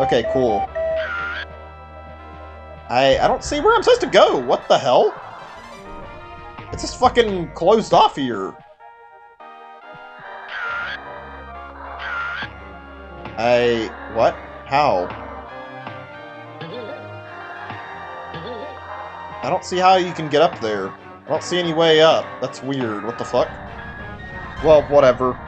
Speaker 3: Okay, cool. I don't see where I'm supposed to go. What the hell? It's just fucking closed off here. What? How? I don't see how you can get up there. I don't see any way up. That's weird. What the fuck? Well, whatever.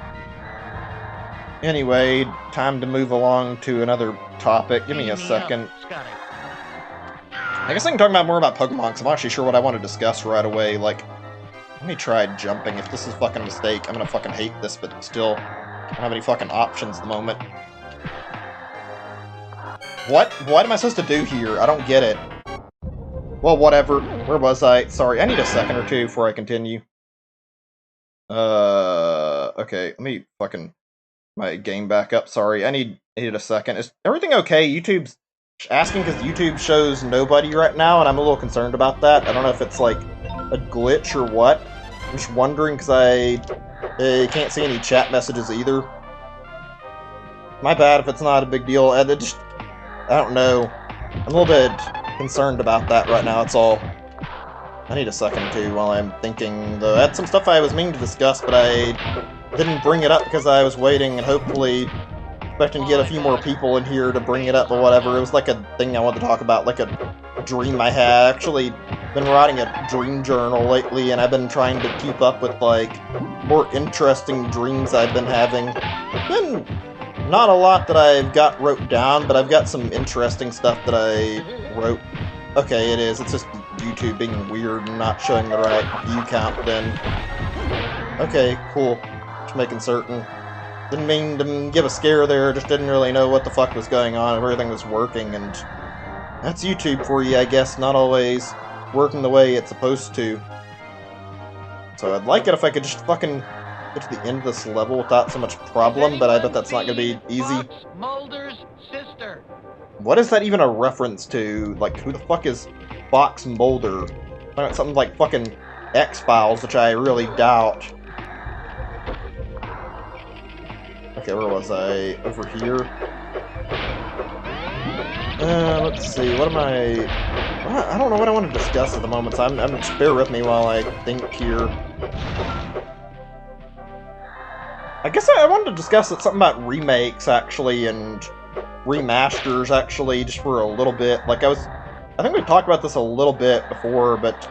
Speaker 3: Anyway, time to move along to another topic. Give me a second. I guess I can talk more about Pokemon, because I'm not actually sure what I want to discuss right away. Like, let me try jumping. If this is a fucking mistake, I'm gonna fucking hate this, but still, I don't have any fucking options at the moment. What am I supposed to do here? I don't get it. Well, whatever. Where was I? Sorry, I need a second or two before I continue. Okay, let me fucking my game back up. Sorry, I needed a second. Is everything okay? YouTube's asking because YouTube shows nobody right now, and I'm a little concerned about that. I don't know if it's like a glitch or what. I'm just wondering because I can't see any chat messages either. My bad if it's not a big deal. I don't know. I'm a little bit concerned about that right now, that's all. I need a second too while I'm thinking, though. I had some stuff I was meaning to discuss, but I didn't bring it up because I was waiting and hopefully expecting to get a few more people in here to bring it up or whatever. It was like a thing I wanted to talk about, like a dream I had. I've actually been writing a dream journal lately, and I've been trying to keep up with, like, more interesting dreams I've been having. Been not a lot that I've got wrote down, but I've got some interesting stuff that I wrote. Okay, it is. It's just YouTube being weird and not showing the right view count then. Okay, cool. Just making certain. Didn't mean to give a scare there, just didn't really know what the fuck was going on, if everything was working, and that's YouTube for you, I guess, not always working the way it's supposed to. So I'd like it if I could just fucking get to the end of this level without so much problem, but I bet that's not gonna be easy.
Speaker 2: Mulder's sister.
Speaker 3: What is that even a reference to? Like, who the fuck is Fox Mulder? Something like fucking X-Files, which I really doubt. Okay, where was I? Over here? Let's see, what am I don't know what I want to discuss at the moment, so I'm just bear with me while I think here. I guess I wanted to discuss something about remakes, actually, and remasters, actually, just for a little bit. Like, I think we've talked about this a little bit before, but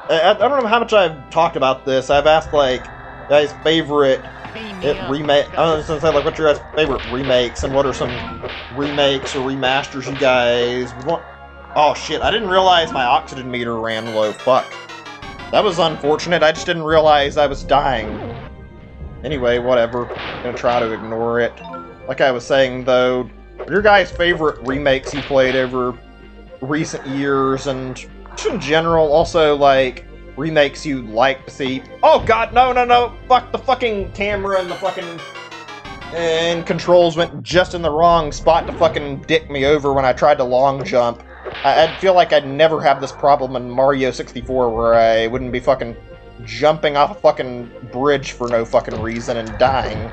Speaker 3: I don't know how much I've talked about this. I've asked, like, guys' favorite remake. I was gonna say, like, what's your guys' favorite remakes, and what are some remakes or remasters you guys want? Oh shit! I didn't realize my oxygen meter ran low. Fuck. That was unfortunate. I just didn't realize I was dying. Anyway, whatever. I'm gonna try to ignore it. Like I was saying, though, what are your guys' favorite remakes you played over recent years, and just in general, also, like, remakes you'd like to see. Oh god, no, fuck, the fucking camera and the fucking... and controls went just in the wrong spot to fucking dick me over when I tried to long jump. I feel like I'd never have this problem in Mario 64 where I wouldn't be fucking jumping off a fucking bridge for no fucking reason and dying.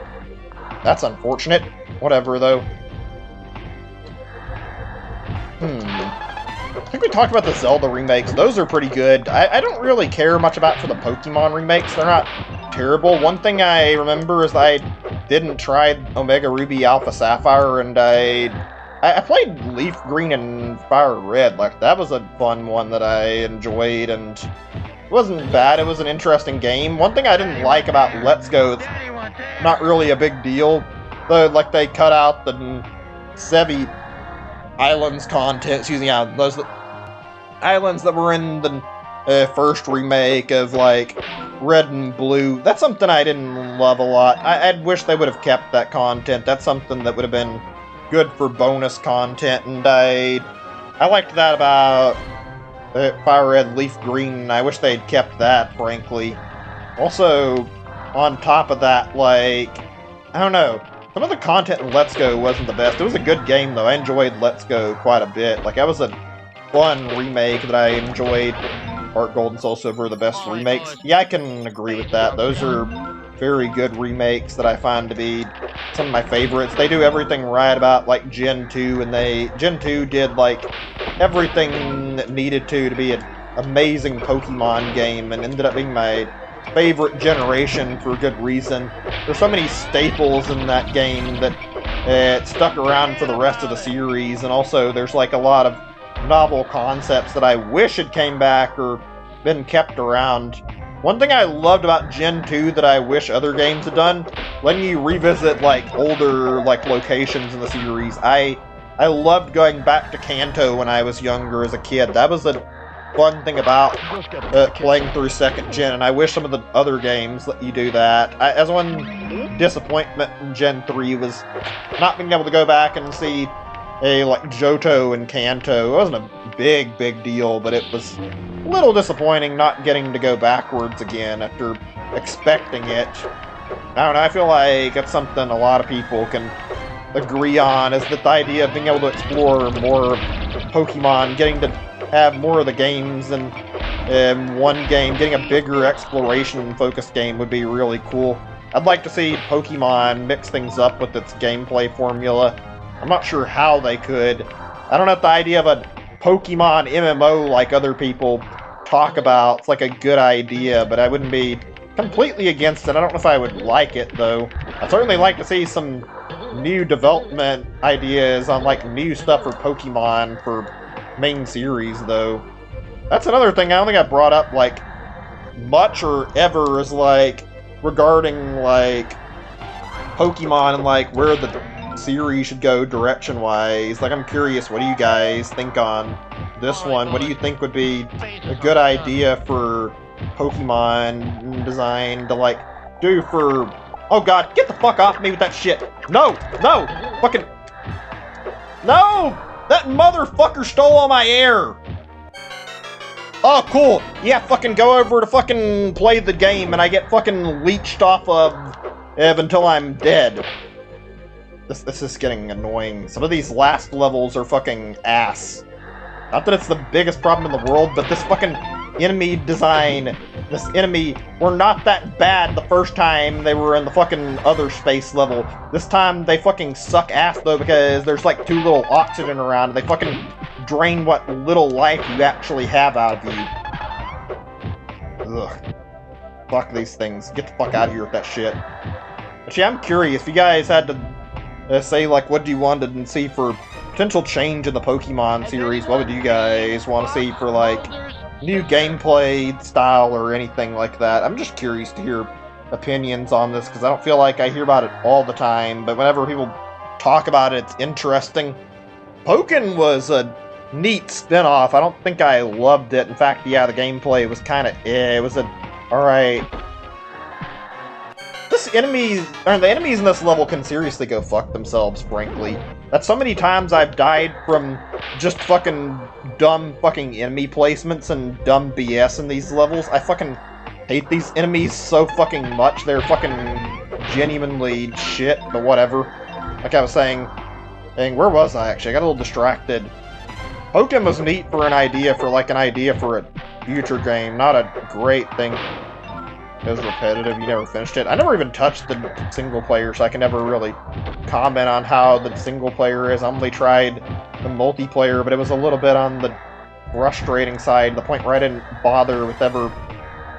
Speaker 3: That's unfortunate. Whatever, though. I think we talked about the Zelda remakes. Those are pretty good. I don't really care much about for the Pokemon remakes. They're not terrible. One thing I remember is I didn't try Omega Ruby Alpha Sapphire, and I played Leaf Green and Fire Red. Like, that was a fun one that I enjoyed, and it wasn't bad. It was an interesting game. One thing I didn't like about Let's Go, it's not really a big deal, though, like, they cut out the Sevi Islands content, those islands that were in the first remake of, like, Red and Blue. That's something I didn't love a lot. I'd wish they would have kept that content. That's something that would have been good for bonus content, and I liked that about Fire Red, Leaf Green. I wish they'd kept that, frankly. Also, on top of that, like, I don't know, some of the content in Let's Go wasn't the best. It was a good game, though. I enjoyed Let's Go quite a bit. Like, that was a fun remake that I enjoyed. Heart Gold and Soul Silver are the best remakes. Yeah, I can agree with that. Those are very good remakes that I find to be some of my favorites. They do everything right about, like, Gen 2, and Gen 2 did, like, everything that needed to be an amazing Pokemon game, and ended up being my favorite generation for good reason. There's so many staples in that game that stuck around for the rest of the series, and also there's, like, a lot of novel concepts that I wish had came back or been kept around. One thing I loved about Gen 2 that I wish other games had done, letting you revisit, like, older, like, locations in the series. I loved going back to Kanto when I was younger as a kid. That was a fun thing about playing through 2nd Gen, and I wish some of the other games let you do that. As one disappointment in Gen 3 was not being able to go back and see like Johto and Kanto. It wasn't a big deal, but it was a little disappointing not getting to go backwards again after expecting it. I don't know, I feel like it's something a lot of people can agree on, is that the idea of being able to explore more Pokemon, getting to have more of the games in one game, getting a bigger exploration-focused game would be really cool. I'd like to see Pokemon mix things up with its gameplay formula. I'm not sure how they could. I don't know if the idea of a Pokemon MMO like other people talk about, it's like a good idea, but I wouldn't be completely against it. I don't know if I would like it, though. I'd certainly like to see some new development ideas on, like, new stuff for Pokemon for main series, though. That's another thing I don't think I brought up, like, much or ever, is, like, regarding, like, Pokemon and, like, where the series should go direction-wise. Like, I'm curious, what do you guys think on this one? What do you think would be a good idea for Pokemon design to, like, do for... Oh god, get the fuck off me with that shit! No! No! Fucking... No! That motherfucker stole all my air! Oh, cool! Yeah, fucking go over to fucking play the game, and I get fucking leeched off of until I'm dead. This is getting annoying. Some of these last levels are fucking ass. Not that it's the biggest problem in the world, but this fucking enemy design, this enemy were not that bad the first time they were in the fucking other space level. This time they fucking suck ass, though, because there's like too little oxygen around, and they fucking drain what little life you actually have out of you. Ugh. Fuck these things. Get the fuck out of here with that shit. Actually, I'm curious, if you guys had to say, like, what do you want to see for potential change in the Pokemon series, what would you guys want to see for, like, new gameplay style or anything like that? I'm just curious to hear opinions on this, because I don't feel like I hear about it all the time, but whenever people talk about it, it's interesting. Pokken was a neat spin-off. I don't think I loved it. In fact, yeah, the gameplay was kind of it was a alright. the enemies in this level can seriously go fuck themselves, frankly. That's so many times I've died from just fucking dumb fucking enemy placements and dumb BS in these levels. I fucking hate these enemies so fucking much. They're fucking genuinely shit, but whatever. Like I was saying, dang, where was I actually? I got a little distracted. Pokken was neat for an idea for a future game, not a great thing. It was repetitive, you never finished it. I never even touched the single player, so I can never really comment on how the single player is. I only tried the multiplayer, but it was a little bit on the frustrating side, the point where I didn't bother with ever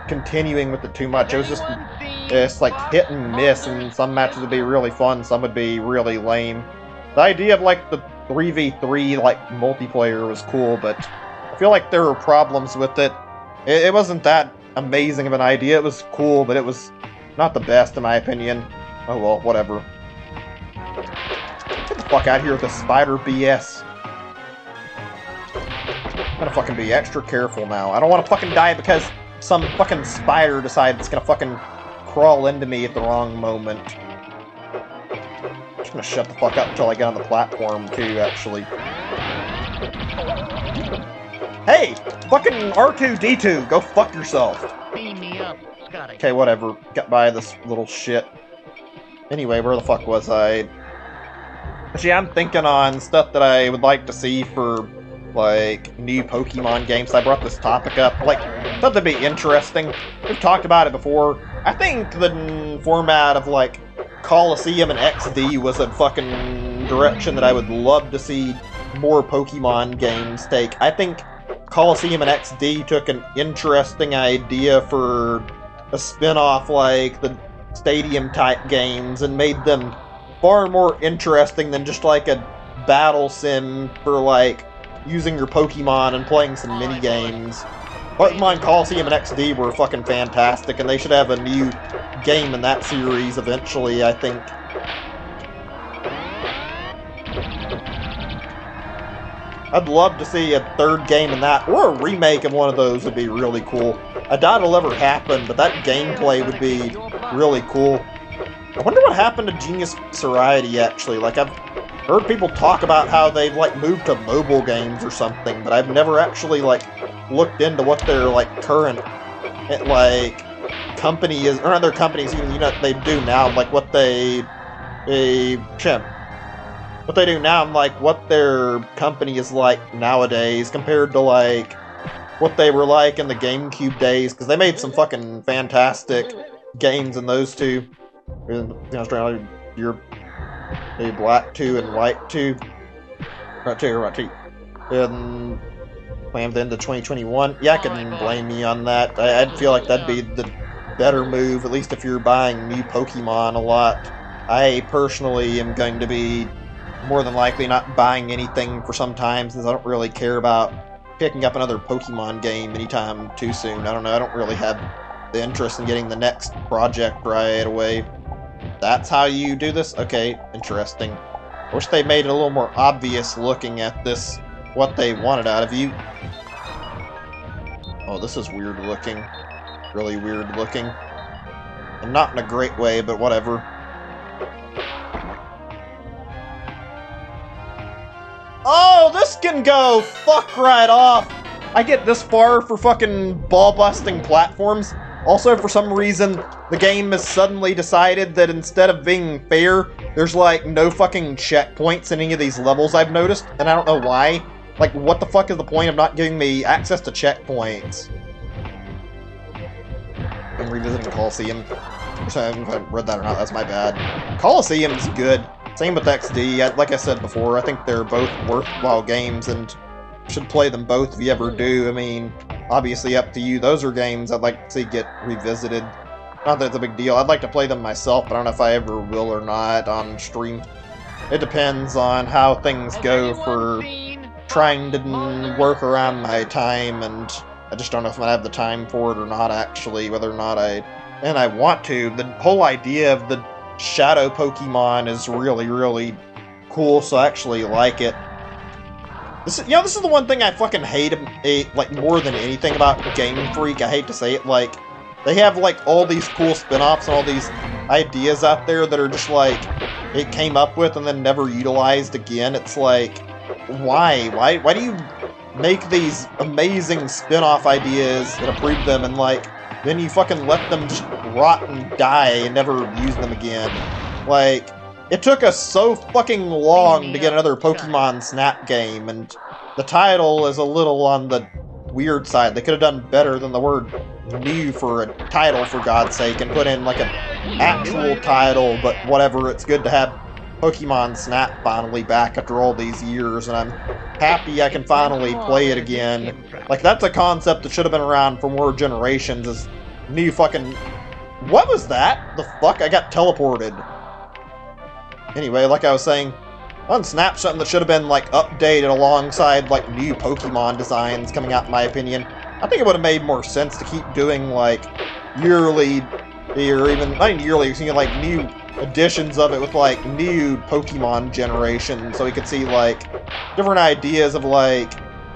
Speaker 3: continuing with it too much. It was just, it's like hit and miss, and some matches would be really fun, some would be really lame. The idea of like the 3v3 like multiplayer was cool, but I feel like there were problems with it. It wasn't that amazing of an idea. It was cool, but it was not the best in my opinion. Oh well, whatever. Get the fuck out of here with this spider BS. I'm gonna fucking be extra careful now. I don't want to fucking die because some fucking spider decides it's gonna fucking crawl into me at the wrong moment. I'm just gonna shut the fuck up until I get on the platform too, actually. Hey! Fucking R2-D2, go fuck yourself.
Speaker 2: Beam me up.
Speaker 3: Okay, whatever. Got by this little shit. Anyway, where the fuck was I? Actually, I'm thinking on stuff that I would like to see for, like, new Pokemon games. I brought this topic up. Like, thought that'd be interesting. We've talked about it before. I think the format of, like, Coliseum and XD was a fucking direction that I would love to see more Pokemon games take. I think Coliseum and XD took an interesting idea for a spin-off like the stadium-type games and made them far more interesting than just like a battle sim for like using your Pokemon and playing some mini-games. Pokemon Coliseum and XD were fucking fantastic, and they should have a new game in that series eventually, I think. I'd love to see a third game in that, or a remake of one of those would be really cool. I doubt it'll ever happen, but that gameplay would be really cool. I wonder what happened to Genius Variety, actually. Like, I've heard people talk about how they've, like, moved to mobile games or something, but I've never actually, like, looked into what their, like, current, like, company is, or other companies, you know, they do now, like, what they do now, and like what their company is like nowadays compared to like what they were like in the GameCube days, because they made some fucking fantastic games in those two. You're a black 2 and white 2. Right 2. And planned the end of 2021. Yeah, I couldn't blame me on that. I'd feel like that'd be the better move, at least if you're buying new Pokemon a lot. I personally am going to be more than likely not buying anything for some time, since I don't really care about picking up another Pokemon game anytime too soon. I don't know, I don't really have the interest in getting the next project right away. That's how you do this? Okay, interesting. I wish they made it a little more obvious looking at this, what they wanted out of you. Oh, this is weird looking. Really weird looking. And not in a great way, but whatever. Oh, this can go fuck right off! I get this far for fucking ball-busting platforms. Also, for some reason, the game has suddenly decided that instead of being fair, there's like no fucking checkpoints in any of these levels I've noticed, and I don't know why. Like, what the fuck is the point of not giving me access to checkpoints? I'm revisiting Coliseum. I haven't read that or not, that's my bad. Coliseum's good. Same with XD. Like I said before, I think they're both worthwhile games and should play them both if you ever do. I mean, obviously up to you. Those are games I'd like to see get revisited. Not that it's a big deal. I'd like to play them myself, but I don't know if I ever will or not on stream. It depends on how things go for trying to work around my time, and I just don't know if I have the time for it or not, actually, whether or not I want to. The whole idea of the Shadow Pokemon is really, really cool, so I actually like it. This is the one thing I fucking hate, like, more than anything about Game Freak. I hate to say it, like, they have, like, all these cool spin-offs and all these ideas out there that are just like, it came up with and then never utilized again. It's like, why? Why do you make these amazing spin-off ideas and approve them and like, then you fucking let them just rot and die and never use them again? Like, it took us so fucking long to get another Pokemon Snap game, and the title is a little on the weird side. They could have done better than the word new for a title, for God's sake, and put in like an actual title, but whatever. It's good to have Pokemon Snap finally back after all these years, and I'm happy I can finally play it again. Like, that's a concept that should have been around for more generations, is new fucking... What was that? The fuck? I got teleported. Anyway, like I was saying, on Snap, something that should have been, like, updated alongside, like, new Pokemon designs coming out, in my opinion. I think it would have made more sense to keep doing, like, yearly, or even, not even yearly, like, new editions of it with, like, new Pokemon generations, so we could see, like, different ideas of, like,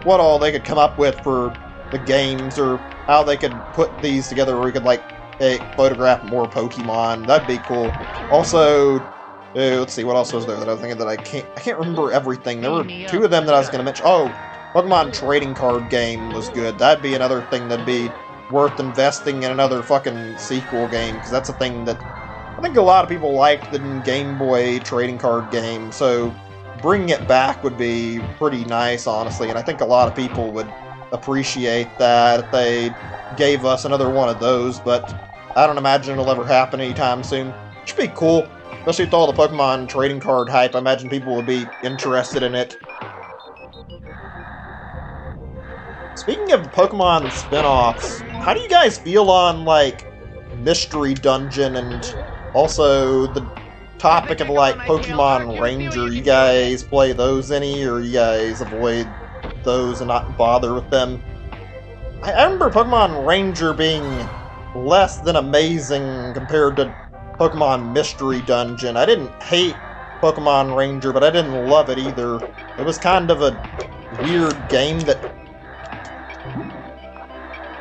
Speaker 3: what all they could come up with for the games, or how they could put these together where we could, like, photograph more Pokemon. That'd be cool. Also, let's see, what else was there that I was thinking that I can't remember everything. There were two of them that I was going to mention. Oh, Pokemon trading card game was good. That'd be another thing that'd be worth investing in another fucking sequel game, because that's a thing that I think a lot of people liked, the Game Boy trading card game, so bringing it back would be pretty nice, honestly, and I think a lot of people would appreciate that if they gave us another one of those, but I don't imagine it'll ever happen anytime soon. It should be cool. Especially with all the Pokemon trading card hype, I imagine people would be interested in it. Speaking of Pokemon spin-offs, how do you guys feel on, like, Mystery Dungeon and also the topic of, like, Pokemon Ranger? You guys play those any, or you guys avoid those and not bother with them? I remember Pokemon Ranger being less than amazing compared to Pokemon Mystery Dungeon. I didn't hate Pokemon Ranger, but I didn't love it either. It was kind of a weird game that...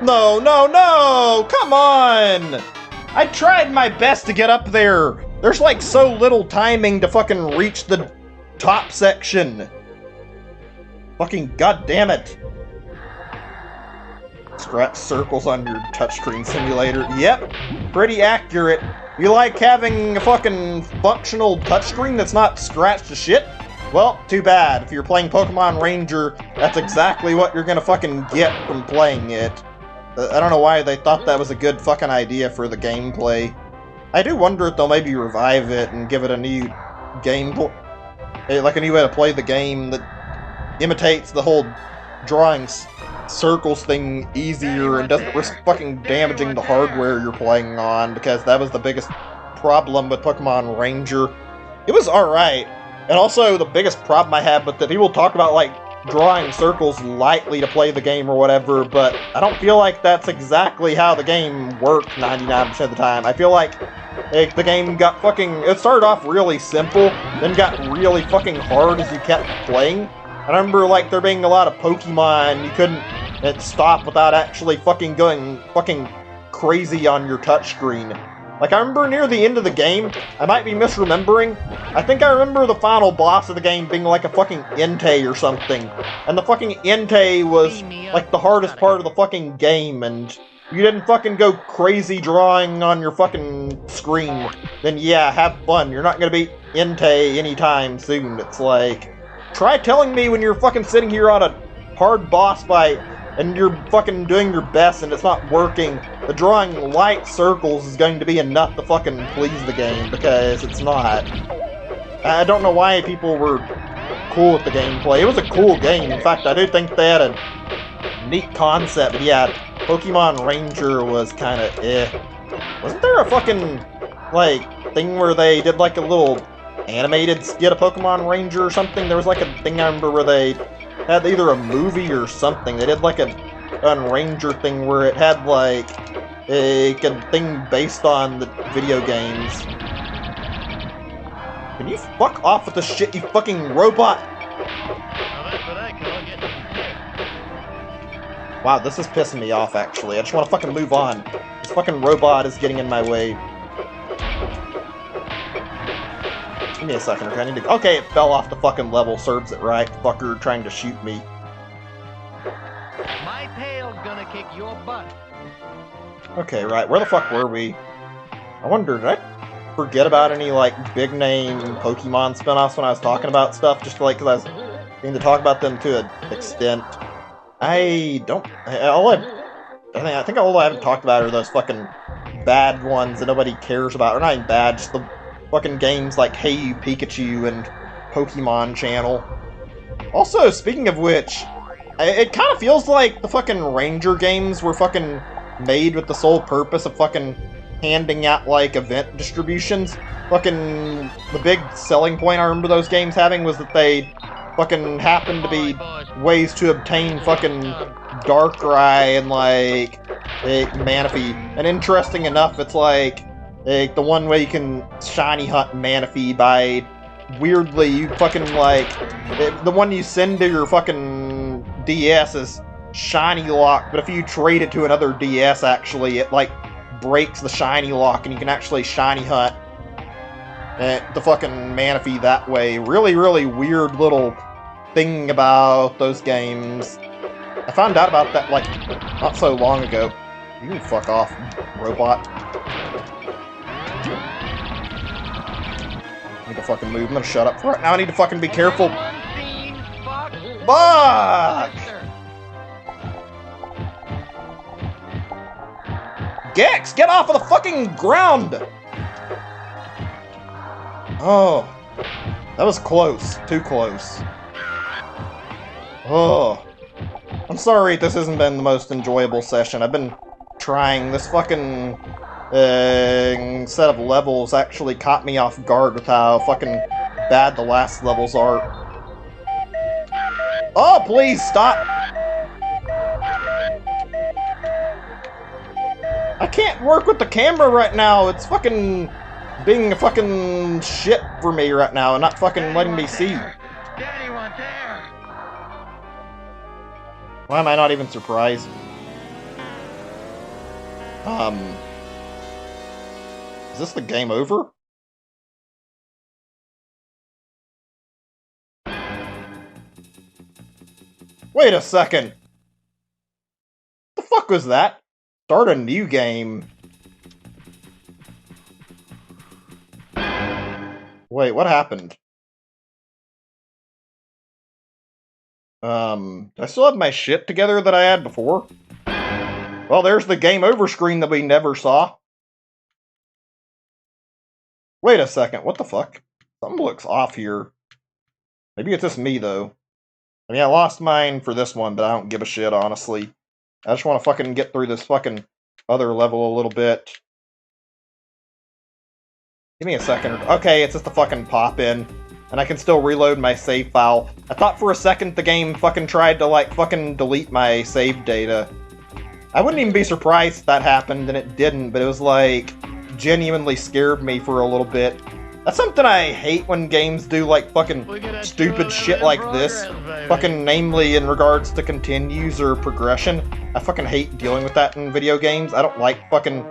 Speaker 3: No, no, no! Come on! I tried my best to get up there! There's like so little timing to fucking reach the top section. Fucking goddamn-it. Scratch circles on your touchscreen simulator. Yep, pretty accurate. You like having a fucking functional touchscreen that's not scratched to shit? Well, too bad. If you're playing Pokemon Ranger, that's exactly what you're gonna fucking get from playing it. I don't know why they thought that was a good fucking idea for the gameplay. I do wonder if they'll maybe revive it and give it a new gameplay, like a new way to play the game that imitates the whole drawing circles thing easier and doesn't risk fucking damaging the hardware you're playing on, because that was the biggest problem with Pokemon Ranger. It was alright, and also the biggest problem I had with it, people talk about like drawing circles lightly to play the game or whatever, but I don't feel like that's exactly how the game worked 99% of the time. I feel like the game got fucking... It started off really simple, then got really fucking hard as you kept playing. And I remember like there being a lot of Pokemon you couldn't stop without actually fucking going fucking crazy on your touchscreen. Like, I remember near the end of the game, I might be misremembering, I think I remember the final boss of the game being like a fucking Entei or something. And the fucking Entei was like the hardest part of the fucking game, and you didn't fucking go crazy drawing on your fucking screen, then yeah, have fun. You're not gonna beat Entei anytime soon. It's like, try telling me when you're fucking sitting here on a hard boss fight and you're fucking doing your best and it's not working, the drawing light circles is going to be enough to fucking please the game, because it's not. I don't know why people were cool with the gameplay. It was a cool game. In fact, I do think they had a neat concept, but yeah, Pokemon Ranger was kind of Wasn't there a fucking, like, thing where they did like a little animated skit of Pokemon Ranger or something? There was like a thing I remember where they had either a movie or something. They did like a Ranger thing where it had like a thing based on the video games. Can you fuck off with the shit, you fucking robot? Wow, this is pissing me off actually. I just want to fucking move on. This fucking robot is getting in my way. Give me a second, okay? I need to... Okay, it fell off the fucking level. Serves it right. Fucker trying to shoot me.
Speaker 2: My tail's gonna kick your butt.
Speaker 3: Okay, right. Where the fuck were we? I wonder, did I forget about any, like, big-name Pokemon spinoffs when I was talking about stuff? Just, like, because I was going to talk about them to an extent. I don't... I think all I haven't talked about are those fucking bad ones that nobody cares about. Or not even bad, just the fucking games like Hey You Pikachu and Pokemon Channel. Also, speaking of which, it kind of feels like the fucking Ranger games were fucking made with the sole purpose of fucking handing out, like, event distributions. Fucking, the big selling point I remember those games having was that they fucking happened to be ways to obtain fucking Darkrai and, like, Manaphy. And interesting enough, it's like the one way you can shiny hunt Manaphy by, weirdly, you fucking, like, the one you send to your fucking DS is shiny lock, but if you trade it to another DS, actually, it, like, breaks the shiny lock, and you can actually shiny hunt the fucking Manaphy that way. Really, really weird little thing about those games. I found out about that, like, not so long ago. You can fuck off, robot. I need to fucking move. I'm gonna shut up for right now. I need to fucking be careful. Fuck! Gex, get off of the fucking ground! Oh, that was close. Too close. Oh, I'm sorry this hasn't been the most enjoyable session. I've been trying. This fucking set of levels actually caught me off guard with how fucking bad the last levels are. Oh, please stop! I can't work with the camera right now. It's fucking being a fucking shit for me right now and not fucking letting me see.
Speaker 2: Daddy wants air.
Speaker 3: Why am I not even surprised? Is this the game over? Wait a second. What the fuck was that? Start a new game. Wait, what happened? Do I still have my shit together that I had before? Well, there's the game over screen that we never saw. Wait a second, what the fuck? Something looks off here. Maybe it's just me, though. I mean, I lost mine for this one, but I don't give a shit, honestly. I just want to fucking get through this fucking other level a little bit. Give me a second. Okay, it's just a fucking pop-in. And I can still reload my save file. I thought for a second the game fucking tried to, like, fucking delete my save data. I wouldn't even be surprised if that happened, and it didn't, but it was, like, genuinely scared me for a little bit. That's something I hate when games do, like, fucking stupid shit like this. Fucking, namely, in regards to continues or progression. I fucking hate dealing with that in video games. I don't like fucking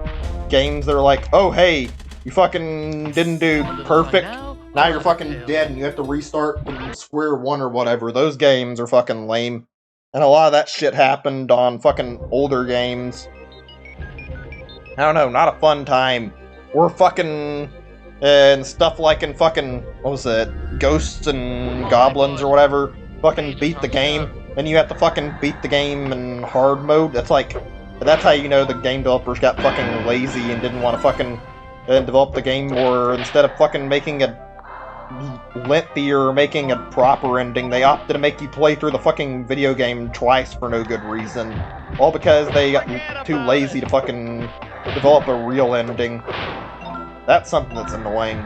Speaker 3: games that are like, oh, hey, you fucking didn't do perfect. Now you're fucking dead and you have to restart from square one or whatever. Those games are fucking lame. And a lot of that shit happened on fucking older games. I don't know, not a fun time. Or fucking... and stuff like in fucking... what was it? Ghosts and Goblins or whatever. Fucking beat the game. Then you have to fucking beat the game in hard mode. That's like... that's how you know the game developers got fucking lazy and didn't want to fucking develop the game more. Instead of fucking making a lengthier, making a proper ending, they opted to make you play through the fucking video game twice for no good reason. All because they got too lazy to fucking develop a real ending. That's something that's annoying.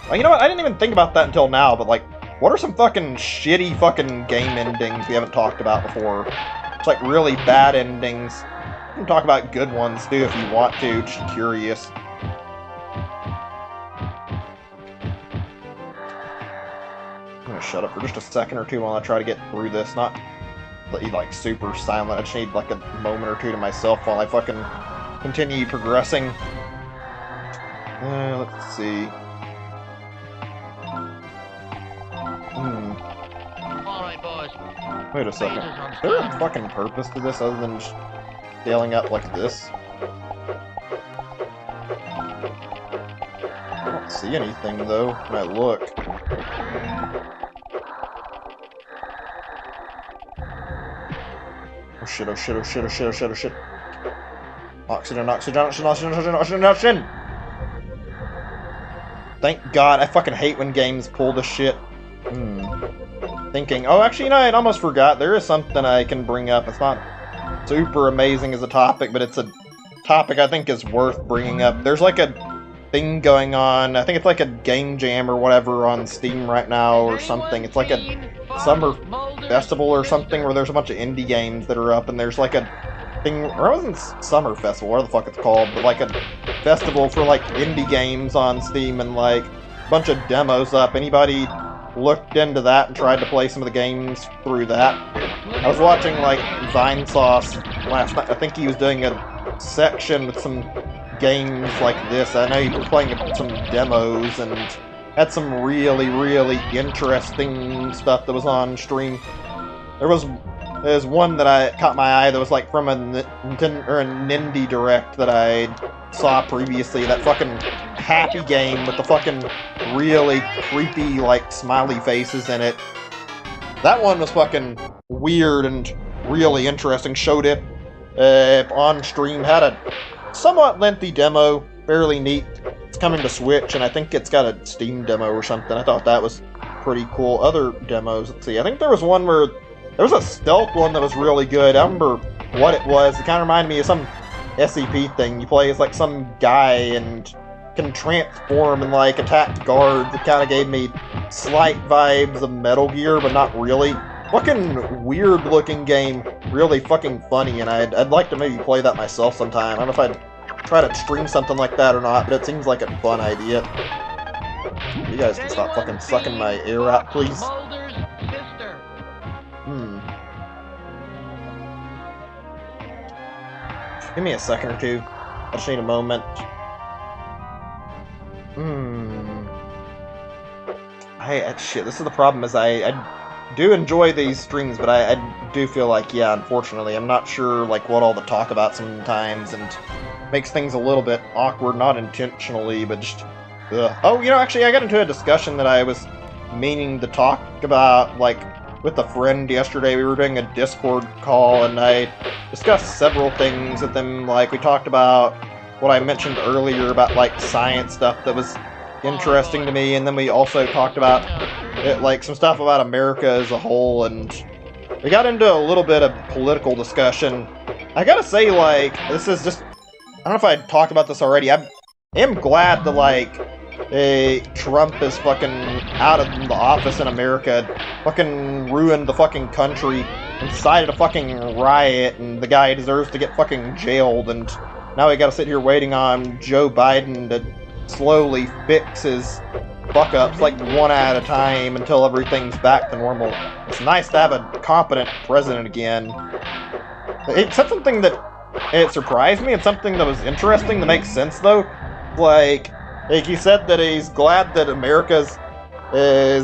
Speaker 3: Well, you know what? I didn't even think about that until now, but like, what are some fucking shitty fucking game endings we haven't talked about before? It's like really bad endings. You can talk about good ones too if you want to, just curious. I'm gonna shut up for just a second or two while I try to get through this. Not like super silent. I just need like a moment or two to myself while I fucking continue progressing. Let's see. Wait a second. Is there a fucking purpose to this other than just scaling up like this? I don't see anything though when I look. Oh shit, oh shit, oh shit, oh shit, oh shit, oh shit. Oxygen, oxygen, oxygen, oxygen, oxygen, oxygen, oxygen! Thank God, I fucking hate when games pull this shit. Thinking, oh actually, you know, I almost forgot, there is something I can bring up. It's not super amazing as a topic, but it's a topic I think is worth bringing up. There's like a thing going on, I think it's like a game jam or whatever on Steam right now or something. It's like a summer festival or something where there's a bunch of indie games that are up, and there's like a thing, or it wasn't summer festival, whatever the fuck it's called, but like a festival for like indie games on Steam, and like a bunch of demos up. Anybody looked into that and tried to play some of the games through that? I was watching like Vinesauce last night. I think he was doing a section with some games like this. I know he was playing some demos and had some really, really interesting stuff that was on stream. There's one that I caught my eye that was like from a Nintendo or a Nindy Direct that I saw previously. That fucking happy game with the fucking really creepy like smiley faces in it. That one was fucking weird and really interesting. Showed it on stream. Had a somewhat lengthy demo, fairly neat. It's coming to Switch, and I think it's got a Steam demo or something. I thought that was pretty cool. Other demos, let's see. I think there was one where there was a stealth one that was really good. I don't remember what it was. It kind of reminded me of some SCP thing. You play as like some guy and can transform and like attack guards. It kind of gave me slight vibes of Metal Gear, but not really. Fucking weird looking game. Really fucking funny, and I'd like to maybe play that myself sometime. I don't know if I'd try to stream something like that or not, but it seems like a fun idea. You guys can stop fucking sucking my air out, please. Give me a second or two. I just need a moment. Shit, this is the problem, is I do enjoy these streams, but I do feel like, yeah, unfortunately, I'm not sure, like, what all the talk about sometimes, and makes things a little bit awkward, not intentionally, but just, ugh. Oh, you know, actually, I got into a discussion that I was meaning to talk about, like, with a friend yesterday. We were doing a Discord call, and I discussed several things with them. Like, we talked about what I mentioned earlier about, like, science stuff that was interesting to me, and then we also talked about like some stuff about America as a whole, and we got into a little bit of political discussion. I gotta say, like, this is just, I don't know if I talked about this already. I am glad that, like, Trump is fucking out of the office in America, fucking ruined the fucking country, incited a fucking riot, and the guy deserves to get fucking jailed, and now we gotta sit here waiting on Joe Biden to slowly fix his fuck-ups, like, one at a time until everything's back to normal. It's nice to have a competent president again. It said something that it surprised me, and something that was interesting, that makes sense, though. Like he said that he's glad that America's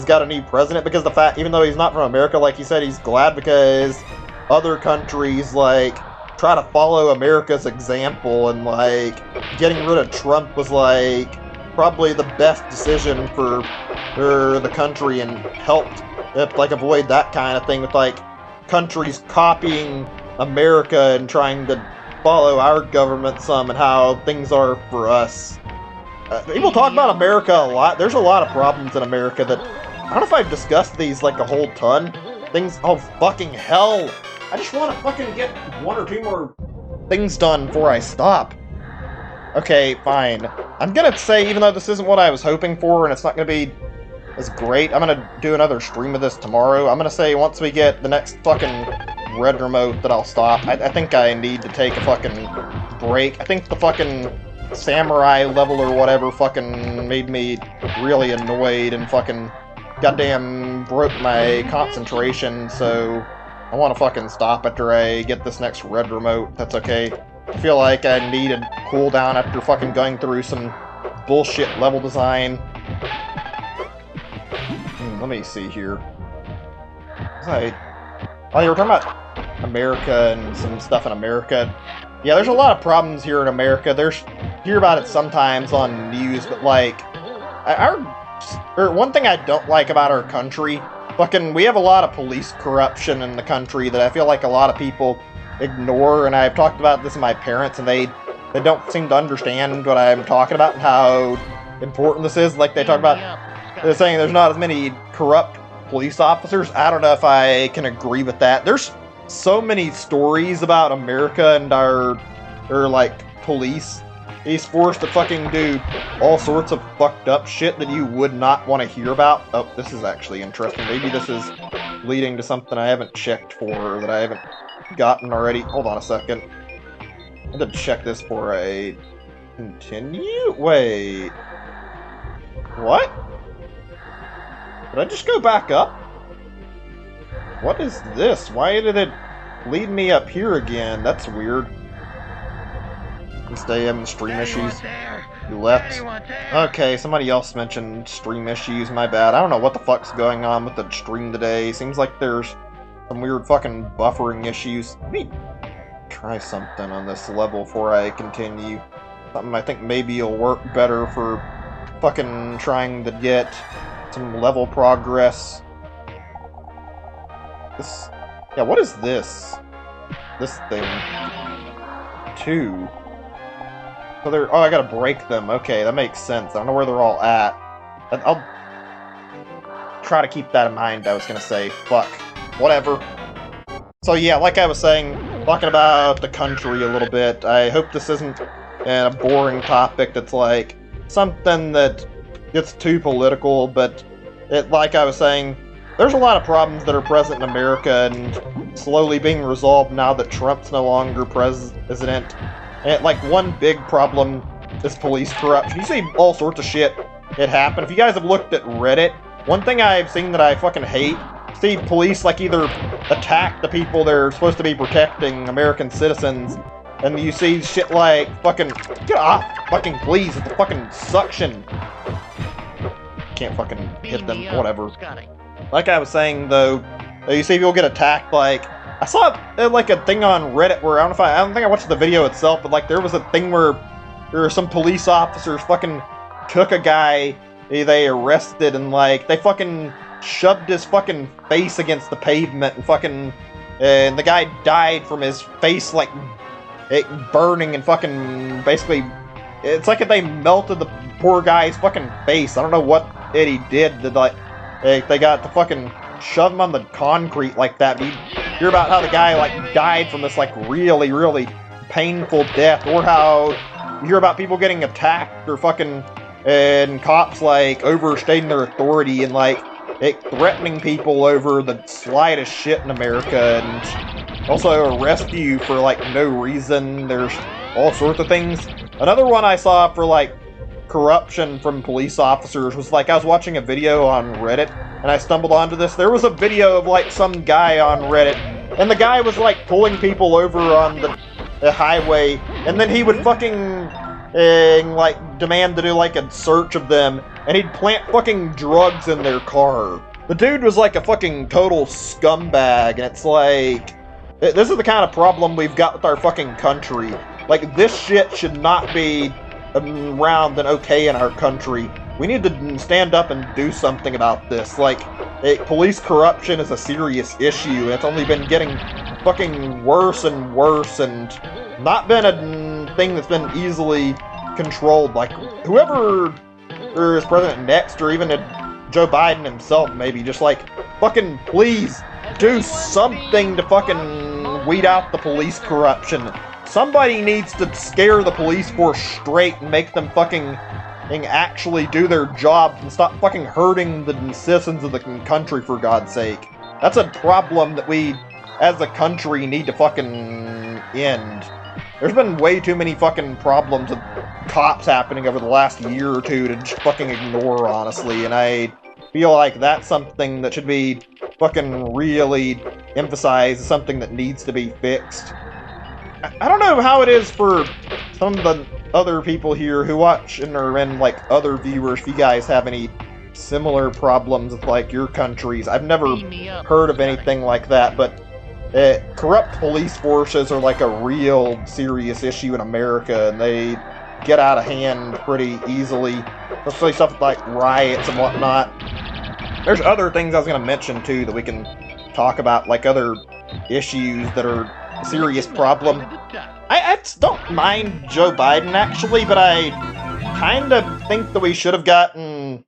Speaker 3: got a new president, because the fact, even though he's not from America, like he said, he's glad because other countries, like, try to follow America's example, and, like, getting rid of Trump was, like, probably the best decision for the country, and helped, like, avoid that kind of thing with, like, countries copying America and trying to follow our government some, and how things are for us. People talk about America a lot. There's a lot of problems in America that, I don't know if I've discussed these, like, a whole ton. Things, oh fucking hell! I just want to fucking get one or two more things done before I stop. Okay, fine. I'm gonna say, even though this isn't what I was hoping for, and it's not gonna be as great, I'm gonna do another stream of this tomorrow. I'm gonna say, once we get the next fucking red remote, that I'll stop. I think I need to take a fucking break. I think the fucking samurai level or whatever fucking made me really annoyed, and fucking goddamn broke my concentration, so I want to fucking stop after I get this next red remote. That's okay. I feel like I need a cooldown after fucking going through some bullshit level design. Let me see here. I Oh, you were talking about America and some stuff in America. Yeah, there's a lot of problems here in America. Hear about it sometimes on news, but like, one thing I don't like about our country, we have a lot of police corruption in the country that I feel like a lot of people ignore, and I've talked about this with my parents, and they don't seem to understand what I'm talking about and how important this is. Like, they talk about, they're saying there's not as many corrupt police officers. I don't know if I can agree with that. There's so many stories about America and our like, police. He's forced to fucking do all sorts of fucked up shit that you would not want to hear about. Oh, this is actually interesting. Maybe this is leading to something I haven't checked for, that I haven't gotten already. Hold on a second. I had to check this for a continue? Wait. What? Did I just go back up? What is this? Why did it lead me up here again? That's weird. Stay having stream issues. You left. Okay, somebody else mentioned stream issues. My bad. I don't know what the fuck's going on with the stream today. Seems like there's some weird fucking buffering issues. Let me try something on this level before I continue. Something I think maybe will work better for fucking trying to get some level progress. This... Yeah, what is this? This thing. 2. So they're... Oh, I gotta break them. Okay, that makes sense. I don't know where they're all at. I'll try to keep that in mind, I was gonna say. Fuck. Whatever. So yeah, like I was saying, talking about the country a little bit, I hope this isn't a boring topic that's like something that gets too political, but like I was saying, there's a lot of problems that are present in America and slowly being resolved now that Trump's no longer president. And like, one big problem is police corruption. You see all sorts of shit that happen. If you guys have looked at Reddit, one thing I've seen that I fucking hate, see police like either attack the people they're supposed to be protecting, American citizens, and you see shit like fucking, get off, fucking please, it's a fucking suction. Can't fucking hit them, whatever. Like I was saying though, you see people get attacked. Like, I saw like a thing on Reddit where I don't think I watched the video itself, but like there was a thing where there were some police officers fucking took a guy they arrested and like they fucking shoved his fucking face against the pavement and fucking and the guy died from his face like it burning and fucking basically it's like if they melted the poor guy's fucking face. I don't know what he did to like they got to fucking shove him on the concrete like that. But you hear about how the guy like died from this like really, really painful death, or how you hear about people getting attacked or fucking and cops like overstating their authority and like threatening people over the slightest shit in America, and also arrest you for like no reason. There's all sorts of things. Another one I saw for like corruption from police officers was like I was watching a video on Reddit and I stumbled onto this. There was a video of like some guy on Reddit and the guy was like pulling people over on the highway, and then he would fucking like demand to do like a search of them, and he'd plant fucking drugs in their car. The dude was like a fucking total scumbag, and it's like, this is the kind of problem we've got with our fucking country. Like, this shit should not be around and okay in our country. We need to stand up and do something about this. Like, police corruption is a serious issue, and it's only been getting fucking worse and worse, and not been a thing that's been easily controlled. Like, whoever is president next, or even Joe Biden himself, maybe, just like, fucking please do something to fucking weed out the police corruption. Somebody needs to scare the police force straight and make them fucking actually do their jobs and stop fucking hurting the citizens of the country, for God's sake. That's a problem that we, as a country, need to fucking end. There's been way too many fucking problems with cops happening over the last year or two to just fucking ignore, honestly, and I feel like that's something that should be fucking really emphasized, something that needs to be fixed. I don't know how it is for some of the other people here who watch and are in, like, other viewers, if you guys have any similar problems with, like, your countries. I've never heard of anything like that, but corrupt police forces are like a real serious issue in America, and they get out of hand pretty easily. Especially stuff like riots and whatnot. There's other things I was going to mention too that we can talk about, like other issues that are a serious problem. I don't mind Joe Biden actually, but I kind of think that we should have gotten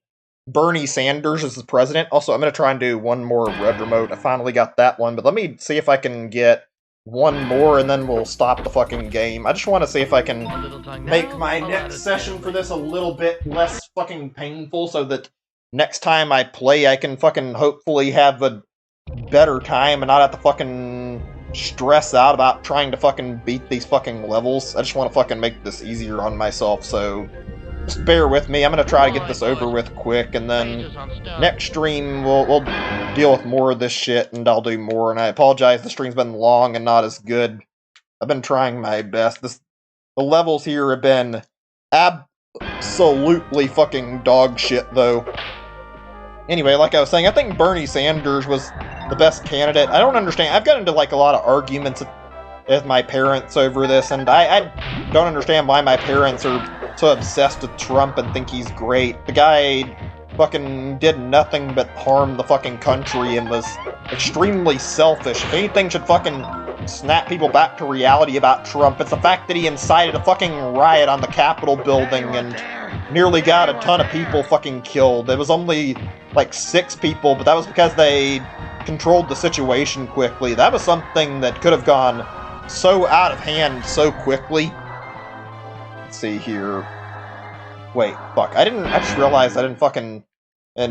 Speaker 3: Bernie Sanders as the president. Also, I'm going to try and do one more red remote. I finally got that one, but let me see if I can get one more and then we'll stop the fucking game. I just want to see if I can make my next session for this a little bit less fucking painful so that next time I play I can fucking hopefully have a better time and not have to fucking stress out about trying to fucking beat these fucking levels. I just want to fucking make this easier on myself, so just bear with me. I'm going to try to get this over with quick, and then next stream we'll deal with more of this shit, and I'll do more, and I apologize, the stream's been long and not as good. I've been trying my best. The levels here have been absolutely fucking dog shit, though. Anyway, like I was saying, I think Bernie Sanders was the best candidate. I don't understand. I've gotten into like a lot of arguments with my parents over this, and I don't understand why my parents are so obsessed with Trump and think he's great. The guy fucking did nothing but harm the fucking country and was extremely selfish. If anything should fucking snap people back to reality about Trump, it's the fact that he incited a fucking riot on the Capitol building and nearly got a ton of people fucking killed. It was only like 6 people, but that was because they controlled the situation quickly. That was something that could have gone so out of hand so quickly. Let's see here. Wait, fuck. I just realized I didn't fucking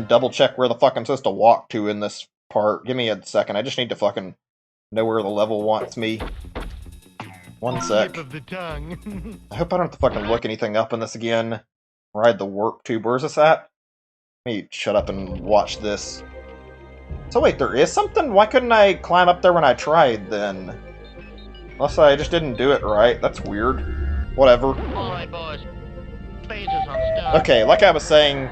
Speaker 3: double check where the fuck I'm supposed to walk to in this part. Give me a second. I just need to fucking know where the level wants me. One sec. I hope I don't have to fucking look anything up in this again. Ride the warp tube. Where's this at? Let me shut up and watch this. So wait, there is something? Why couldn't I climb up there when I tried, then? Unless I just didn't do it right. That's weird. Whatever. Okay, like I was saying,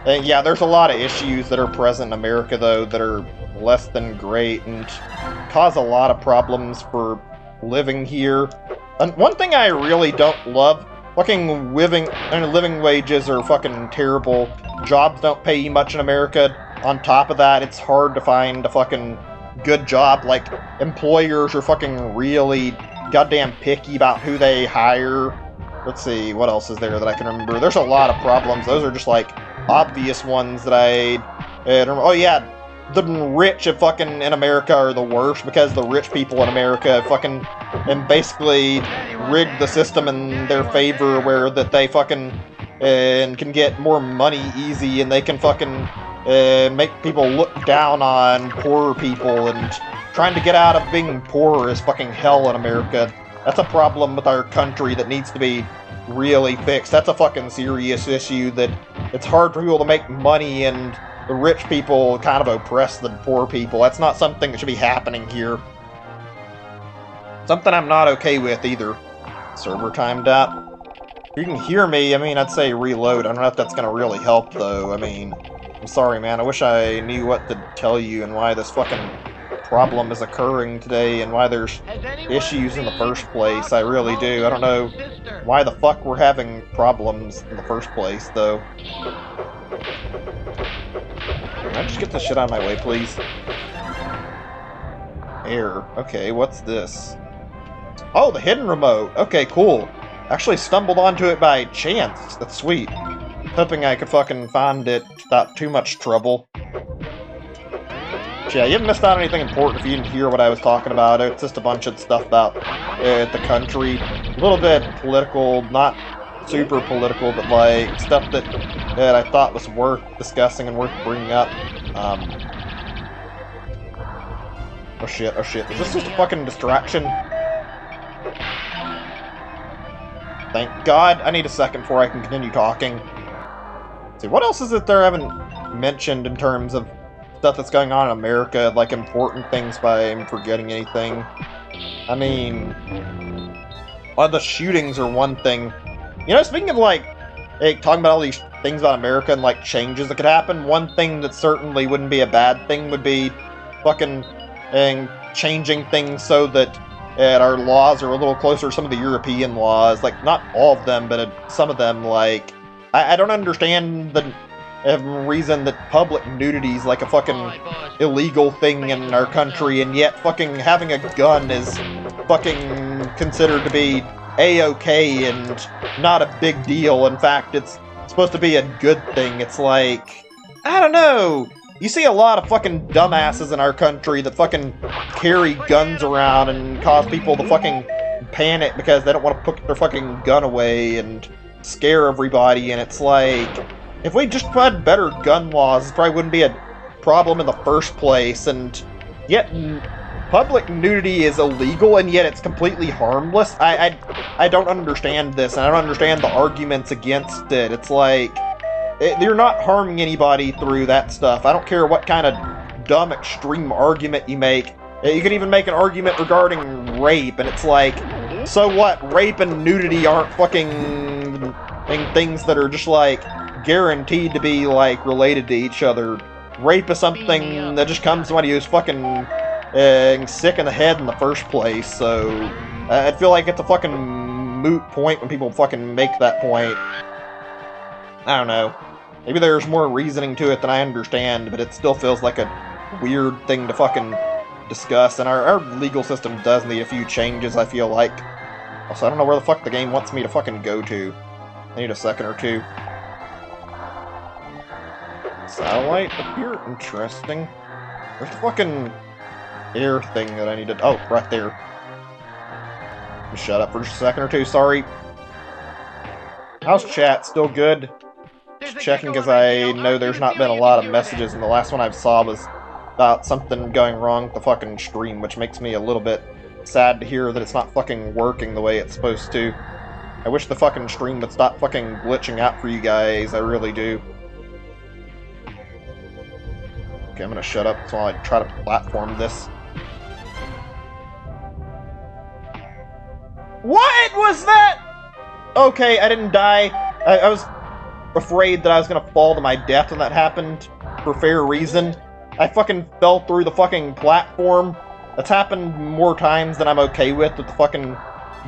Speaker 3: yeah, there's a lot of issues that are present in America, though, that are less than great and cause a lot of problems for living here. And one thing I really don't love, fucking living wages are fucking terrible. Jobs don't pay you much in America. On top of that, it's hard to find a fucking good job. Like, employers are fucking really goddamn picky about who they hire. Let's see, what else is there that I can remember? There's a lot of problems. Those are just, like, obvious ones that I remember. Oh, yeah, the rich in America are the worst because the rich people in America fucking and basically rigged the system in their favor where that they fucking can get more money easy and they can fucking make people look down on poorer people, and trying to get out of being poor is fucking hell in America. That's a problem with our country that needs to be really fixed. That's a fucking serious issue that it's hard for people to make money and the rich people kind of oppress the poor people. That's not something that should be happening here. Something I'm not okay with either. Server timed out. If you can hear me, I mean, I'd say reload. I don't know if that's going to really help, though. I mean, I'm sorry, man. I wish I knew what to tell you and why this fucking problem is occurring today and why there's issues in the first place. I really do. I don't know why the fuck we're having problems in the first place, though. Can I just get this shit out of my way, please? Air. Okay, what's this? Oh, the hidden remote. Okay, cool. Actually stumbled onto it by chance. That's sweet. Hoping I could fucking find it without too much trouble. But yeah, you haven't missed out on anything important if you didn't hear what I was talking about. It's just a bunch of stuff about the country. A little bit political, not super political, but like stuff that I thought was worth discussing and worth bringing up. Oh shit, oh shit. Is this just a fucking distraction? Thank God. I need a second before I can continue talking. Let's see, what else is it there I haven't mentioned in terms of stuff that's going on in America, like important things, by I'm forgetting anything? I mean, the shootings are one thing. You know, speaking of like, talking about all these things about America and like changes that could happen, one thing that certainly wouldn't be a bad thing would be fucking changing things so that our laws are a little closer to some of the European laws. Like, not all of them, but some of them, like... I don't understand the reason that public nudity is like a fucking illegal thing in our country, and yet fucking having a gun is fucking considered to be A-okay and not a big deal. In fact, it's supposed to be a good thing. It's like... I don't know. You see a lot of fucking dumbasses in our country that fucking carry guns around and cause people to fucking panic because they don't want to put their fucking gun away and scare everybody, and it's like, if we just had better gun laws, it probably wouldn't be a problem in the first place, and yet public nudity is illegal, and yet it's completely harmless. I don't understand this, and I don't understand the arguments against it. It's like, you're not harming anybody through that stuff. I don't care what kind of dumb extreme argument you make. You could even make an argument regarding rape, and it's like, so what? Rape and nudity aren't fucking things that are just like guaranteed to be like related to each other. Rape is something that just comes to somebody who's fucking sick in the head in the first place, so I feel like it's a fucking moot point when people fucking make that point. I don't know. Maybe there's more reasoning to it than I understand, but it still feels like a weird thing to fucking discuss, and our legal system does need a few changes, I feel like. Also, I don't know where the fuck the game wants me to fucking go to. I need a second or two. Satellite up here? Interesting. Where's the fucking air thing that I need to... Oh, right there. Just shut up for just a second or two, sorry. How's chat? Still good? Just checking because I know there's not been a lot of messages, and the last one I saw was about something going wrong with the fucking stream, which makes me a little bit sad to hear that it's not fucking working the way it's supposed to. I wish the fucking stream would stop fucking glitching out for you guys, I really do. Okay, I'm gonna shut up while I try to platform this. What was that? Okay, I didn't die. I was afraid that I was gonna fall to my death when that happened, for fair reason. I fucking fell through the fucking platform. That's happened more times than I'm okay with the fucking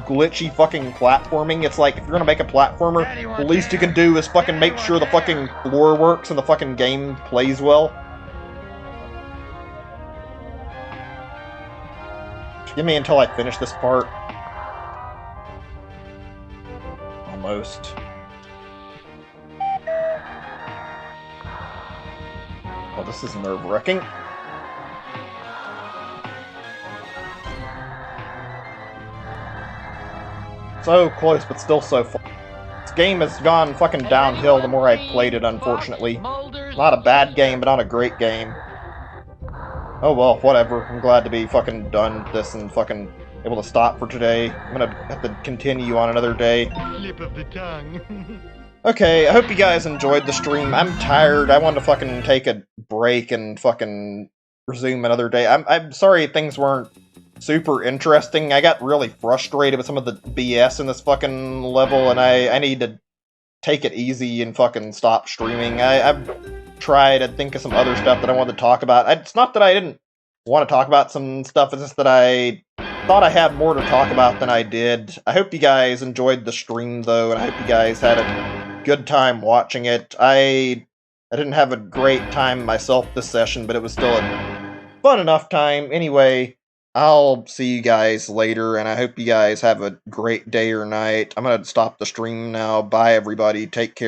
Speaker 3: glitchy fucking platforming. It's like, if you're gonna make a platformer, the least you can do is fucking make sure the fucking floor works and the fucking game plays well. Just give me until I finish this part. Almost. Oh, this is nerve-wracking. So close, but still so far. This game has gone fucking downhill the more I've played it, unfortunately. Not a bad game, but not a great game. Oh well, whatever. I'm glad to be fucking done with this and fucking able to stop for today. I'm gonna have to continue on another day.
Speaker 2: Slip of the tongue.
Speaker 3: Okay, I hope you guys enjoyed the stream. I'm tired. I wanted to fucking take a break and fucking resume another day. I'm sorry things weren't super interesting. I got really frustrated with some of the BS in this fucking level, and I need to take it easy and fucking stop streaming. I've tried to think of some other stuff that I wanted to talk about. It's not that I didn't want to talk about some stuff, it's just that I thought I had more to talk about than I did. I hope you guys enjoyed the stream, though, and I hope you guys had a good time watching it. I didn't have a great time myself this session, but it was still a fun enough time. Anyway, I'll see you guys later, and I hope you guys have a great day or night. I'm gonna stop the stream now. Bye, everybody. Take care.